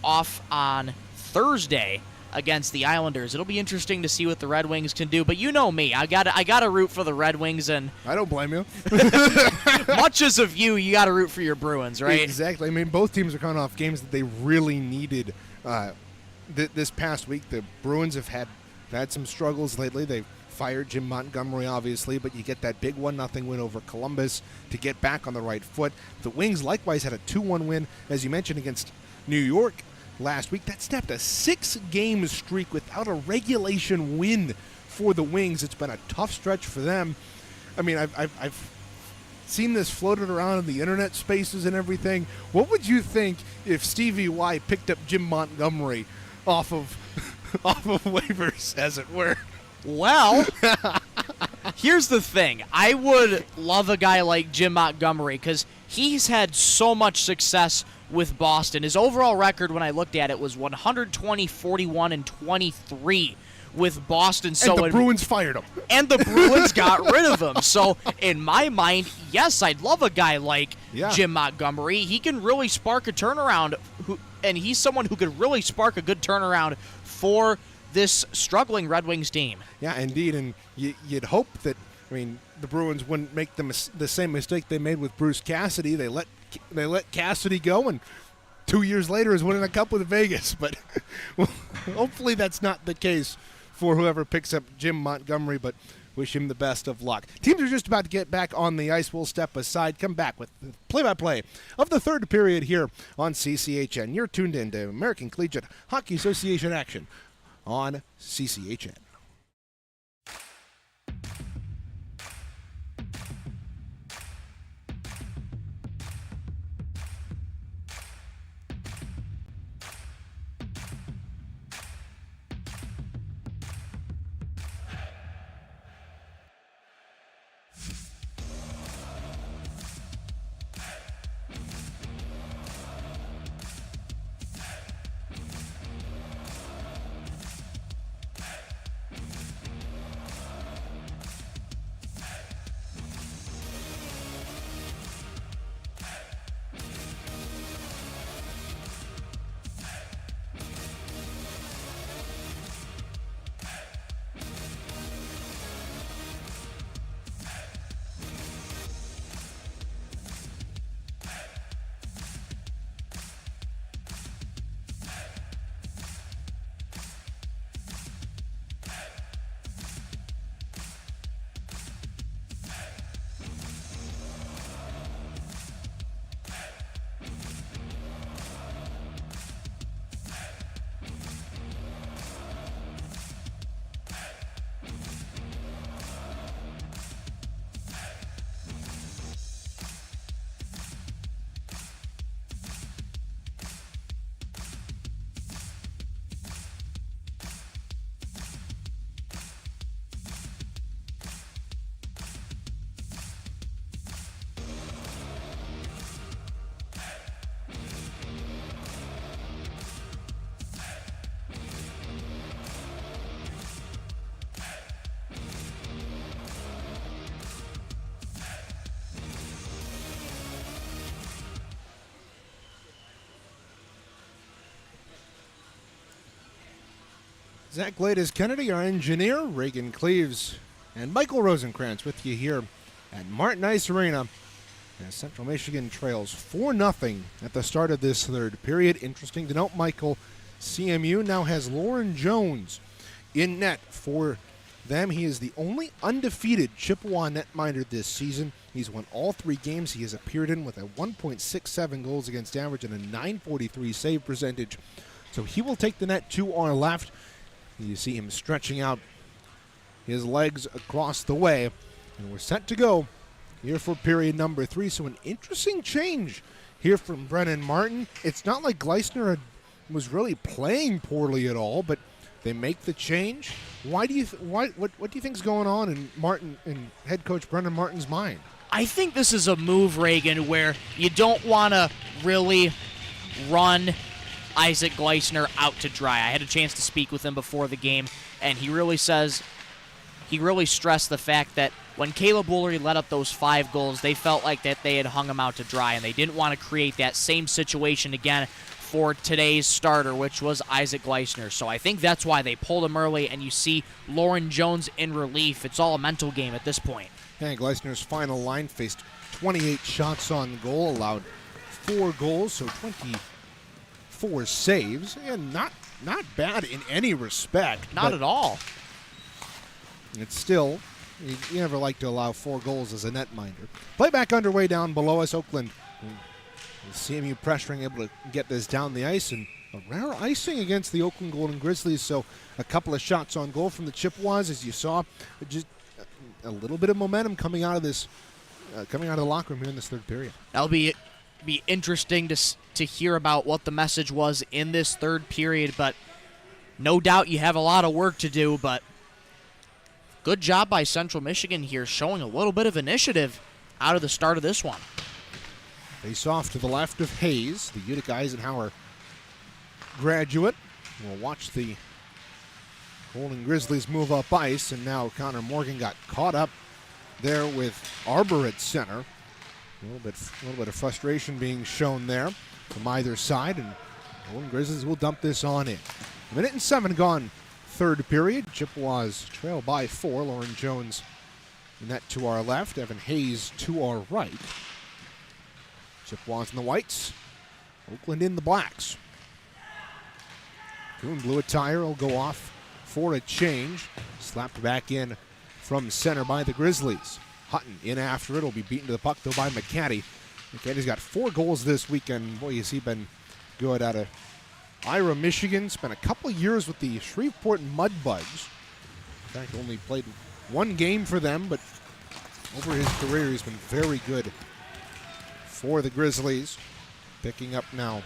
on Thursday against the Islanders. It'll be interesting to see what the Red Wings can do, but you know me. I gotta root for the Red Wings, and I don't blame you. much as of you got to root for your Bruins, right? Exactly. I mean, both teams are coming off games that they really needed this past week. The Bruins have had some struggles lately. They've fired Jim Montgomery, obviously, but you get that big 1-0 win over Columbus to get back on the right foot. The Wings likewise had a 2-1 win, as you mentioned, against New York last week. That snapped a 6-game streak without a regulation win for the Wings. It's been a tough stretch for them. I mean, I've seen this floated around in the internet spaces and everything. What would you think if Stevie Y picked up Jim Montgomery off of waivers, as it were? Well, here's the thing. I would love a guy like Jim Montgomery because he's had so much success with Boston. His overall record, when I looked at it, was 120, 41, and 23 with Boston. And the Bruins fired him. And the Bruins got rid of him. So in my mind, yes, I'd love a guy like Jim Montgomery. He can really spark a turnaround, and he's someone who could really spark a good turnaround for this struggling Red Wings team. Yeah, indeed, and you'd hope that, the Bruins wouldn't make the same mistake they made with Bruce Cassidy. They let Cassidy go, and 2 years later is winning a cup with Vegas. But hopefully that's not the case for whoever picks up Jim Montgomery, but wish him the best of luck. Teams are just about to get back on the ice. We'll step aside, come back with play-by-play of the third period here on CCHN. You're tuned in to American Collegiate Hockey Association action on CCHN. Zach Glades-Kennedy, our engineer, Reagan Cleaves, and Michael Rosenkrantz with you here at Martin Ice Arena as Central Michigan trails 4-0 at the start of this third period. Interesting to note, Michael, CMU now has Lauren Jones in net for them. He is the only undefeated Chippewa netminder this season. He's won all 3 games he has appeared in with a 1.67 goals against average and a .943 save percentage. So he will take the net to our left. You see him stretching out his legs across the way. And we're set to go here for period number 3. So an interesting change here from Brennan Martin. It's not like Gleisner was really playing poorly at all, but they make the change. What do you think is going on in head coach Brennan Martin's mind? I think this is a move, Reagan, where you don't want to really run Isaac Gleisner out to dry. I had a chance to speak with him before the game, and he really stressed the fact that when Caleb Woolery let up those 5 goals, they felt like that they had hung him out to dry, and they didn't want to create that same situation again for today's starter, which was Isaac Gleisner. So I think that's why they pulled him early, and you see Lauren Jones in relief. It's all a mental game at this point. Yeah, Gleisner's final line faced 28 shots on goal, allowed 4 goals, so 24 saves, and not bad in any respect. Not at all. It's still, you never like to allow 4 goals as a netminder. Play back underway down below us. Oakland, CMU pressuring, able to get this down the ice, and a rare icing against the Oakland Golden Grizzlies. So a couple of shots on goal from the Chippewas, as you saw. Just a little bit of momentum coming out of this, coming out of the locker room here in this third period. That'll be interesting to hear about what the message was in this third period, but no doubt you have a lot of work to do, but good job by Central Michigan here, showing a little bit of initiative out of the start of this one. Face off to the left of Hayes, the Utica Eisenhower graduate. We'll watch the Golden Grizzlies move up ice, and now Connor Morgan got caught up there with Arbor at center. A little bit of frustration being shown there from either side, and Golden Grizzlies will dump this on in. 1:07 gone, third period. Chippewas trail by 4. Lauren Jones in that to our left. Evan Hayes to our right. Chippewas in the whites. Oakland in the blacks. Kuhn blew a tire. Will go off for a change. Slapped back in from center by the Grizzlies. Hutton in after it. Will be beaten to the puck though by McCaddy. McCaddy's got 4 goals this weekend. Boy, has he been good out of Ira, Michigan. Spent a couple years with the Shreveport Mudbugs. In fact, only played 1 game for them, but over his career he's been very good for the Grizzlies. Picking up now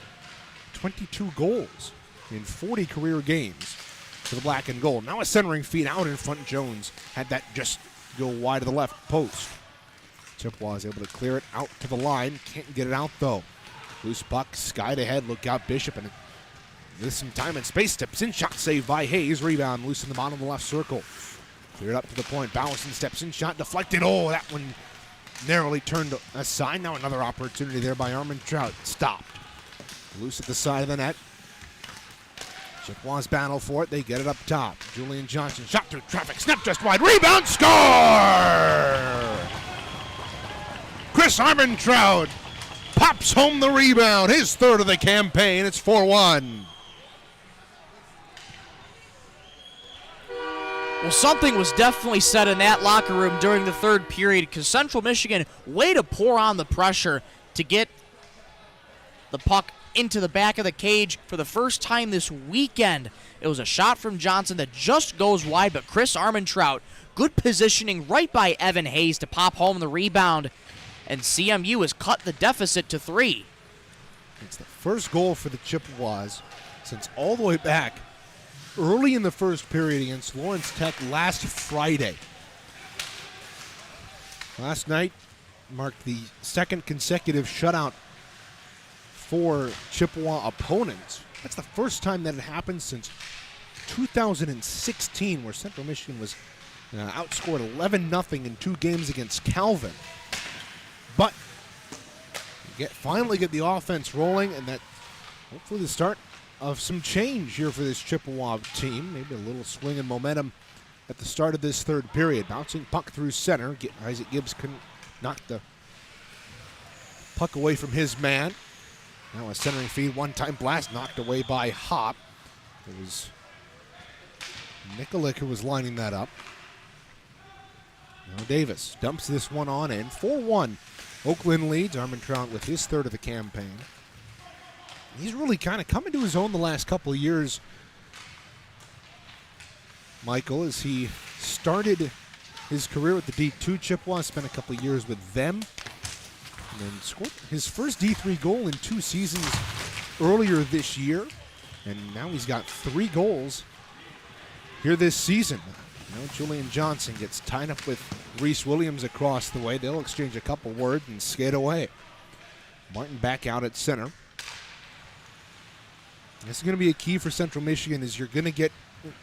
22 goals in 40 career games for the black and gold. Now a centering feed out in front. Jones had that just go wide of the left post. Chippewas able to clear it out to the line. Can't get it out though. Loose puck, skied ahead. Look out Bishop, and there's some time and space. Steps in, shot saved by Hayes. Rebound loose in the bottom of the left circle. Cleared up to the point. Bowison steps in, shot deflected. Oh, that one narrowly turned aside. Now another opportunity there by Armentrout. Stopped. Loose at the side of the net. Chippewas battle for it. They get it up top. Julian Johnson shot through traffic. Snap just wide. Rebound. Score! Chris Armentrout pops home the rebound. His third of the campaign. It's 4-1. Well, something was definitely said in that locker room during the third period because Central Michigan, way to pour on the pressure to get the puck into the back of the cage for the first time this weekend. It was a shot from Johnson that just goes wide, but Chris Armentrout, good positioning right by Evan Hayes to pop home the rebound, and CMU has cut the deficit to 3. It's the first goal for the Chippewas since all the way back early in the first period against Lawrence Tech last Friday. Last night marked the second consecutive shutout for Chippewa opponents. That's the first time that it happened since 2016, where Central Michigan was outscored 11-0 in 2 games against Calvin. But finally get the offense rolling, and that hopefully the start of some change here for this Chippewa team. Maybe a little swing in momentum at the start of this third period. Bouncing puck through center. Isaac Gibbs couldn't knock the puck away from his man. Now a centering feed, one-time blast knocked away by Hop. It was Nikolic who was lining that up. Now Davis dumps this one on in. 4-1. Oakland leads. Armentrout with his third of the campaign. He's really kind of come into his own the last couple of years, Michael, as he started his career with the D2 Chippewas, spent a couple of years with them, and then scored his first D3 goal in 2 seasons earlier this year, and now he's got 3 goals here this season. Now Julian Johnson gets tied up with Reese Williams across the way. They'll exchange a couple words and skate away. Martin back out at center. This is going to be a key for Central Michigan, is you're going to get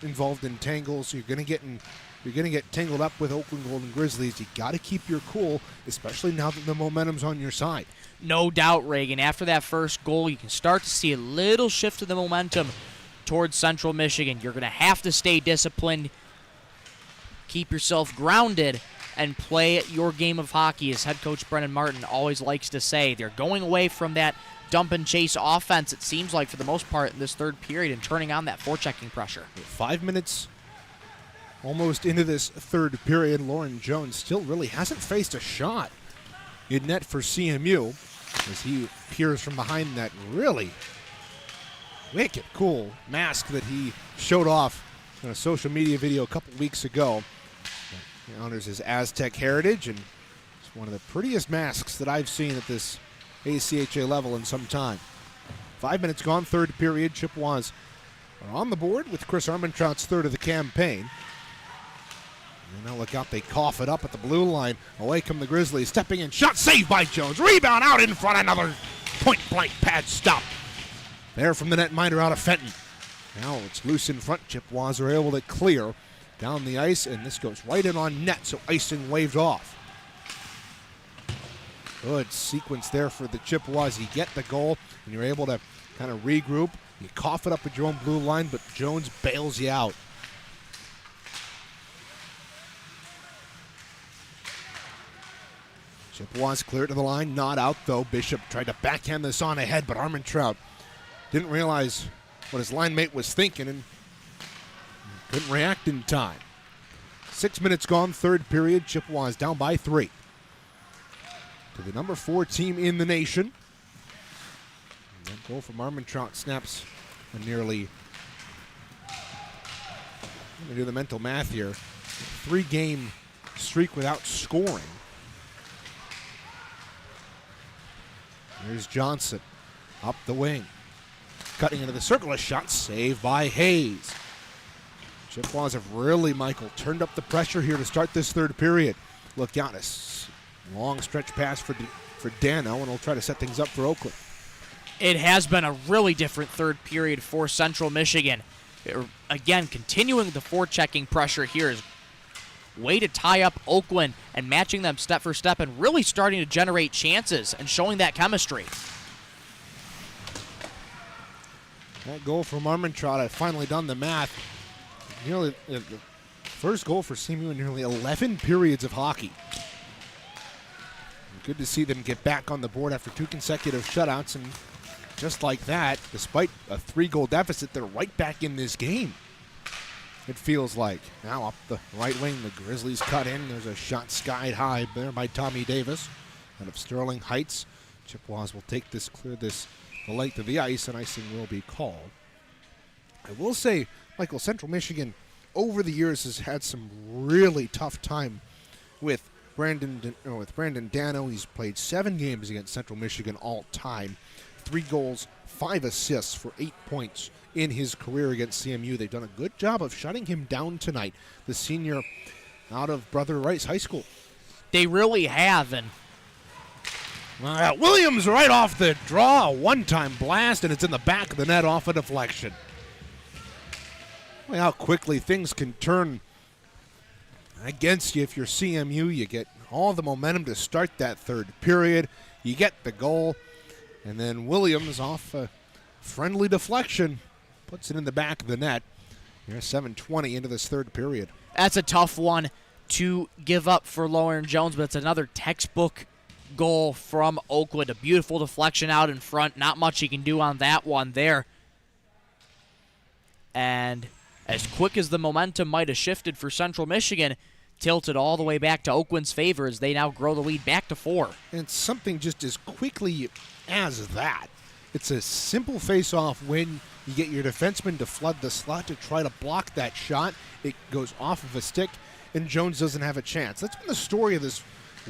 involved in tangles. You're going to get tangled up with Oakland Golden Grizzlies. You got to keep your cool, especially now that the momentum's on your side. No doubt, Reagan. After that first goal, you can start to see a little shift of the momentum towards Central Michigan. You're going to have to stay disciplined, keep yourself grounded, and play your game of hockey, as head coach Brennan Martin always likes to say. They're going away from that dump and chase offense, it seems like, for the most part in this third period, and turning on that forechecking pressure. 5 minutes almost into this third period. Lauren Jones still really hasn't faced a shot in net for CMU as he peers from behind that really wicked cool mask that he showed off in a social media video a couple weeks ago. He honors his Aztec heritage, and it's one of the prettiest masks that I've seen at this ACHA level in some time. 5 minutes gone, third period. Chippewas are on the board with Chris Armentrout's third of the campaign. And now look out, they cough it up at the blue line. Away come the Grizzlies, stepping in, shot saved by Jones. Rebound out in front, another point-blank pad stop. There from the netminder out of Fenton. Now it's loose in front. Chippewas are able to clear down the ice, and this goes right in on net, so icing waved off. Good sequence there for the Chippewas. You get the goal, and you're able to kind of regroup. You cough it up at your own blue line, but Jones bails you out. Chippewas clear to the line, not out though. Bishop tried to backhand this on ahead, but Armentrout didn't realize what his line mate was thinking and couldn't react in time. 6 minutes gone, third period. Chippewas down by 3. To the number 4 team in the nation. And that goal from Armentrout snaps a nearly, let me do the mental math here, 3-game streak without scoring. Here's Johnson up the wing. Cutting into the circle, a shot saved by Hayes. Chippewas have really, Michael, turned up the pressure here to start this third period. Look out, a long stretch pass for Dano, and he'll try to set things up for Oakland. It has been a really different third period for Central Michigan. Again, continuing the forechecking pressure here is way to tie up Oakland and matching them step for step and really starting to generate chances and showing that chemistry. That goal from Armentrout, I've finally done the math. Nearly the first goal for CMU in nearly 11 periods of hockey. Good to see them get back on the board after 2 consecutive shutouts, and just like that, despite a 3-goal deficit, they're right back in this game. It feels like. Now up the right wing, the Grizzlies cut in. There's a shot skied high there by Tommy Davis out of Sterling Heights. Chippewas will take this, clear this the length of the ice, and icing will be called. I will say, Michael, Central Michigan over the years has had some really tough time with Brandon Dano. He's played 7 games against Central Michigan all time. 3 goals, 5 assists for 8 points in his career against CMU. They've done a good job of shutting him down tonight, the senior out of Brother Rice High School. They really have, and Williams right off the draw, a one-time blast, and it's in the back of the net off a deflection. Well, how quickly things can turn against you if you're CMU. You get all the momentum to start that third period. You get the goal, and then Williams off a friendly deflection puts it in the back of the net. Here's 7:20 into this third period. That's a tough one to give up for Lauren Jones, but it's another textbook goal from Oakland. A beautiful deflection out in front. Not much he can do on that one there. And as quick as the momentum might have shifted for Central Michigan, tilted all the way back to Oakland's favor as they now grow the lead back to 4. And something just as quickly as that. It's a simple face-off win. You get your defenseman to flood the slot to try to block that shot. It goes off of a stick, and Jones doesn't have a chance. That's been the story of this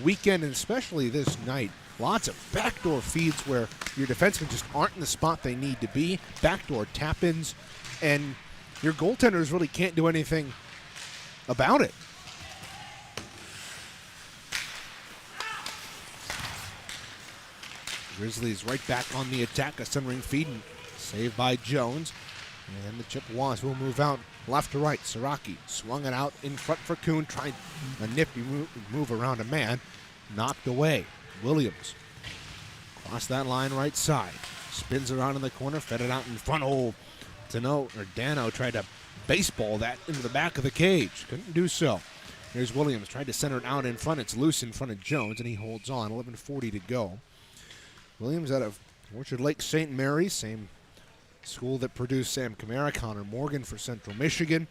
weekend, and especially this night. Lots of backdoor feeds where your defensemen just aren't in the spot they need to be. Backdoor tap-ins, and your goaltenders really can't do anything about it. Grizzlies right back on the attack. A centering feed and saved by Jones. And the Chippewas will move out left to right. Siraki swung it out in front for Kuhn. Tried a nifty move around a man. Knocked away. Williams cross that line right side. Spins around in the corner. Fed it out in front. Oh, Dano tried to baseball that into the back of the cage. Couldn't do so. Here's Williams. Tried to center it out in front. It's loose in front of Jones, and he holds on. 11:40 to go. Williams out of Orchard Lake St. Mary's, same school that produced Sam Kamara, Connor Morgan for Central Michigan.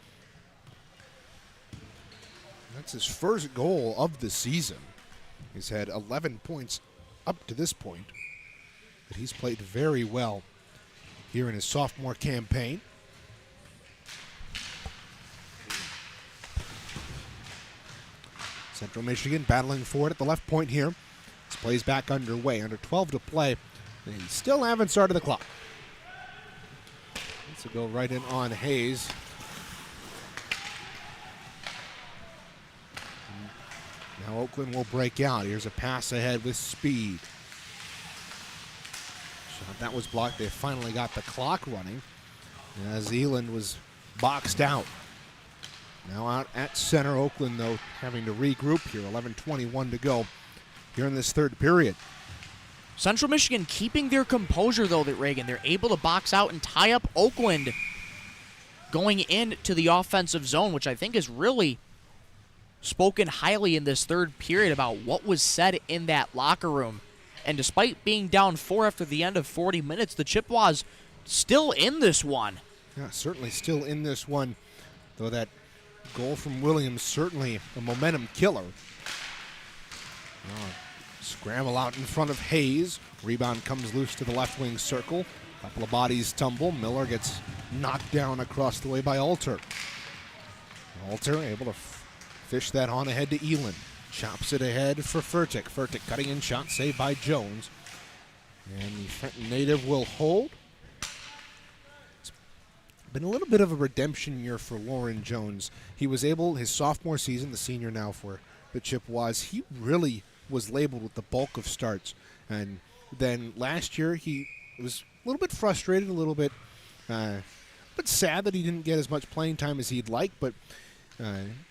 That's his first goal of the season. He's had 11 points up to this point, but he's played very well here in his sophomore campaign. Central Michigan battling for it at the left point here. This play's back underway. Under 12 to play. They still haven't started the clock. This will go right in on Hayes. Now Oakland will break out. Here's a pass ahead with speed. Shot that was blocked. They finally got the clock running. as Eland was boxed out. Now out at center, Oakland, though, having to regroup here. 11:21 to go here in this third period. Central Michigan keeping their composure, though, that Reagan. They're able to box out and tie up Oakland going into the offensive zone, which I think is really spoken highly in this third period about what was said in that locker room. And despite being down 4 after the end of 40 minutes, the Chippewas still in this one. Yeah, certainly still in this one, though that goal from Williams certainly a momentum killer. Scramble out in front of Hayes. Rebound comes loose to the left wing circle. Couple of bodies tumble. Miller gets knocked down across the way by Alter. Alter able to fish that on ahead to Eland. Chops it ahead for Furtick. Furtick cutting in, shot saved by Jones. And the Fenton native will hold. It's been a little bit of a redemption year for Lauren Jones. He was able, his sophomore season, the senior now for the Chippewas, he really was labeled with the bulk of starts. And then last year he was a little bit frustrated, a little bit but sad that he didn't get as much playing time as he'd like. But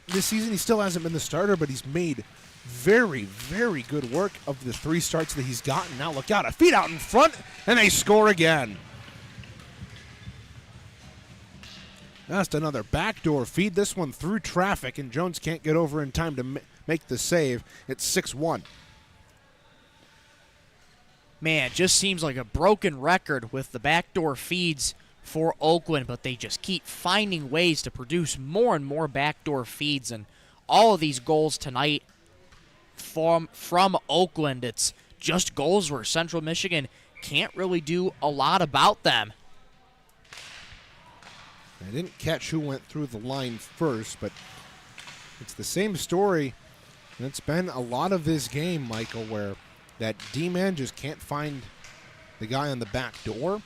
this season he still hasn't been the starter, but he's made very, very good work of the 3 starts that he's gotten. Now look out, a feed out in front, and they score again. Just another backdoor feed, this one through traffic, and Jones can't get over in time to make the save. It's 6-1. Man, it just seems like a broken record with the backdoor feeds for Oakland, but they just keep finding ways to produce more and more backdoor feeds, and all of these goals tonight from Oakland, it's just goals where Central Michigan can't really do a lot about them. I didn't catch who went through the line first, but it's the same story. And it's been a lot of this game, Michael, where that D-man just can't find the guy on the back door.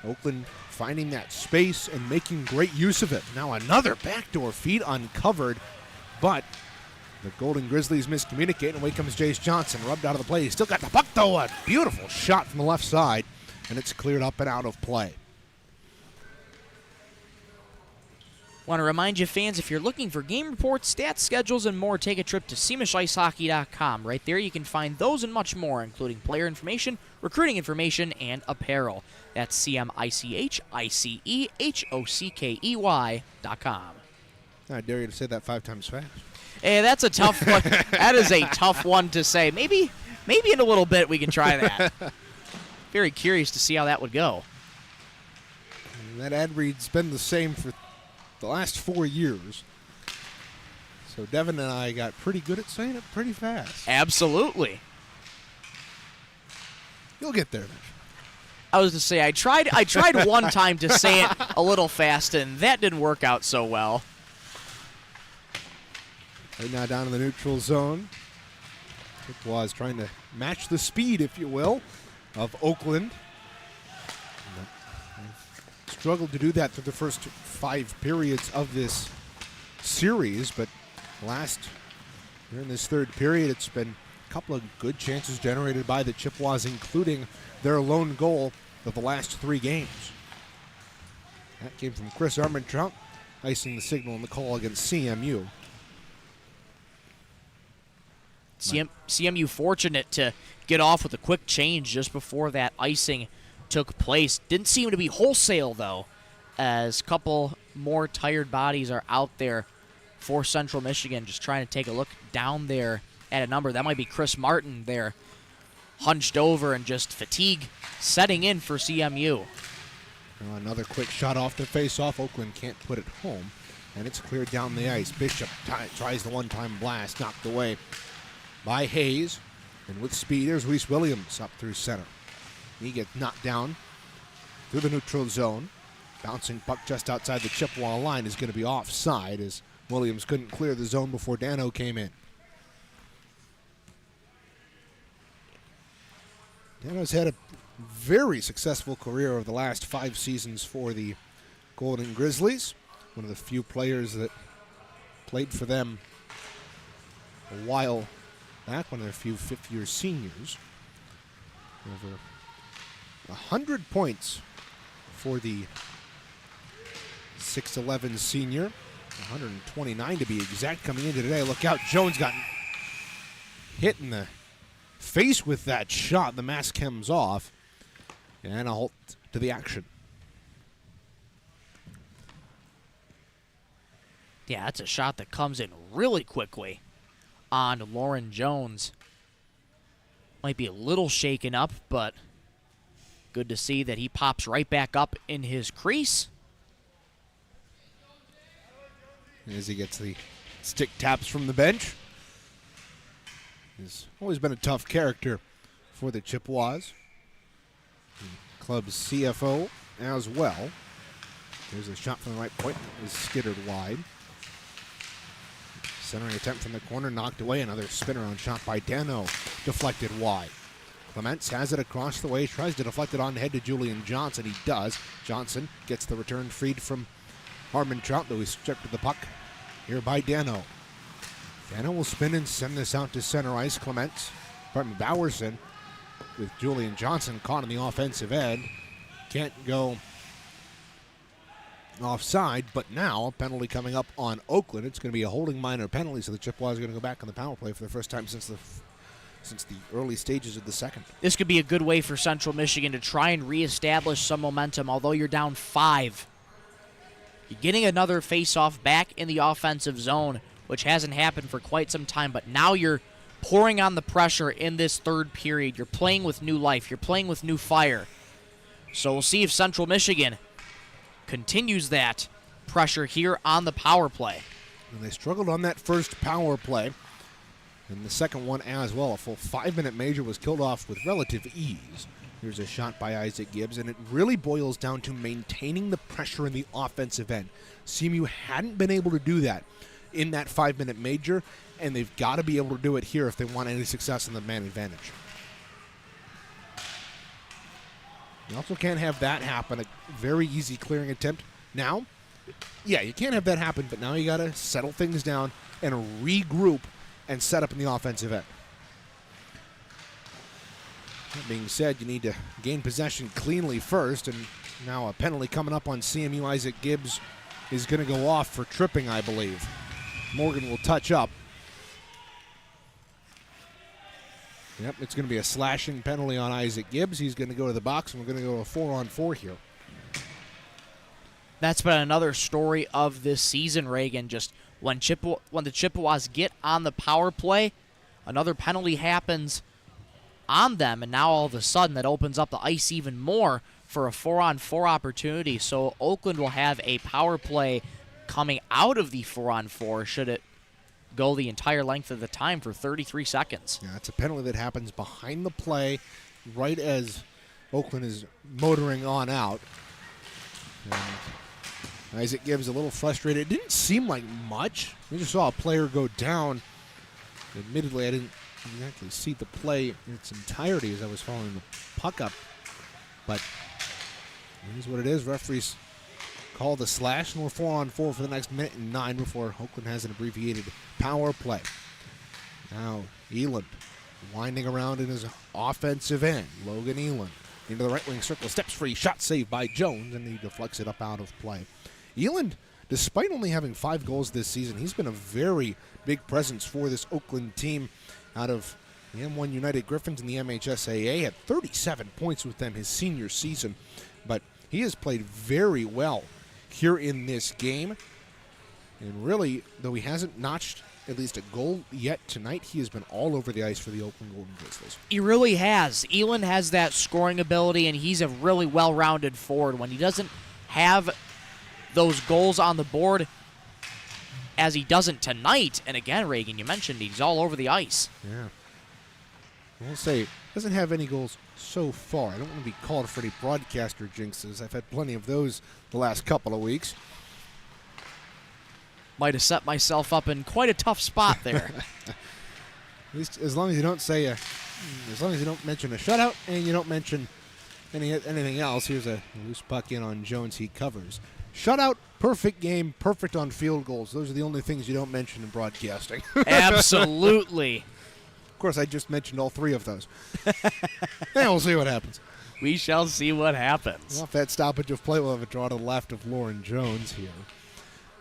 Oakland finding that space and making great use of it. Now another backdoor feed uncovered, but the Golden Grizzlies miscommunicate, and away comes Jace Johnson, rubbed out of the play. He's still got the puck, though. A beautiful shot from the left side, and it's cleared up and out of play. Want to remind you, fans, if you're looking for game reports, stats, schedules, and more, take a trip to SeamishiceHockey.com. Right there you can find those and much more, including player information, recruiting information, and apparel. That's SeamishiceHockey.com. I dare you to say that 5 times fast. Hey, that's a tough one. That is a tough one to say. Maybe in a little bit we can try that. Very curious to see how that would go. And that ad read's been the same for the last 4 years. So Devin and I got pretty good at saying it pretty fast. Absolutely. You'll get there. I was to say I tried one time to say it a little fast, and that didn't work out so well. Right now down in the neutral zone. Chippewas trying to match the speed, if you will, of Oakland. Struggled to do that through the first 5 periods of this series, but during this third period, it's been a couple of good chances generated by the Chippewas, including their lone goal of the last 3 games. That came from Chris Armentrout, icing the signal in the call against CMU. CMU fortunate to get off with a quick change just before that icing took place. Didn't seem to be wholesale, though, as a couple more tired bodies are out there for Central Michigan, just trying to take a look down there at a number. That might be Chris Martin there, hunched over and just fatigue setting in for CMU. Now another quick shot off the face-off. Oakland can't put it home, and it's cleared down the ice. Bishop tries the one-time blast, knocked away by Hayes, and with speed, there's Reese Williams up through center. He gets knocked down through the neutral zone. Bouncing puck just outside the Chippewa line is going to be offside, as Williams couldn't clear the zone before Dano came in. Dano's had a very successful career over the last 5 seasons for the Golden Grizzlies. One of the few players that played for them a while back, one of their few fifth-year seniors. Over 100 points for the 6'11 senior, 129 to be exact coming into today. Look out, Jones got hit in the face with that shot. The mask comes off, and a halt to the action. Yeah, that's a shot that comes in really quickly on Lauren Jones. Might be a little shaken up, but good to see that he pops right back up in his crease. As he gets the stick taps from the bench. He's always been a tough character for the Chippewas. The club's CFO as well. There's a shot from the right point that was skittered wide. Centering attempt from the corner, knocked away. Another spin-around shot by Dano, deflected wide. Clements has it across the way, tries to deflect it on ahead to Julian Johnson. He does. Johnson gets the return freed from Harmon Trout, though he's stripped of the puck here by Dano. Dano will spin and send this out to center ice. Bowerson with Julian Johnson caught in the offensive end. Can't go offside, but now a penalty coming up on Oakland. It's going to be a holding minor penalty, so the Chippewas are going to go back on the power play for the first time since the early stages of the second. This could be a good way for Central Michigan to try and reestablish some momentum, although you're down 5. You're getting another face-off back in the offensive zone, which hasn't happened for quite some time, but now you're pouring on the pressure in this third period. You're playing with new life. You're playing with new fire. So we'll see if Central Michigan continues that pressure here on the power play. And they struggled on that first power play. And the second one as well. A full 5-minute major was killed off with relative ease. Here's a shot by Isaac Gibbs, and it really boils down to maintaining the pressure in the offensive end. CMU hadn't been able to do that in that 5-minute major, and they've got to be able to do it here if they want any success in the man advantage. You also can't have that happen. A very easy clearing attempt. Now, yeah, you can't have that happen, but now you got to settle things down and regroup and set up in the offensive end. That being said, you need to gain possession cleanly first, and now a penalty coming up on CMU. Isaac Gibbs is going to go off for tripping, I believe. Morgan will touch up. Yep, it's going to be a slashing penalty on Isaac Gibbs. He's going to go to the box, and we're going to go to a 4-on-4 here. That's been another story of this season, Reagan. Just when the Chippewas get on the power play, another penalty happens on them, and now all of a sudden that opens up the ice even more for a 4-on-4 opportunity. So Oakland will have a power play coming out of the 4-on-4 should it go the entire length of the time for 33 seconds. Yeah, it's a penalty that happens behind the play right as Oakland is motoring on out. And Isaac Gibbs a little frustrated. It didn't seem like much. We just saw a player go down. Admittedly, I didn't exactly see the play in its entirety as I was following the puck up. But it is what it is. Referees call the slash, and we're 4-on-4 for the next minute and 9 before Oakland has an abbreviated power play. Now, Eland winding around in his offensive end. Logan Eland into the right wing circle, steps free, shot saved by Jones, and he deflects it up out of play. Eland, despite only having 5 goals this season, he's been a very big presence for this Oakland team out of the M1 United Griffins in the MHSAA. Had 37 points with them his senior season, but he has played very well here in this game. And really, though he hasn't notched at least a goal yet tonight, he has been all over the ice for the Oakland Golden Grizzlies. He really has. Eland has that scoring ability, and he's a really well-rounded forward. When he doesn't have those goals on the board, as he doesn't tonight, and again, Reagan, you mentioned he's all over the ice. Yeah. We'll say, doesn't have any goals so far. I don't want to be called for any broadcaster jinxes. I've had plenty of those the last couple of weeks. Might have set myself up in quite a tough spot there. At least as long as you don't say as long as you don't mention a shutout and you don't mention anything else. Here's a loose puck in on Jones. He covers. Shutout, perfect game, perfect on field goals. Those are the only things you don't mention in broadcasting. Absolutely. Of course, I just mentioned all 3 of those. And we'll see what happens. We shall see what happens. Off that stoppage of play, we'll have a draw to the left of Lauren Jones here.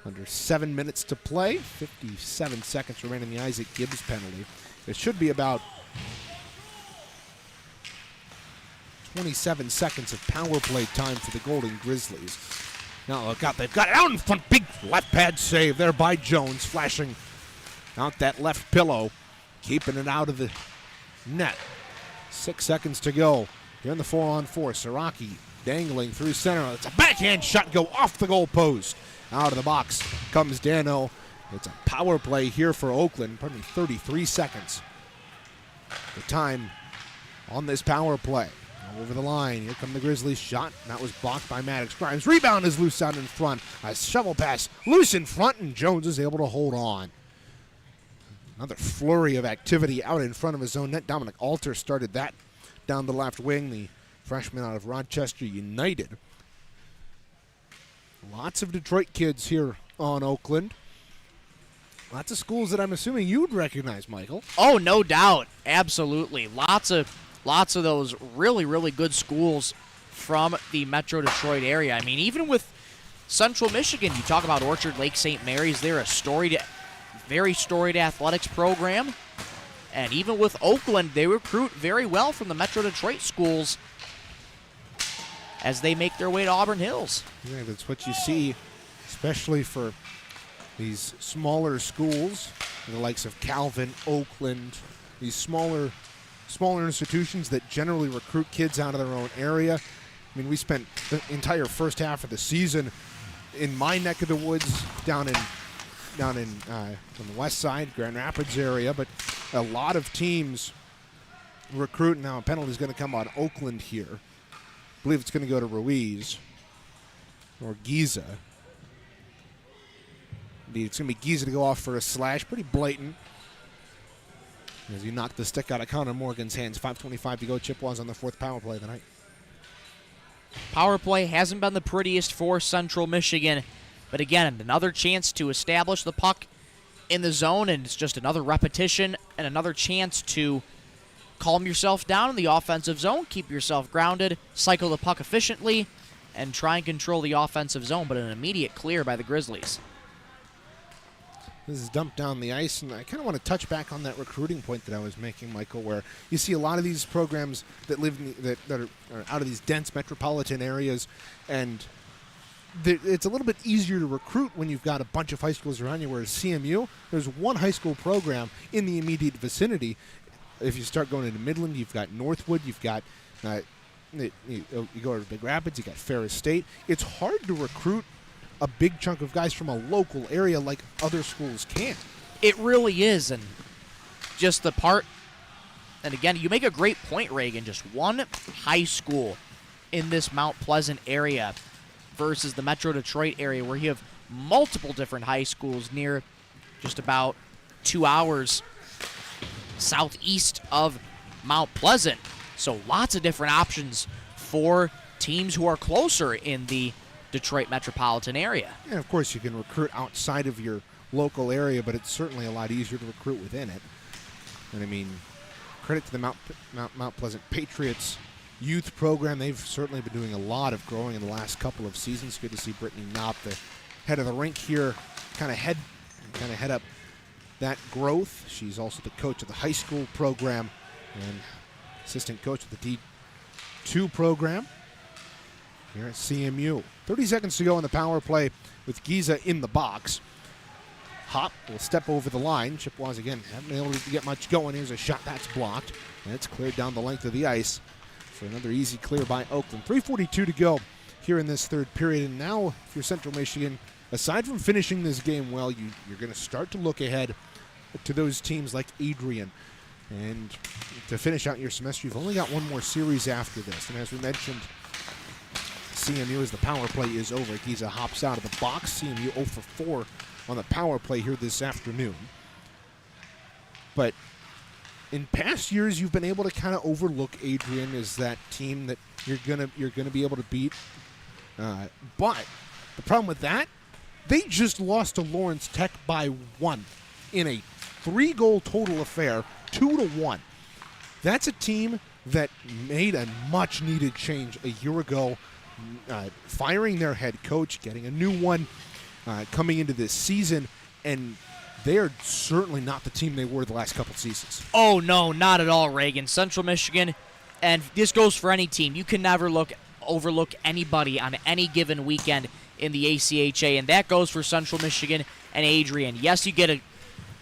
Under 7 minutes to play, 57 seconds remaining in the Isaac Gibbs penalty. It should be about 27 seconds of power play time for the Golden Grizzlies. Now look out, they've got it out in front. Big left pad save there by Jones, flashing out that left pillow, keeping it out of the net. 6 seconds to go. Here in the 4-on-4, Siraki dangling through center. It's a backhand shot, go off the goal post. Out of the box comes Dano. It's a power play here for Oakland. 33 seconds. The time on this power play. Over the line. Here come the Grizzlies shot. That was blocked by Maddox Grimes. Rebound is loose out in front. A shovel pass loose in front, and Jones is able to hold on. Another flurry of activity out in front of his own net. Dominic Alter started that down the left wing, the freshman out of Rochester United. Lots of Detroit kids here on Oakland. Lots of schools that I'm assuming you would recognize, Michael. Oh, no doubt. Absolutely. Lots of those really, really good schools from the Metro Detroit area. I mean, even with Central Michigan, you talk about Orchard Lake St. Mary's. They're a very storied athletics program. And even with Oakland, they recruit very well from the Metro Detroit schools as they make their way to Auburn Hills. Yeah, that's what you see, especially for these smaller schools, the likes of Calvin, Oakland, these smaller institutions that generally recruit kids out of their own area. I mean, we spent the entire first half of the season in my neck of the woods down on the west side, Grand Rapids area, but a lot of teams recruit. Now a penalty is going to come on Oakland here. I believe it's going to go to Ruiz or Giza. Indeed, it's going to be Giza to go off for a slash. Pretty blatant as he knocked the stick out of Connor Morgan's hands. 5:25 to go. Chippewas on the fourth power play of the night. Power play hasn't been the prettiest for Central Michigan, but again, another chance to establish the puck in the zone, and it's just another repetition and another chance to calm yourself down in the offensive zone, keep yourself grounded, cycle the puck efficiently, and try and control the offensive zone, but an immediate clear by the Grizzlies. This is dumped down the ice, and I kind of want to touch back on that recruiting point that I was making, Michael, where you see a lot of these programs that live that are out of these dense metropolitan areas, and it's a little bit easier to recruit when you've got a bunch of high schools around you, whereas CMU, there's one high school program in the immediate vicinity. If you start going into Midland, you've got Northwood, you've got you go to Big Rapids, you've got Ferris State. It's hard to recruit a big chunk of guys from a local area like other schools can. It really is, and just the part, and again, you make a great point, Reagan, just one high school in this Mount Pleasant area versus the Metro Detroit area where you have multiple different high schools near just about 2 hours southeast of Mount Pleasant. So lots of different options for teams who are closer in the Detroit metropolitan area. And of course you can recruit outside of your local area, but it's certainly a lot easier to recruit within it. And I mean, credit to the Mount Pleasant Patriots youth program. They've certainly been doing a lot of growing in the last couple of seasons. Good to see Brittany Knopp, the head of the rink here, kind of head up that growth. She's also the coach of the high school program and assistant coach of the D2 program here at CMU. 30 seconds to go in the power play with Giza in the box. Hop will step over the line. Chippewas again haven't been able to get much going. Here's a shot that's blocked, and it's cleared down the length of the ice for another easy clear by Oakland. 3:42 to go here in this third period, and now if you're Central Michigan, aside from finishing this game well, you're going to start to look ahead to those teams like Adrian. And to finish out your semester, you've only got one more series after this. And as we mentioned, CMU, as the power play is over, Giza hops out of the box. CMU 0 for 4 on the power play here this afternoon. But in past years, you've been able to kind of overlook Adrian as that team that you're gonna be able to beat. But the problem with that, they just lost to Lawrence Tech by 1 in a 3-goal total affair, 2-1. That's a team that made a much-needed change a year ago, firing their head coach, getting a new one coming into this season, and they are certainly not the team they were the last couple seasons. Oh, no, not at all, Reagan. Central Michigan, and this goes for any team, you can never overlook anybody on any given weekend in the ACHA, and that goes for Central Michigan and Adrian. Yes, you get a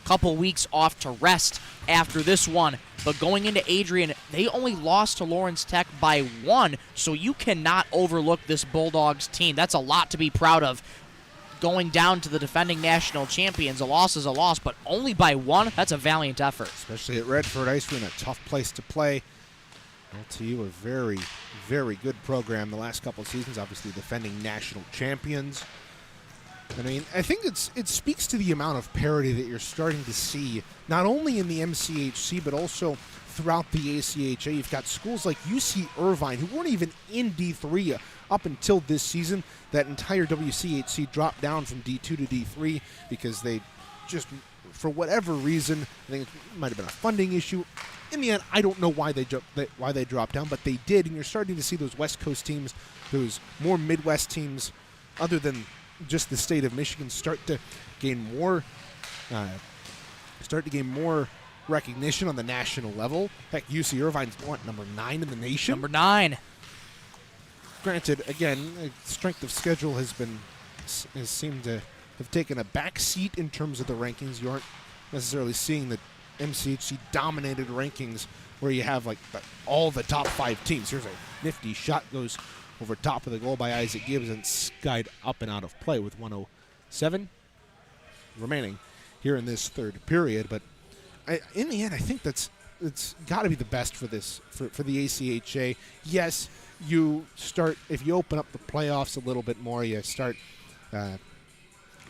couple weeks off to rest after this one, but going into Adrian, they only lost to Lawrence Tech by 1, so you cannot overlook this Bulldogs team. That's a lot to be proud of. Going down to the defending national champions, a loss is a loss, but only by 1, that's a valiant effort. Especially at Redford Ice Arena, a tough place to play. LTU, a very, very good program the last couple of seasons, obviously defending national champions. I mean, I think it speaks to the amount of parity that you're starting to see, not only in the MCHC, but also throughout the ACHA. You've got schools like UC Irvine, who weren't even in D3 up until this season. That entire WCHC dropped down from D2 to D3 because they just, for whatever reason, I think it might have been a funding issue. In the end, I don't know why they dropped down, but they did, and you're starting to see those West Coast teams, those more Midwest teams, other than just the state of Michigan, start to gain more recognition on the national level. Heck, UC Irvine's number 9 in the nation. Number 9. Granted, again, strength of schedule has seemed to have taken a back seat in terms of the rankings. You aren't necessarily seeing the MCHC dominated rankings where you have like all the top 5 teams. Here's a nifty shot, goes over top of the goal by Isaac Gibbs and skied up and out of play with 1:07 remaining here in this third period. But in the end, I think it's got to be the best for this for the ACHA. Yes, you start, if you open up the playoffs a little bit more, you start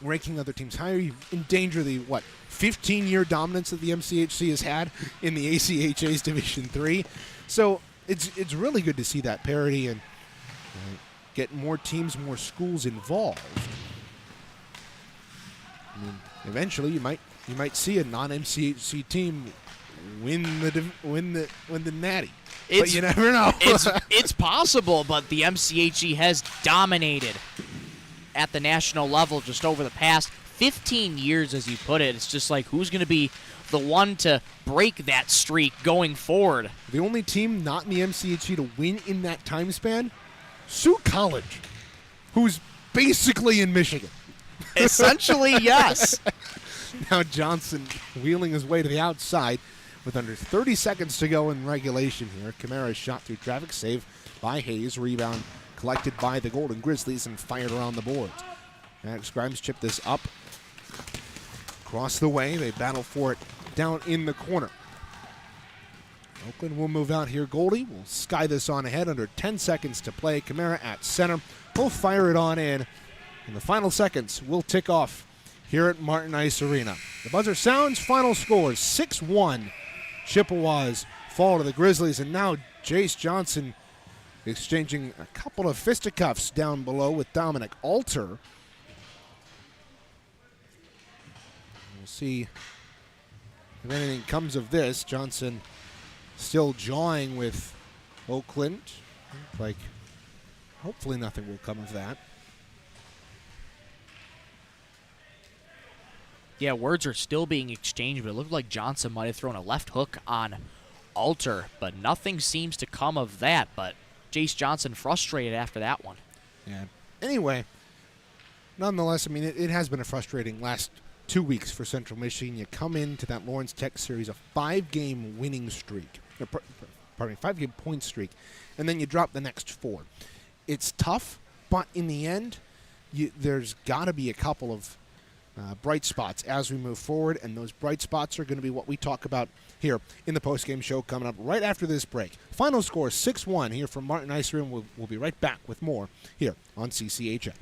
ranking other teams higher. You endanger the 15-year dominance that the MCHC has had in the ACHA's Division III. So it's really good to see that parity and get more teams, more schools involved. I mean, eventually you might see a non-MCHC team win the Natty. But you never know. It's possible, but the MCHC has dominated at the national level just over the past 15 years, as you put it. It's just like, who's going to be the one to break that streak going forward? The only team not in the MCHC to win in that time span, Sioux College, who's basically in Michigan. Essentially, yes. Now Johnson wheeling his way to the outside with under 30 seconds to go in regulation here. Kamara's shot through traffic, save by Hayes. Rebound collected by the Golden Grizzlies and fired around the boards. Max Grimes chipped this up. Across the way, they battle for it down in the corner. Oakland will move out here. Goldie will sky this on ahead. Under 10 seconds to play. Kamara at center. He'll fire it on in. And the final seconds will tick off here at Martin Ice Arena. The buzzer sounds. Final scores 6-1. Chippewas fall to the Grizzlies. And now Jace Johnson exchanging a couple of fisticuffs down below with Dominic Alter. We'll see if anything comes of this. Johnson still jawing with Oakland. Like, hopefully nothing will come of that. Yeah, words are still being exchanged, but it looked like Johnson might have thrown a left hook on Alter, but nothing seems to come of that. But Jace Johnson frustrated after that one. Yeah. Anyway, nonetheless, I mean, it has been a frustrating last 2 weeks for Central Michigan. You come into that Lawrence Tech series, a 5-game winning streak. Pardon me, 5-game point streak, and then you drop the next 4. It's tough, but in the end, there's got to be a couple of bright spots as we move forward, and those bright spots are going to be what we talk about here in the postgame show coming up right after this break. Final score 6-1 here from Martin Ice Arena. We'll be right back with more here on CCHA.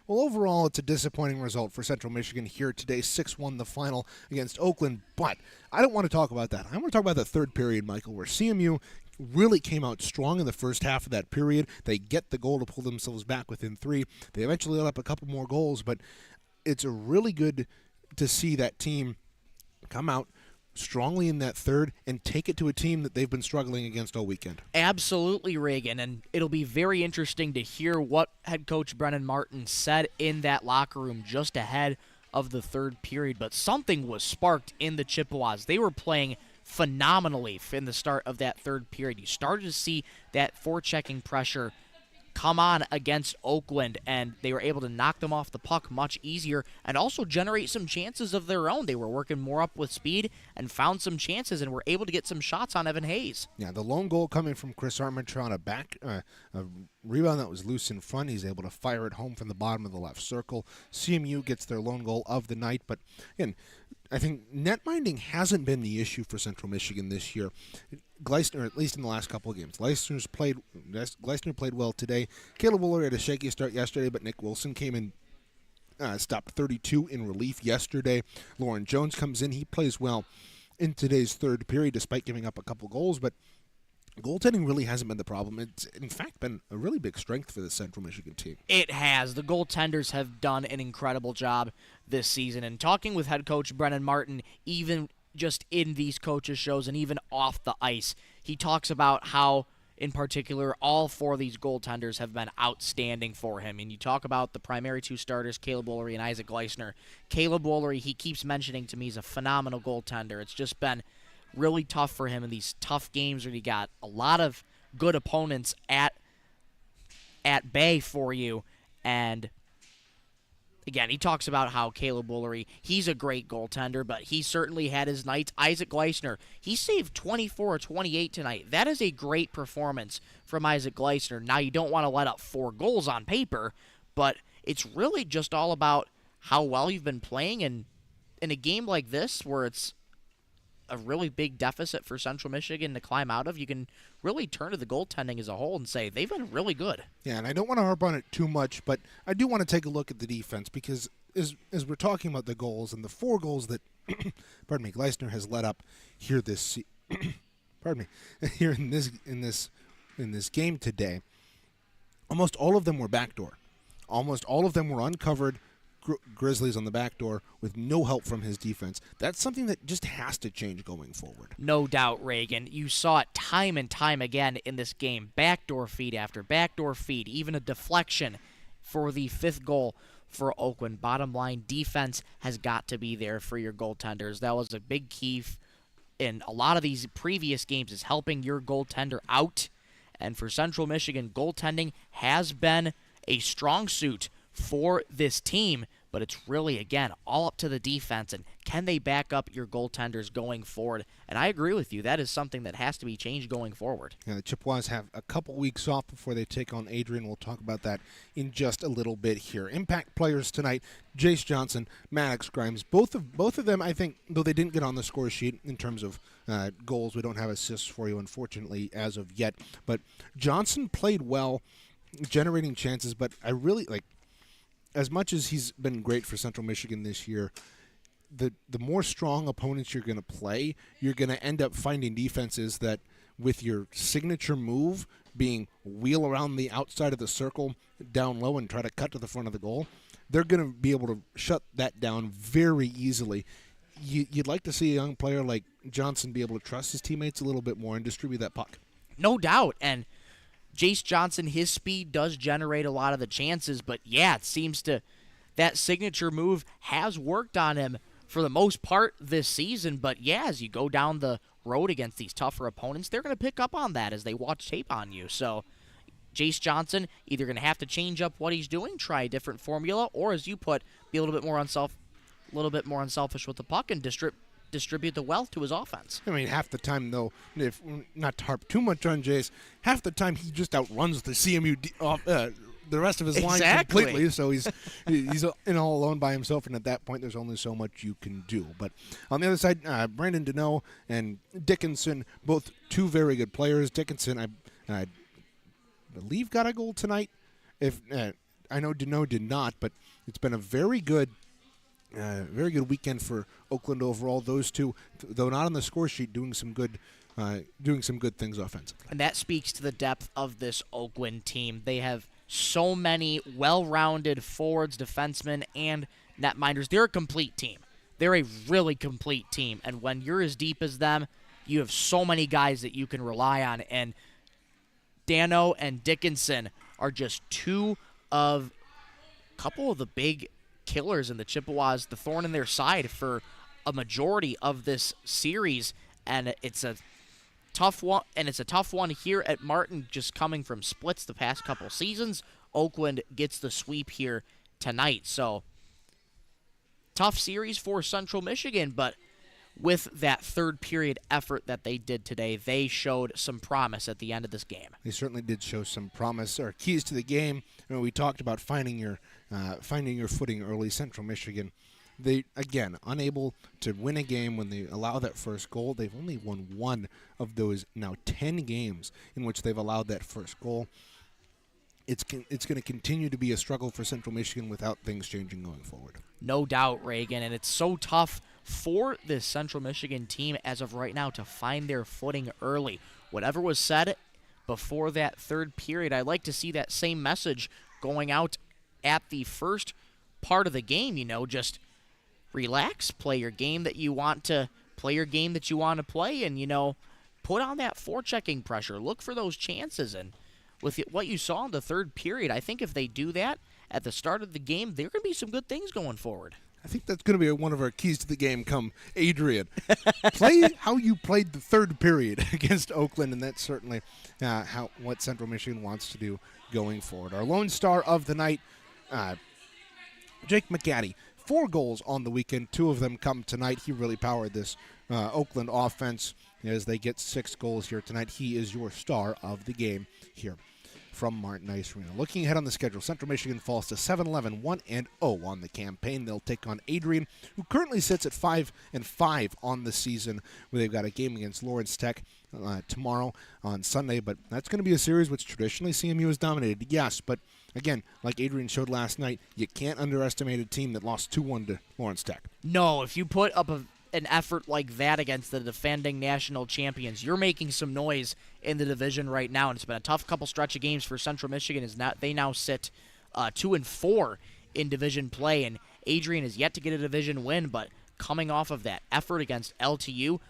Well, overall, it's a disappointing result for Central Michigan here today. 6-1 the final against Oakland. But I don't want to talk about that. I want to talk about the third period, Michael, where CMU really came out strong in the first half of that period. They get the goal to pull themselves back within 3. They eventually let up a couple more goals, but it's a really good to see that team come out strongly in that third and take it to a team that they've been struggling against all weekend. Absolutely, Reagan, and it'll be very interesting to hear what head coach Brennan Martin said in that locker room just ahead of the third period, but something was sparked in the Chippewas. They were playing phenomenally in the start of that third period. You started to see that forechecking pressure come on against Oakland, and they were able to knock them off the puck much easier and also generate some chances of their own. They were working more up with speed and found some chances and were able to get some shots on Evan Hayes. Yeah, the lone goal coming from Chris Armitage on a rebound that was loose in front. He's able to fire it home from the bottom of the left circle. CMU gets their lone goal of the night, but again, I think netminding hasn't been the issue for Central Michigan this year. Gleisner, at least in the last couple of games. Gleisner played well today. Caleb Wooler had a shaky start yesterday, but Nick Wilson came in, stopped 32 in relief yesterday. Lauren Jones comes in. He plays well in today's third period, despite giving up a couple goals, but goaltending really hasn't been the problem. It's, in fact, been a really big strength for the Central Michigan team. It has. The goaltenders have done an incredible job this season. And talking with head coach Brennan Martin, even just in these coaches' shows and even off the ice, he talks about how, in particular, all 4 of these goaltenders have been outstanding for him. And you talk about the primary 2 starters, Caleb Woolery and Isaac Gleisner. Caleb Woolery, he keeps mentioning to me, is a phenomenal goaltender. It's just been really tough for him in these tough games where you got a lot of good opponents at bay for you. And again, he talks about how Caleb Woolery, he's a great goaltender, but he certainly had his nights. Isaac Gleisner, he saved 24 or 28 tonight. That is a great performance from Isaac Gleisner. Now, you don't want to let up 4 goals on paper, but it's really just all about how well you've been playing. And in a game like this, where it's a really big deficit for Central Michigan to climb out of, you can really turn to the goaltending as a whole and say they've been really good. Yeah, and I don't want to harp on it too much, but I do want to take a look at the defense, because as we're talking about the goals and the 4 goals that pardon me, Gleisner has let up here this pardon me, here in this game today, almost all of them were backdoor. Almost all of them were uncovered Grizzlies on the back door with no help from his defense. That's something that just has to change going forward. No doubt, Reagan. You saw it time and time again in this game. Backdoor feed after backdoor feed, even a deflection for the 5th goal for Oakland. Bottom line, defense has got to be there for your goaltenders. That was a big key in a lot of these previous games, is helping your goaltender out. And for Central Michigan, goaltending has been a strong suit for this team, but it's really, again, all up to the defense, and can they back up your goaltenders going forward? And I agree with you. That is something that has to be changed going forward. Yeah, the Chippewas have a couple weeks off before they take on Adrian. We'll talk about that in just a little bit here. Impact players tonight, Jace Johnson, Maddox Grimes. Both of them, I think, though they didn't get on the score sheet in terms of goals, we don't have assists for you, unfortunately, as of yet. But Johnson played well, generating chances, but I really, as much as he's been great for Central Michigan this year, the more strong opponents you're going to play, you're going to end up finding defenses that, with your signature move being wheel around the outside of the circle down low and try to cut to the front of the goal, they're going to be able to shut that down very easily. You'd like to see a young player like Johnson be able to trust his teammates a little bit more and distribute that puck. No doubt, and Jace Johnson, his speed does generate a lot of the chances, but yeah, it seems that signature move has worked on him for the most part this season. But yeah, as you go down the road against these tougher opponents, they're going to pick up on that as they watch tape on you. So Jace Johnson either going to have to change up what he's doing, try a different formula, or as you put, be a little bit more unselfish with the puck and distribute the wealth to his offense. I mean, half the time, though, if not to harp too much on Jace, half the time he just outruns the CMU the rest of his line completely. So he's in all alone by himself, and at that point, there's only so much you can do. But on the other side, Brandon Deneau and Dickinson, both 2 very good players. Dickinson, I believe, got a goal tonight. If I know Deneau did not, but it's been a very good weekend for Oakland overall. Those two, though not on the score sheet, doing some good things offensively. And that speaks to the depth of this Oakland team. They have so many well-rounded forwards, defensemen, and netminders. They're a complete team. They're a really complete team. And when you're as deep as them, you have so many guys that you can rely on. And Dano and Dickinson are just two of a couple of the big killers in the Chippewas, the thorn in their side for a majority of this series. And it's a tough one, here at Martin, just coming from splits the past couple seasons. Oakland gets the sweep here tonight. So tough series for Central Michigan, but with that third period effort that they did today, they showed some promise at the end of this game. They certainly did show some promise. Our keys to the game, we talked about finding your footing early. Central Michigan, they, again, unable to win a game when they allow that first goal. They've only won one of those now 10 games in which they've allowed that first goal. It's going to continue to be a struggle for Central Michigan without things changing going forward. No doubt, Reagan, and it's so tough for this Central Michigan team as of right now to find their footing early. Whatever was said before that third period, I'd like to see that same message going out at the first part of the game. Just relax, play your game that you want to play, and put on that forechecking pressure. Look for those chances, and with what you saw in the third period, I think if they do that at the start of the game, there are going to be some good things going forward. I think that's going to be one of our keys to the game come Adrian. Play how you played the third period against Oakland, and that's certainly what Central Michigan wants to do going forward. Our lone star of the night, Jake McGaddy. 4 goals on the weekend. 2 of them come tonight. He really powered this Oakland offense as they get 6 goals here tonight. He is your star of the game here from Martin Ice Arena. Looking ahead on the schedule, Central Michigan falls to 7-11, 1-0 on the campaign. They'll take on Adrian, who currently sits at 5-5 on the season, where they've got a game against Lawrence Tech tomorrow on Sunday. But that's going to be a series which traditionally CMU has dominated. Yes, but again, like Adrian showed last night, you can't underestimate a team that lost 2-1 to Lawrence Tech. No, if you put up an effort like that against the defending national champions, you're making some noise in the division right now, and it's been a tough couple stretch of games for Central Michigan. They now sit 2-4 in division play, and Adrian is yet to get a division win, but coming off of that effort against LTU,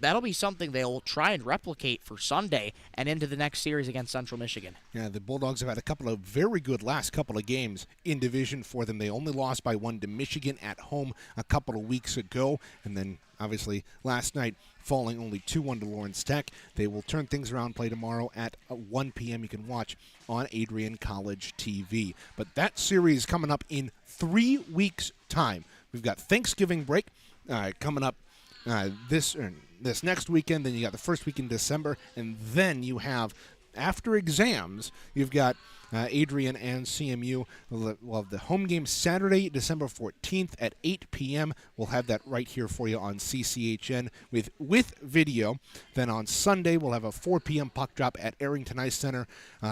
that'll be something they'll try and replicate for Sunday and into the next series against Central Michigan. Yeah, the Bulldogs have had a couple of very good last couple of games in division for them. They only lost by 1 to Michigan at home a couple of weeks ago, and then obviously last night falling only 2-1 to Lawrence Tech. They will turn things around, play tomorrow at 1 p.m. You can watch on Adrian College TV. But that series coming up in 3 weeks' time. We've got Thanksgiving break coming up this next weekend. Then you got the first week in December, and then you have, after exams, you've got Adrian and CMU. We'll have the home game Saturday, December 14th at 8 p.m. We'll have that right here for you on CCHN with video. Then on Sunday, we'll have a 4 p.m. puck drop at Arrington Ice Center.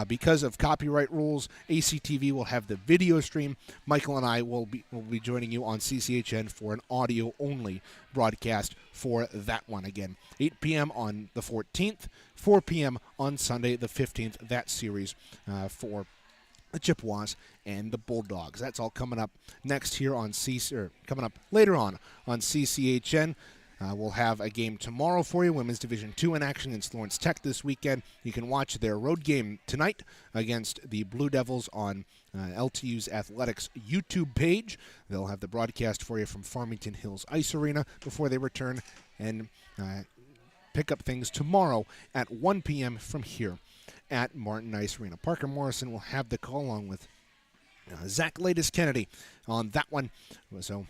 Because of copyright rules, ACTV will have the video stream. Michael and I will be joining you on CCHN for an audio-only broadcast for that one. Again, 8 p.m. on the 14th, 4 p.m. on Sunday the 15th, that series for the Chippewas and the Bulldogs. That's all coming up next here on coming up later on CCHN. We'll have a game tomorrow for you, Women's Division II in action against Lawrence Tech this weekend. You can watch their road game tonight against the Blue Devils on LTU's Athletics YouTube page. They'll have the broadcast for you from Farmington Hills Ice Arena before they return and pick up things tomorrow at 1 p.m. from here at Martin Ice Arena. Parker Morrison will have the call along with Zach Lattis-Kennedy on that one. So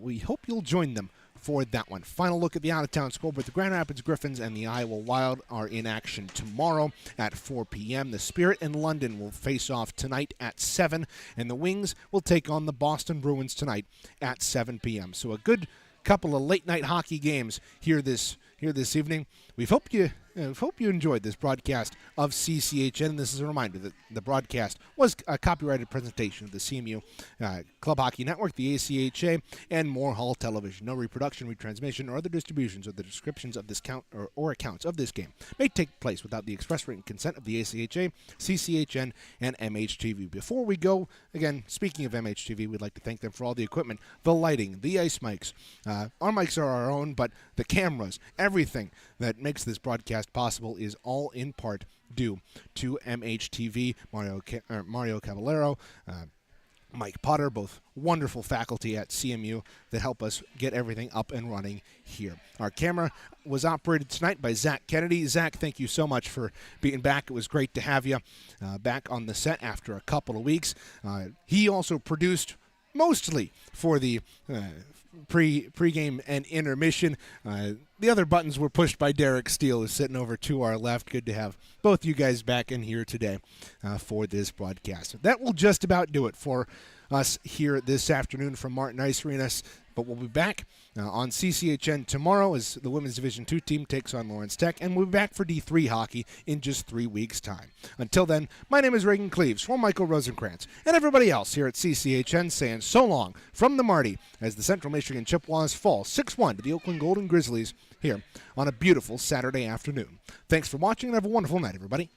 we hope you'll join them for that one. Final look at the out-of-town scoreboard. The Grand Rapids Griffins and the Iowa Wild are in action tomorrow at 4 p.m. The Spirit and London will face off tonight at 7, and the Wings will take on the Boston Bruins tonight at 7 p.m. So a good couple of late-night hockey games here this evening. we hope you enjoyed this broadcast of CCHN. This is a reminder that the broadcast was a copyrighted presentation of the CMU Club Hockey Network, the ACHA, and Moore Hall Television. No reproduction, retransmission, or other distributions of the descriptions of this or accounts of this game may take place without the express written consent of the ACHA, CCHN, and MHTV. Before we go, again, speaking of MHTV, we'd like to thank them for all the equipment, the lighting, the ice mics. Our mics are our own, but the cameras, everything that makes this broadcast possible is all in part due to MHTV, Mario Caballero, Mike Potter, both wonderful faculty at CMU that help us get everything up and running here. Our camera was operated tonight by Zach Kennedy. Zach, thank you so much for being back. It was great to have you back on the set after a couple of weeks. He also produced mostly for the pregame and intermission. The other buttons were pushed by Derek Steele, who's sitting over to our left. Good to have both you guys back in here today for this broadcast. That will just about do it for us here this afternoon from Martin Ice Arena. But we'll be back on CCHN tomorrow as the Women's Division II team takes on Lawrence Tech, and we'll be back for D3 hockey in just 3 weeks' time. Until then, my name is Reagan Cleaves for Michael Rosenkrantz and everybody else here at CCHN saying so long from the Marty as the Central Michigan Chippewas fall 6-1 to the Oakland Golden Grizzlies here on a beautiful Saturday afternoon. Thanks for watching and have a wonderful night, everybody.